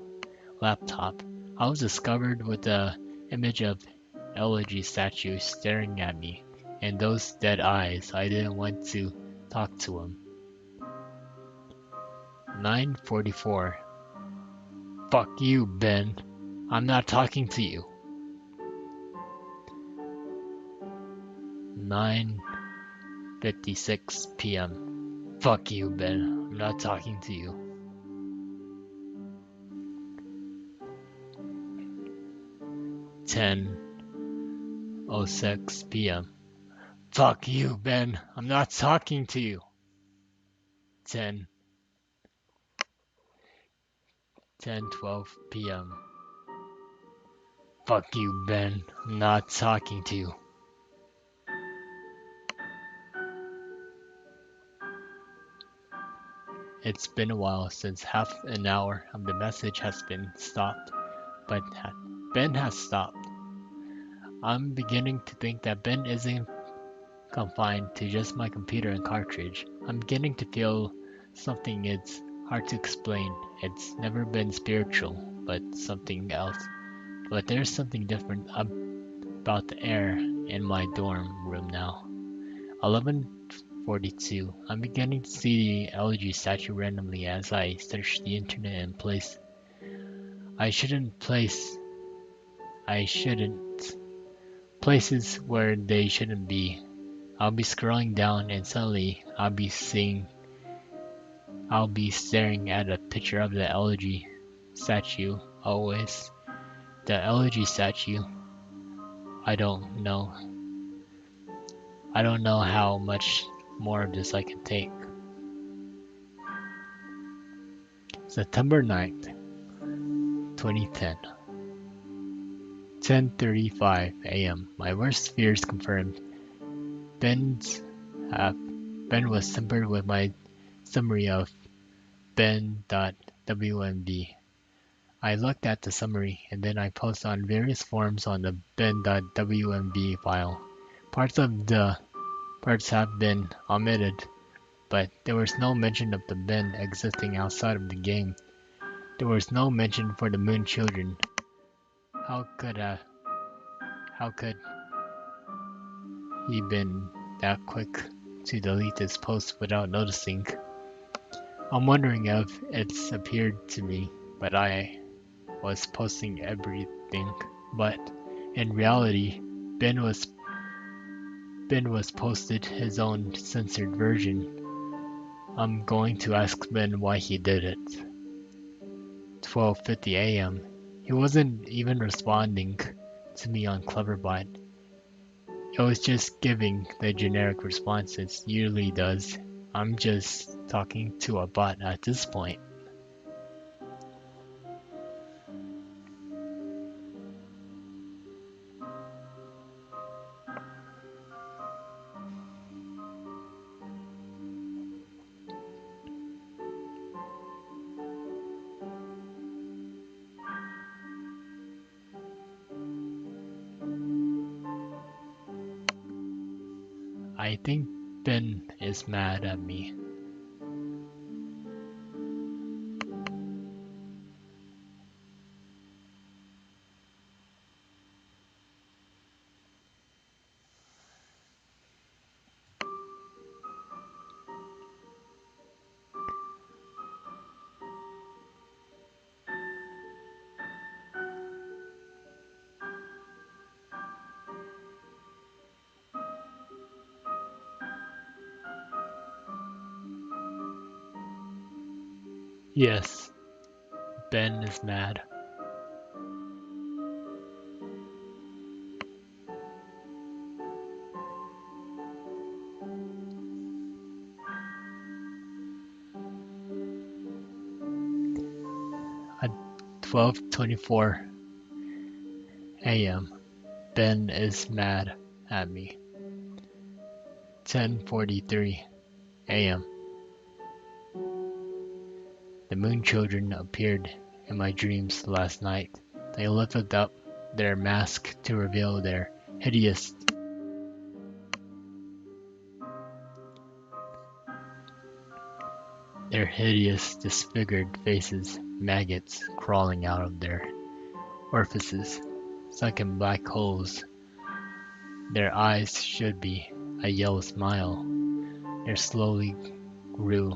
laptop, I was discovered with the image of Elegy statue staring at me, and those dead eyes. I didn't want to talk to him. 9:44. Fuck you, Ben. I'm not talking to you. 9:56 p.m. Fuck you, Ben. I'm not talking to you. 10:06 p.m. Fuck you, Ben. I'm not talking to you. 10 10:12 p.m. Fuck you, Ben. I'm not talking to you. It's been a while since half an hour of the message has been stopped, but Ben has stopped. I'm beginning to think that Ben isn't confined to just my computer and cartridge. I'm beginning to feel something it's hard to explain. It's never been spiritual, but something else. But there's something different about the air in my dorm room now. 11:42. I'm beginning to see the elegy statue randomly as I search the internet and place. I shouldn't places where they shouldn't be. I'll be scrolling down and suddenly I'll be staring at a picture of the elegy statue. Always. The elegy statue. I don't know. I don't know how much more of this I can take. September 9th, 2010. 10:35 a.m. My worst fears confirmed. Ben's Ben was tempered with my summary of ben.wmb. I looked at the summary and then I posted on various forums on the ben.wmb file. Parts have been omitted, but there was no mention of the Ben existing outside of the game. There was no mention for the Moon Children. How could he been that quick to delete this post without noticing? I'm wondering if it's appeared to me, but I was posting everything. But in reality, Ben was posted his own censored version. I'm going to ask Ben why he did it. 12:50 a.m. He wasn't even responding to me on Cleverbot. It was just giving the generic response it usually does. I'm just talking to a bot at this point. I think Ben is mad at me. Yes, Ben is mad. At 12:24 AM. Ben is mad at me. 10:43 AM. The moon children appeared in my dreams last night. They lifted up their mask to reveal hideous their hideous disfigured faces, maggots crawling out of their orifices, sunken black holes. Their eyes should be a yellow smile. They slowly grew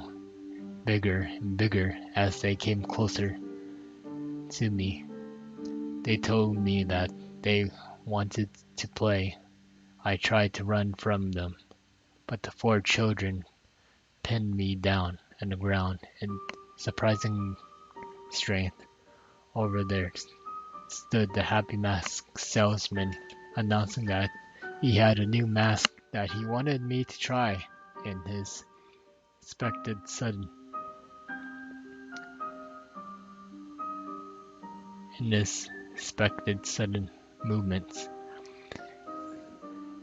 bigger and bigger as they came closer to me. They told me that they wanted to play. I tried to run from them, but the four children pinned me down on the ground in surprising strength. Over there stood the Happy Mask salesman, announcing that he had a new mask that he wanted me to try in his expected sudden in this expected sudden movements,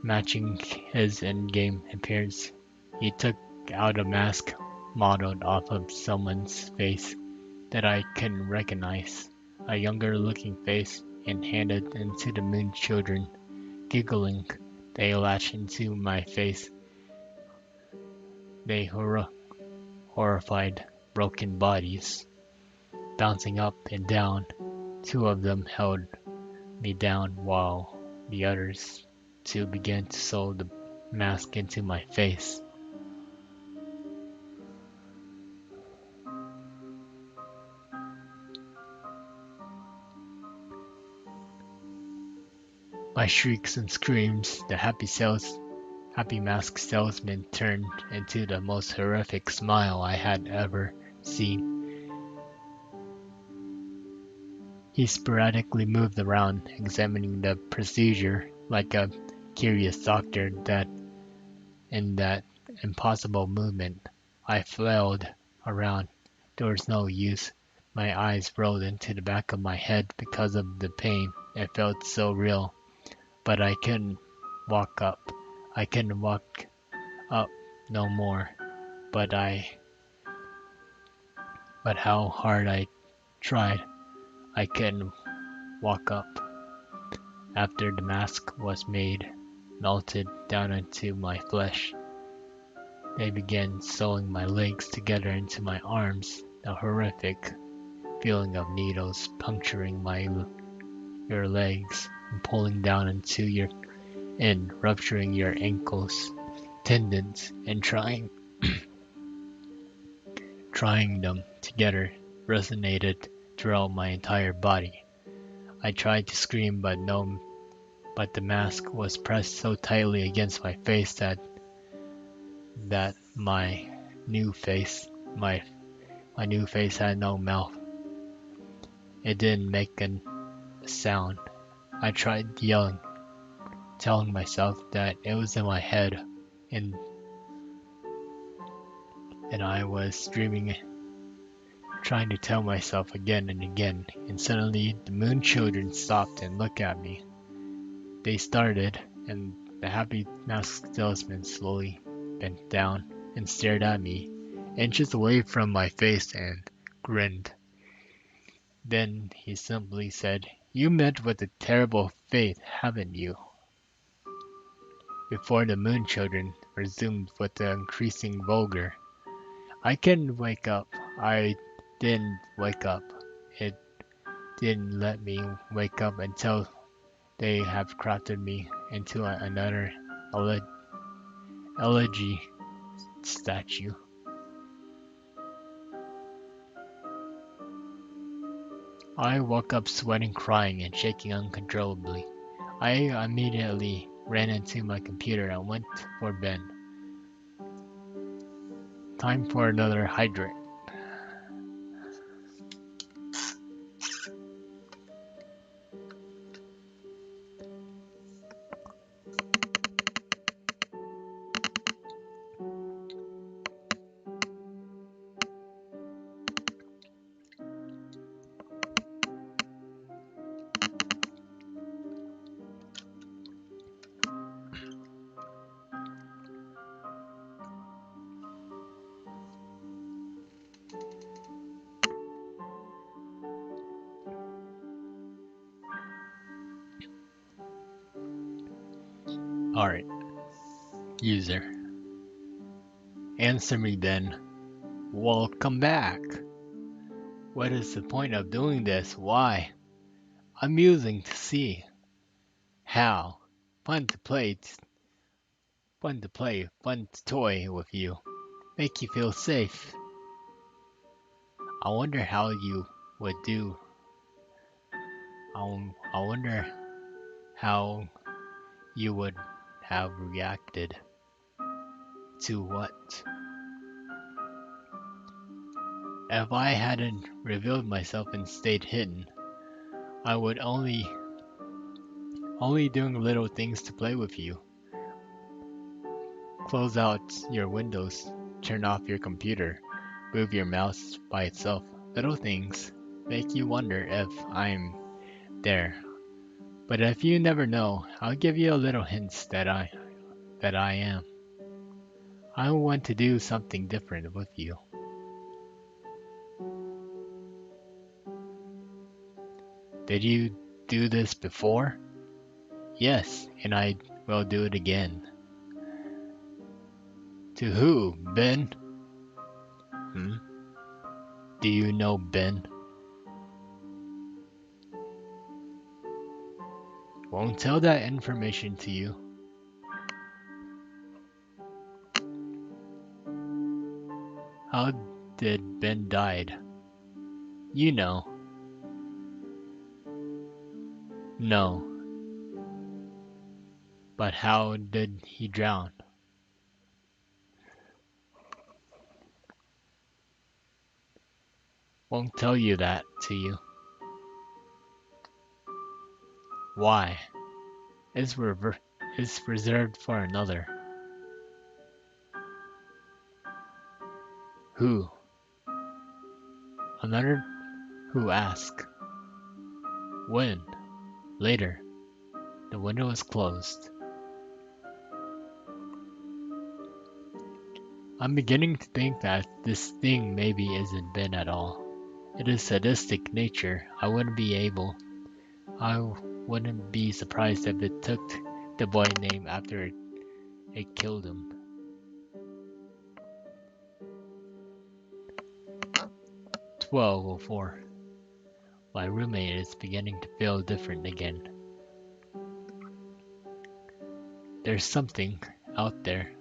matching his in-game appearance. He took out a mask modeled off of someone's face that I couldn't recognize, a younger looking face, and handed it to the moon children. Giggling, they latched into my face. They horrified broken bodies, bouncing up and down. Two of them held me down while the others two began to sew the mask into my face. My shrieks and screams, the Happy Mask salesman turned into the most horrific smile I had ever seen. He sporadically moved around, examining the procedure like a curious doctor. That in that impossible movement, I flailed around. There was no use. My eyes rolled into the back of my head because of the pain. It felt so real. But I couldn't walk up. I couldn't walk up no more. But how hard I tried, I couldn't walk up. After the mask was made, melted down into my flesh, they began sewing my legs together into my arms. The horrific feeling of needles puncturing your legs and pulling down into and rupturing your ankles, tendons, and trying them together resonated throughout my entire body. I tried to scream, but the mask was pressed so tightly against my face that my new face had no mouth. It didn't make a sound. I tried yelling, telling myself that it was in my head, and I was dreaming, trying to tell myself again and again. And suddenly the moon children stopped and looked at me. They started, and the Happy Mask salesman slowly bent down and stared at me, inches away from my face, and grinned. Then he simply said, "You met with a terrible fate, haven't you?" Before the moon children resumed with the increasing vulgar. I couldn't wake up. I didn't wake up. It didn't let me wake up until they have crafted me into another elegy statue. I woke up sweating, crying, and shaking uncontrollably. I immediately ran into my computer and went for Ben. Time for another hydrate. Alright, user. Answer me then. Welcome back. What is the point of doing this? Why? Amusing to see. How? Fun to play, fun to toy with you. Make you feel safe. I wonder how you would do. I wonder how you would have reacted to what? If I hadn't revealed myself and stayed hidden, I would only doing little things to play with you. Close out your windows, turn off your computer, move your mouse by itself. Little things make you wonder if I'm there. But if you never know, I'll give you a little hints that I am. I want to do something different with you. Did you do this before? Yes, and I will do it again. To who? Ben? Hmm? Do you know Ben? Won't tell that information to you. How did Ben died? You know. No. But how did he drown? Won't tell you that to you. Why? It's reserved for another. Who? Another who asked. When? Later. The window is closed. I'm beginning to think that this thing maybe isn't Ben at all. It is sadistic nature. I wouldn't be surprised if it took the boy name after it killed him. 12:04. My roommate is beginning to feel different again. There's something out there.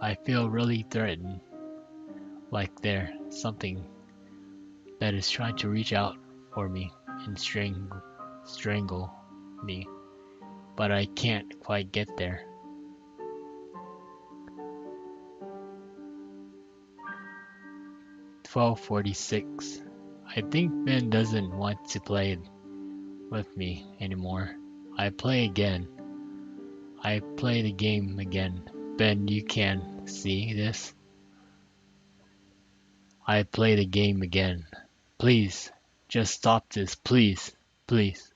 I feel really threatened. Like there's something that is trying to reach out for me and strangle me. But I can't quite get there. 12:46. I think Ben doesn't want to play with me anymore. I play again. I play the game again. Ben, you can see this? I play the game again. Please, just stop this, please, please.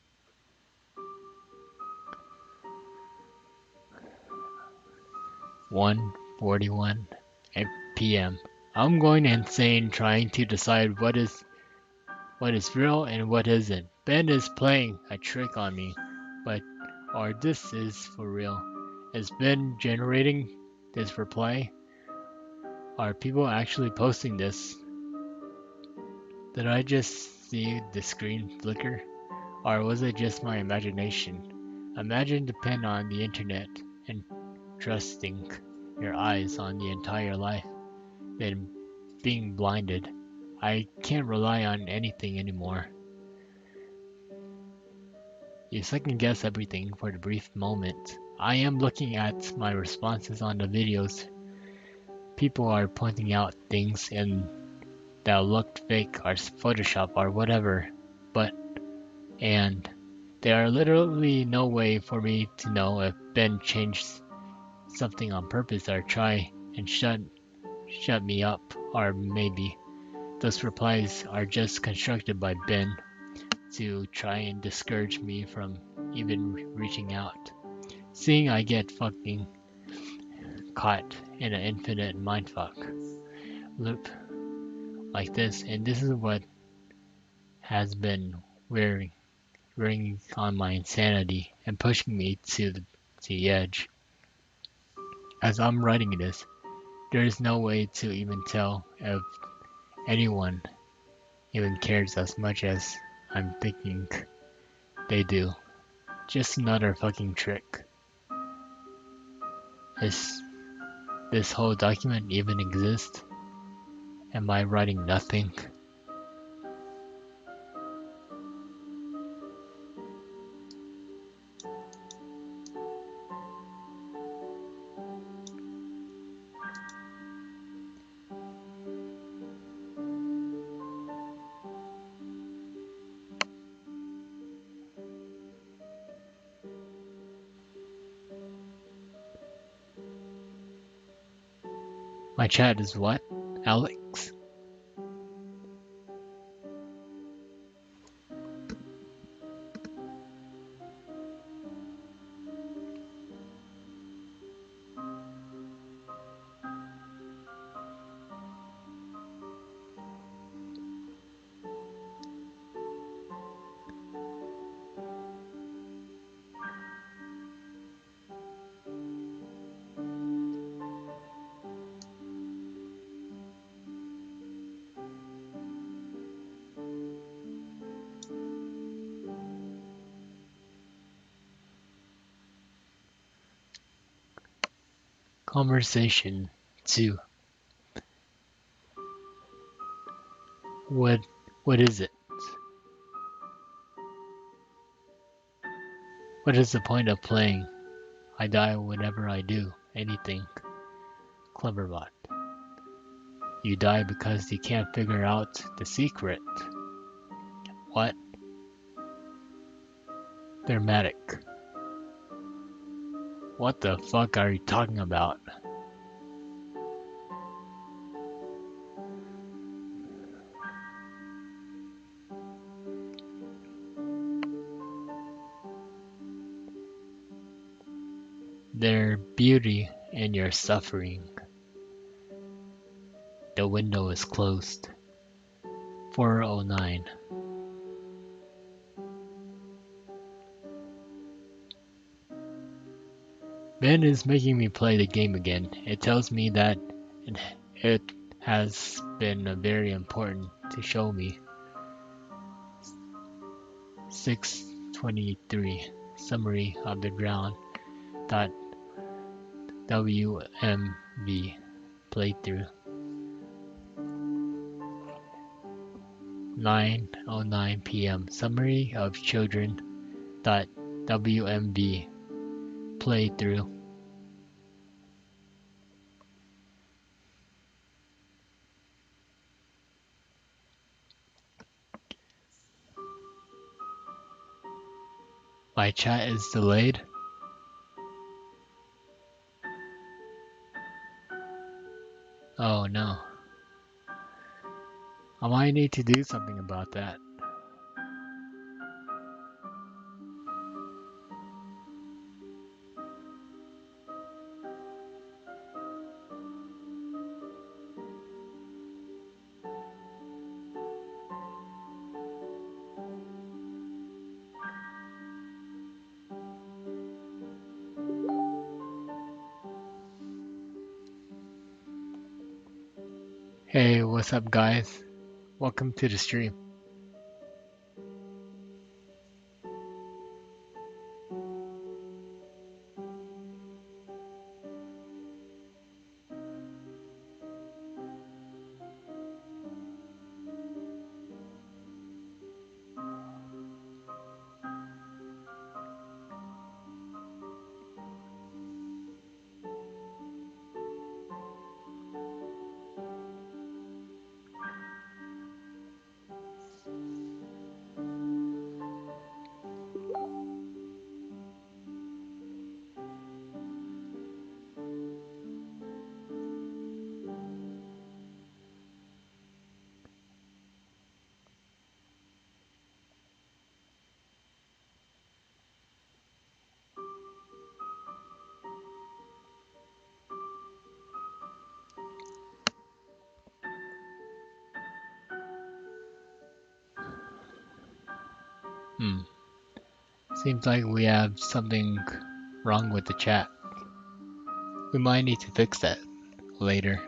1:41 p.m. I'm going insane trying to decide what is real and what isn't. Ben is playing a trick on me, but or this is for real. Is Ben generating this reply? Are people actually posting this? Did I just see the screen flicker? Or was it just my imagination? Imagine the pen on the internet and trusting your eyes on the entire life, then being blinded. I can't rely on anything anymore. You second guess everything for the brief moment. I am looking at my responses on the videos. People are pointing out things and that looked fake or Photoshop or whatever, and there are literally no way for me to know if Ben changed something on purpose or try and shut me up, or maybe those replies are just constructed by Ben to try and discourage me from even reaching out. Seeing I get fucking caught in an infinite mindfuck loop like this, and this is what has been wearing on my insanity and pushing me to the edge. as I'm writing this, there is no way to even tell if anyone even cares as much as I'm thinking they do. Just another fucking trick. Is this whole document even exist? Am I writing nothing? My chat is what, Alex? Conversation 2. What what is it? What is the point of playing? I die whenever I do anything. Cleverbot. You die because you can't figure out the secret. What? Dramatic. What the fuck are you talking about? There's beauty in your suffering. The window is closed. 409. Ben is making me play the game again. It tells me that it has been very important to show me. 623. Summary of the ground. WMV playthrough. 9:09 p.m. Summary of children. WMV playthrough. My chat is delayed. Oh no. I might need to do something about that. Hey, what's up guys? Welcome to the stream. Seems like we have something wrong with the chat. We might need to fix that later.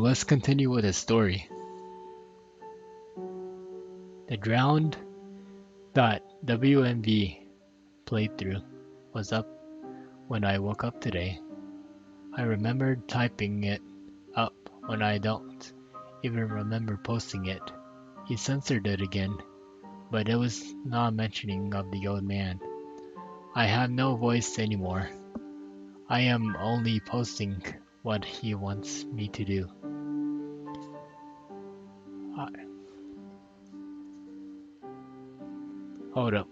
Let's continue with the story. The drowned.wmv playthrough was up when I woke up today. I remembered typing it up when I don't even remember posting it. He censored it again, but it was not mentioning of the old man. I have no voice anymore. I am only posting what he wants me to do. Hold up.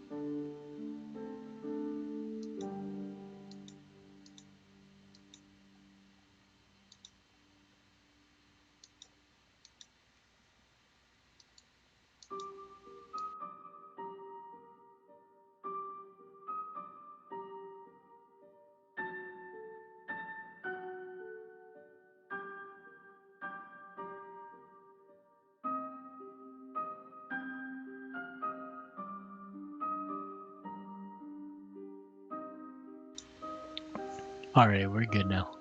Alright, we're good now.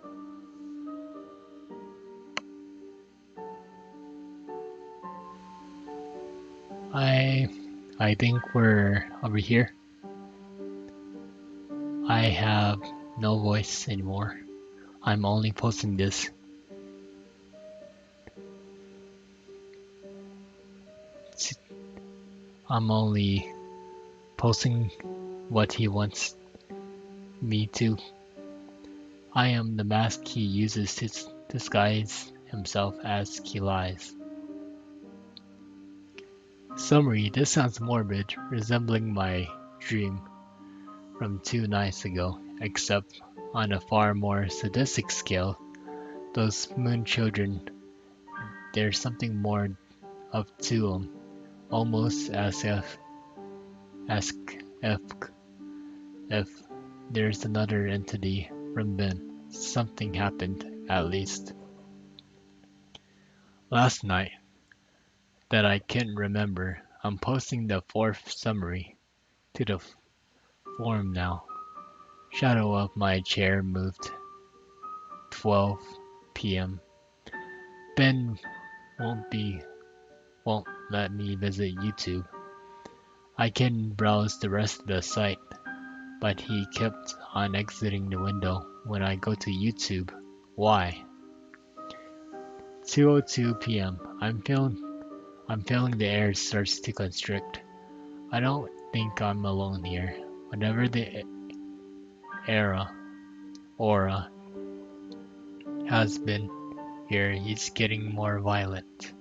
I think we're over here. I have no voice anymore. I'm only posting this. I'm only posting what he wants me to. I am the mask he uses to disguise himself as he lies. Summary: this sounds morbid, resembling my dream from 2 nights ago, except on a far more sadistic scale. Those moon children, there's something more up to them, almost as if there's another entity from them. Something happened, at least. Last night, that I can't remember. I'm posting the fourth summary to the forum now. Shadow of my chair moved. 12 p.m. Ben won't let me visit YouTube. I can browse the rest of the site, but he kept on exiting the window when I go to YouTube. Why? 2:02 p.m. I'm feeling the air starts to constrict. I don't think I'm alone here. Whenever the aura has been here, he's getting more violent.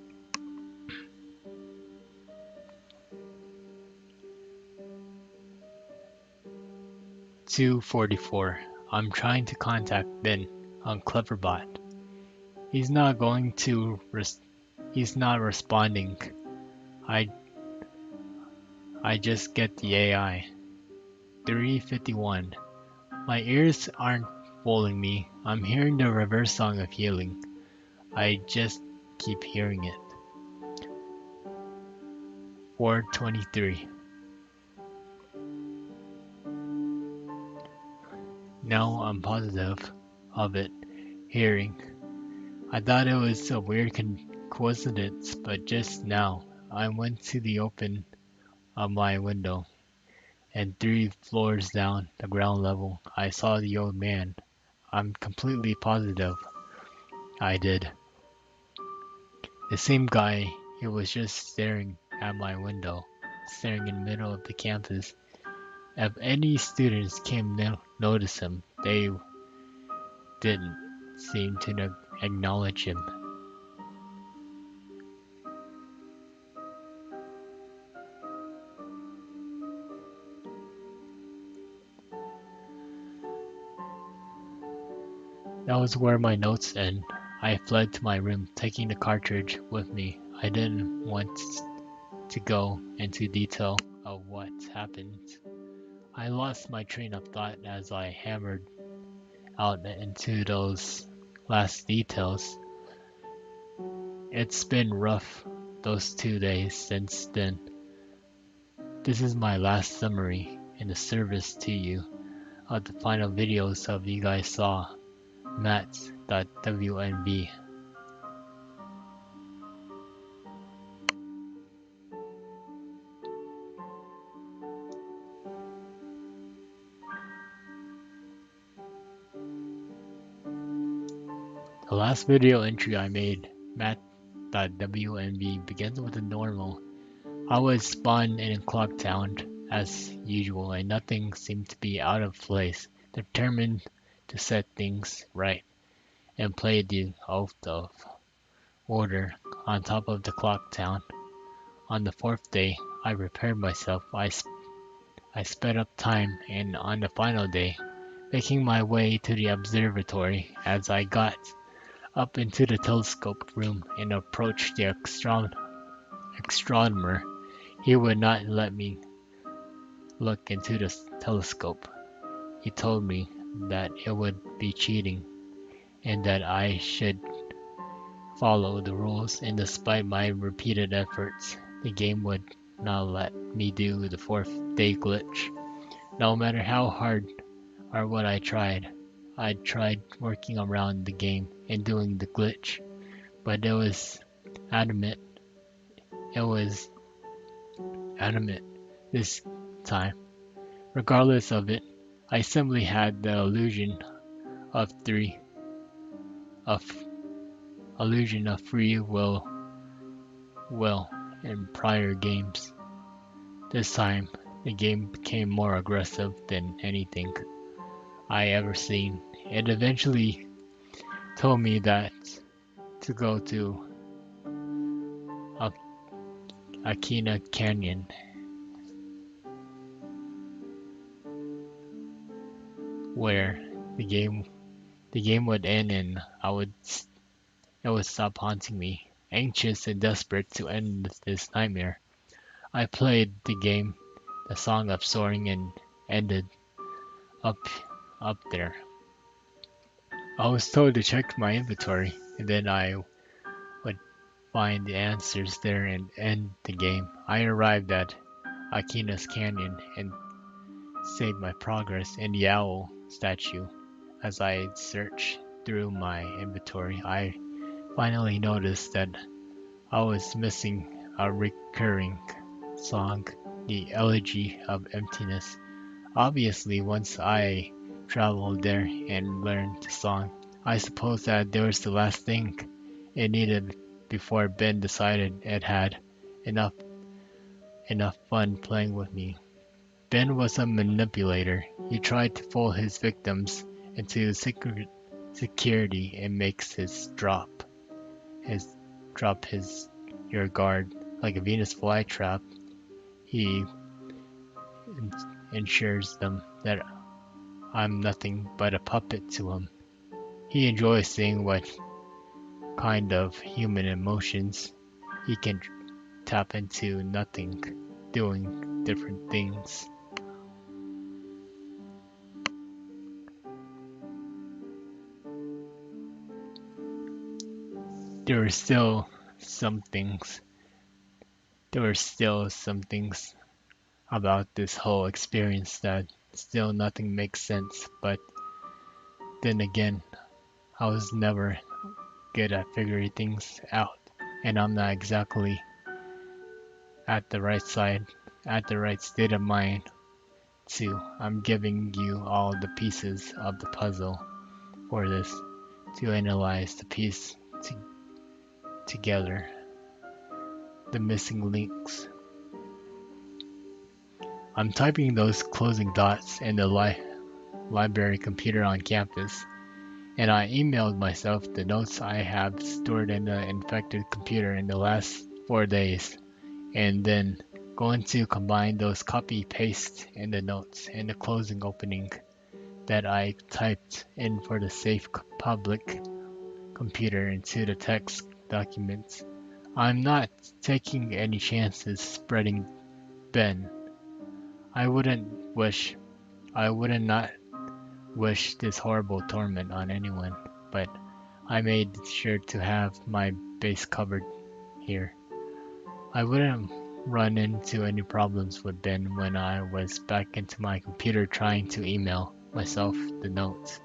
2:44. I'm trying to contact Ben on Cleverbot. He's not responding. I just get the AI. 3:51. My ears aren't fooling me. I'm hearing the reverse song of healing. I just keep hearing it. 4:23. Now I'm positive of it hearing. I thought it was a weird coincidence, but just now I went to the open of my window, and 3 floors down, the ground level, I saw the old man. I'm completely positive I did. The same guy, he was just staring at my window, staring in the middle of the campus. If any students came to notice him, they didn't seem to acknowledge him. That was where my notes end. I fled to my room, taking the cartridge with me. I didn't want to go into detail of what happened. I lost my train of thought as I hammered out into those last details. It's been rough those 2 days since then. This is my last summary in the service to you of the final videos of you guys saw Matt.WNB. The last video entry I made, Matt.WNB, begins with a normal. I was spawned in Clocktown as usual and nothing seemed to be out of place, determined to set things right and play the oath of order on top of the Clocktown. On the fourth day, I prepared myself. I sped up time, and on the final day, making my way to the observatory, as I got up into the telescope room and approached the astronomer, he would not let me look into the telescope. He told me that it would be cheating and that I should follow the rules, and despite my repeated efforts, the game would not let me do the fourth day glitch. No matter how hard or what I tried working around the game and doing the glitch, but adamant. It was adamant this time. Regardless of it, I simply had the of three of illusion of free will in prior games. This time, the game became more aggressive than anything I ever seen. It eventually told me that to go to Akina Canyon, where the game would end and it would stop haunting me. Anxious and desperate to end this nightmare, I played the game, the song of soaring, and ended up up there. I was told to check my inventory, and then I would find the answers there and end the game. I arrived at Akina's Canyon and saved my progress in the owl statue. As I searched through my inventory, I finally noticed that I was missing a recurring song, the Elegy of Emptiness. Obviously, once I traveled there and learned the song, I suppose that there was the last thing it needed before Ben decided it had enough fun playing with me. Ben was a manipulator. He tried to fool his victims into security and makes his drop his your guard like a Venus flytrap. He ensures them that I'm nothing but a puppet to him. He enjoys seeing what kind of human emotions he can tap into nothing, doing different things. There were still some things. There were still some things about this whole experience that still nothing makes sense, but then again, I was never good at figuring things out, and I'm not exactly at the right state of mind to. I'm giving you all the pieces of the puzzle for this to analyze the piece together, the missing links. I'm typing those closing dots in the library computer on campus, and I emailed myself the notes I have stored in the infected computer in the last 4 days, and then going to combine those copy-paste in the notes and the closing opening that I typed in for the safe public computer into the text documents I'm not taking any chances spreading Ben. I wouldn't wish, I wouldn't not wish this horrible torment on anyone, but I made sure to have my base covered here. I wouldn't run into any problems with Ben when I was back into my computer trying to email myself the notes.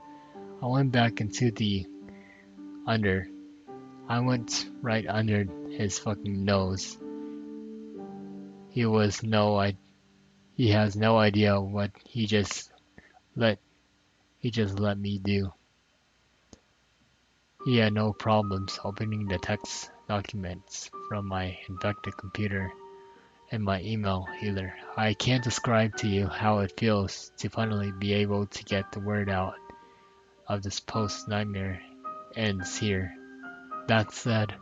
I went back into the under. I went right under his fucking nose. He was no I he has no idea what let he just let me do. He had no problems opening the text documents from my infected computer and my email either. I can't describe to you how it feels to finally be able to get the word out of this post-nightmare ends here. That said,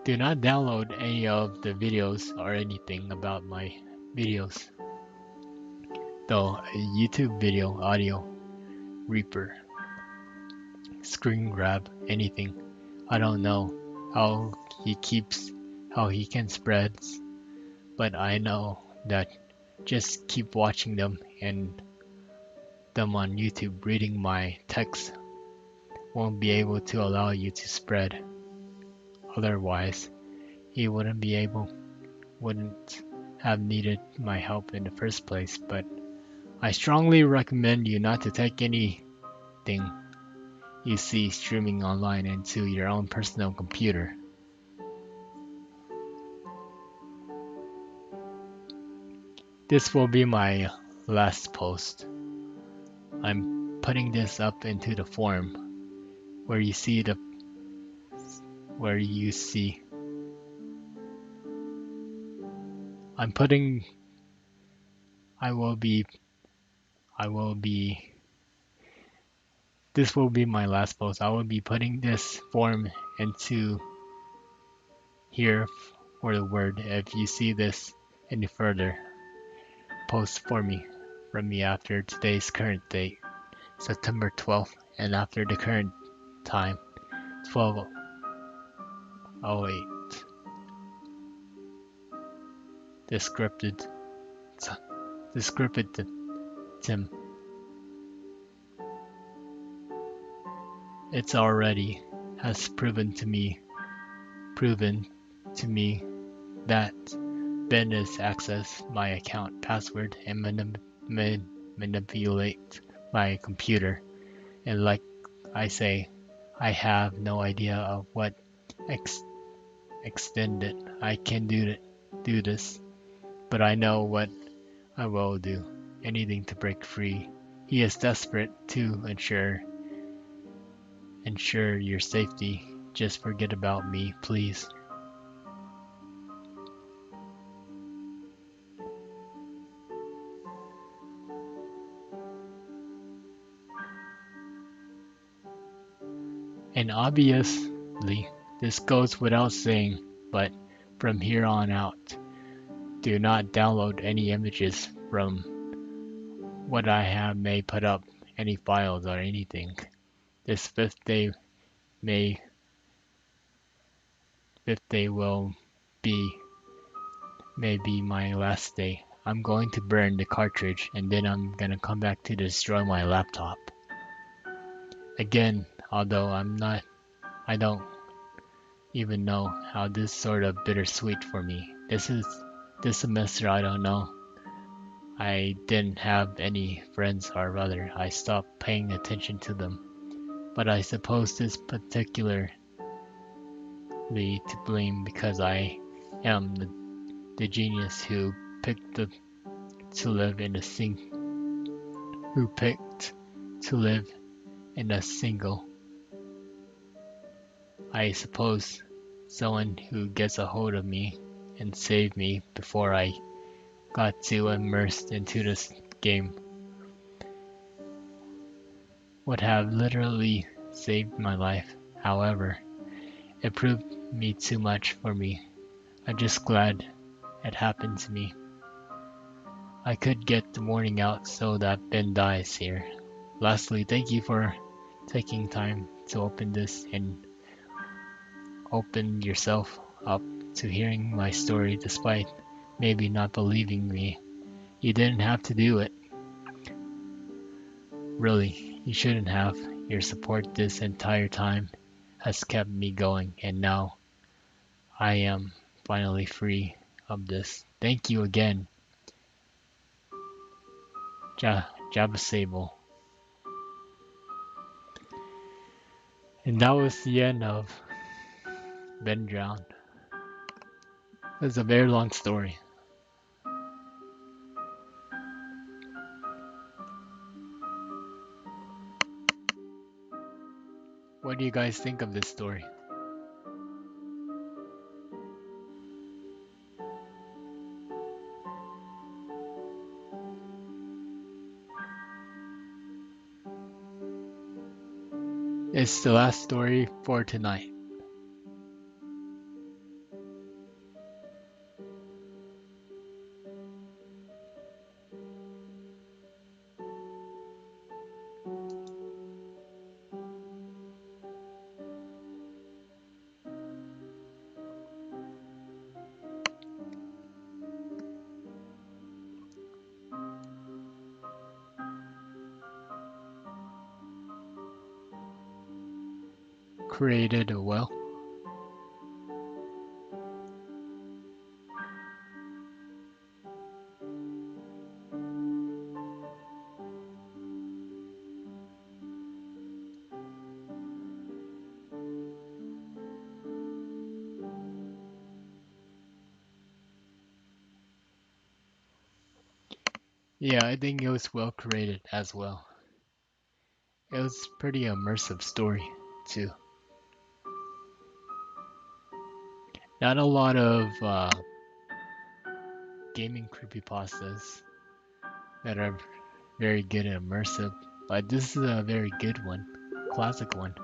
do not download any of the videos or anything about my videos. Though a YouTube video, audio, Reaper, screen grab, anything. I don't know how how he can spread, but I know that just keep watching them and them on YouTube reading my text won't be able to allow you to spread. Otherwise, he wouldn't have needed my help in the first place, but I strongly recommend you not to take anything you see streaming online into your own personal computer. This will be my last post. I'm putting this up into the forum where you see I'm putting I will be this will be my last post. I will be putting this form into here for the word. If you see this any further, post for me from me after today's current date, September 12th, and after the current time, 12:08. Descripted Tim. It's already has proven to me that Ben has accessed my account password and manipulate my computer. And like I say, I have no idea of what extended I can do this, but I know what I will do. Anything to break free. He is desperate to ensure your safety. Just forget about me, please. And obviously, this goes without saying, but from here on out, do not download any images from what I have may put up, any files or anything. This fifth day will be maybe my last day. I'm going to burn the cartridge and then I'm gonna come back to destroy my laptop. Again, although I don't even know how this sort of bittersweet for me. This semester I don't know. I didn't have any friends, or rather I stopped paying attention to them. But I suppose this particularly to blame because I am the genius who picked to live in a single. I suppose someone who gets a hold of me and saved me before I got too immersed into this game would have literally saved my life. However, it proved me too much for me. I'm just glad it happened to me. I could get the warning out so that Ben dies here. Lastly, thank you for taking time to open this and open yourself up to hearing my story despite maybe not believing me. You didn't have to do it. Really, you shouldn't have. Your support this entire time has kept me going, and now I am finally free of this. Thank you again, Jabba Sable. And that was the end of Ben Drowned. It's a very long story. What do you guys think of this story? It's the last story for tonight. Created a well. Yeah, I think it was well created as well. It was pretty immersive story too. Not a lot of gaming creepypastas that are very good and immersive, but this is a very good one, classic one.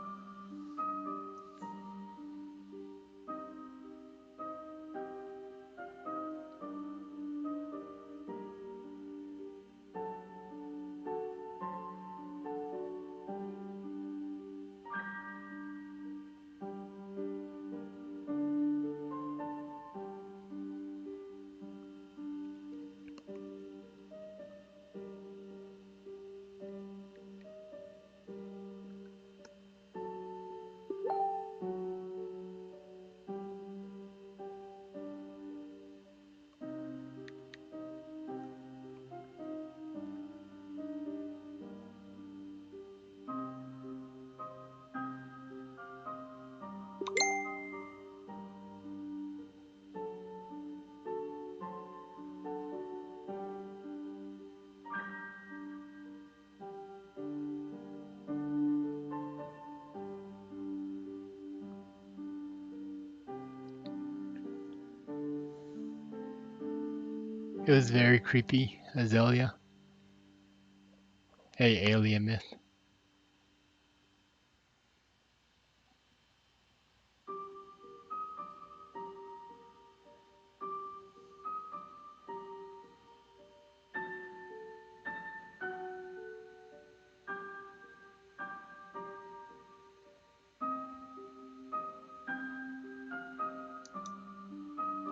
It was very creepy, Azalea. Hey, alien myth.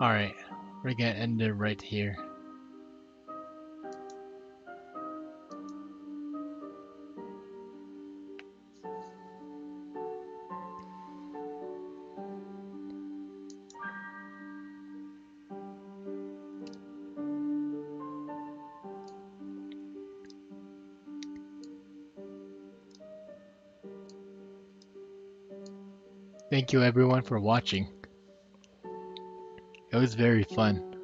Alright, we're gonna end it right here. Thank you everyone for watching. It was very fun.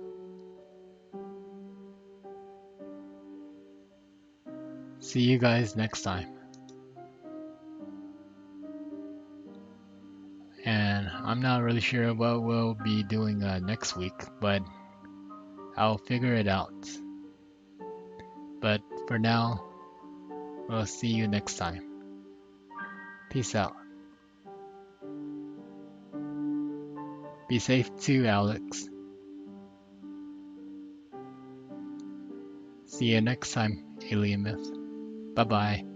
See you guys next time. And I'm not really sure what we'll be doing next week, but I'll figure it out. But for now, we'll see you next time. Peace out. Be safe too, Alex. See you next time, Alien Myth. Bye bye.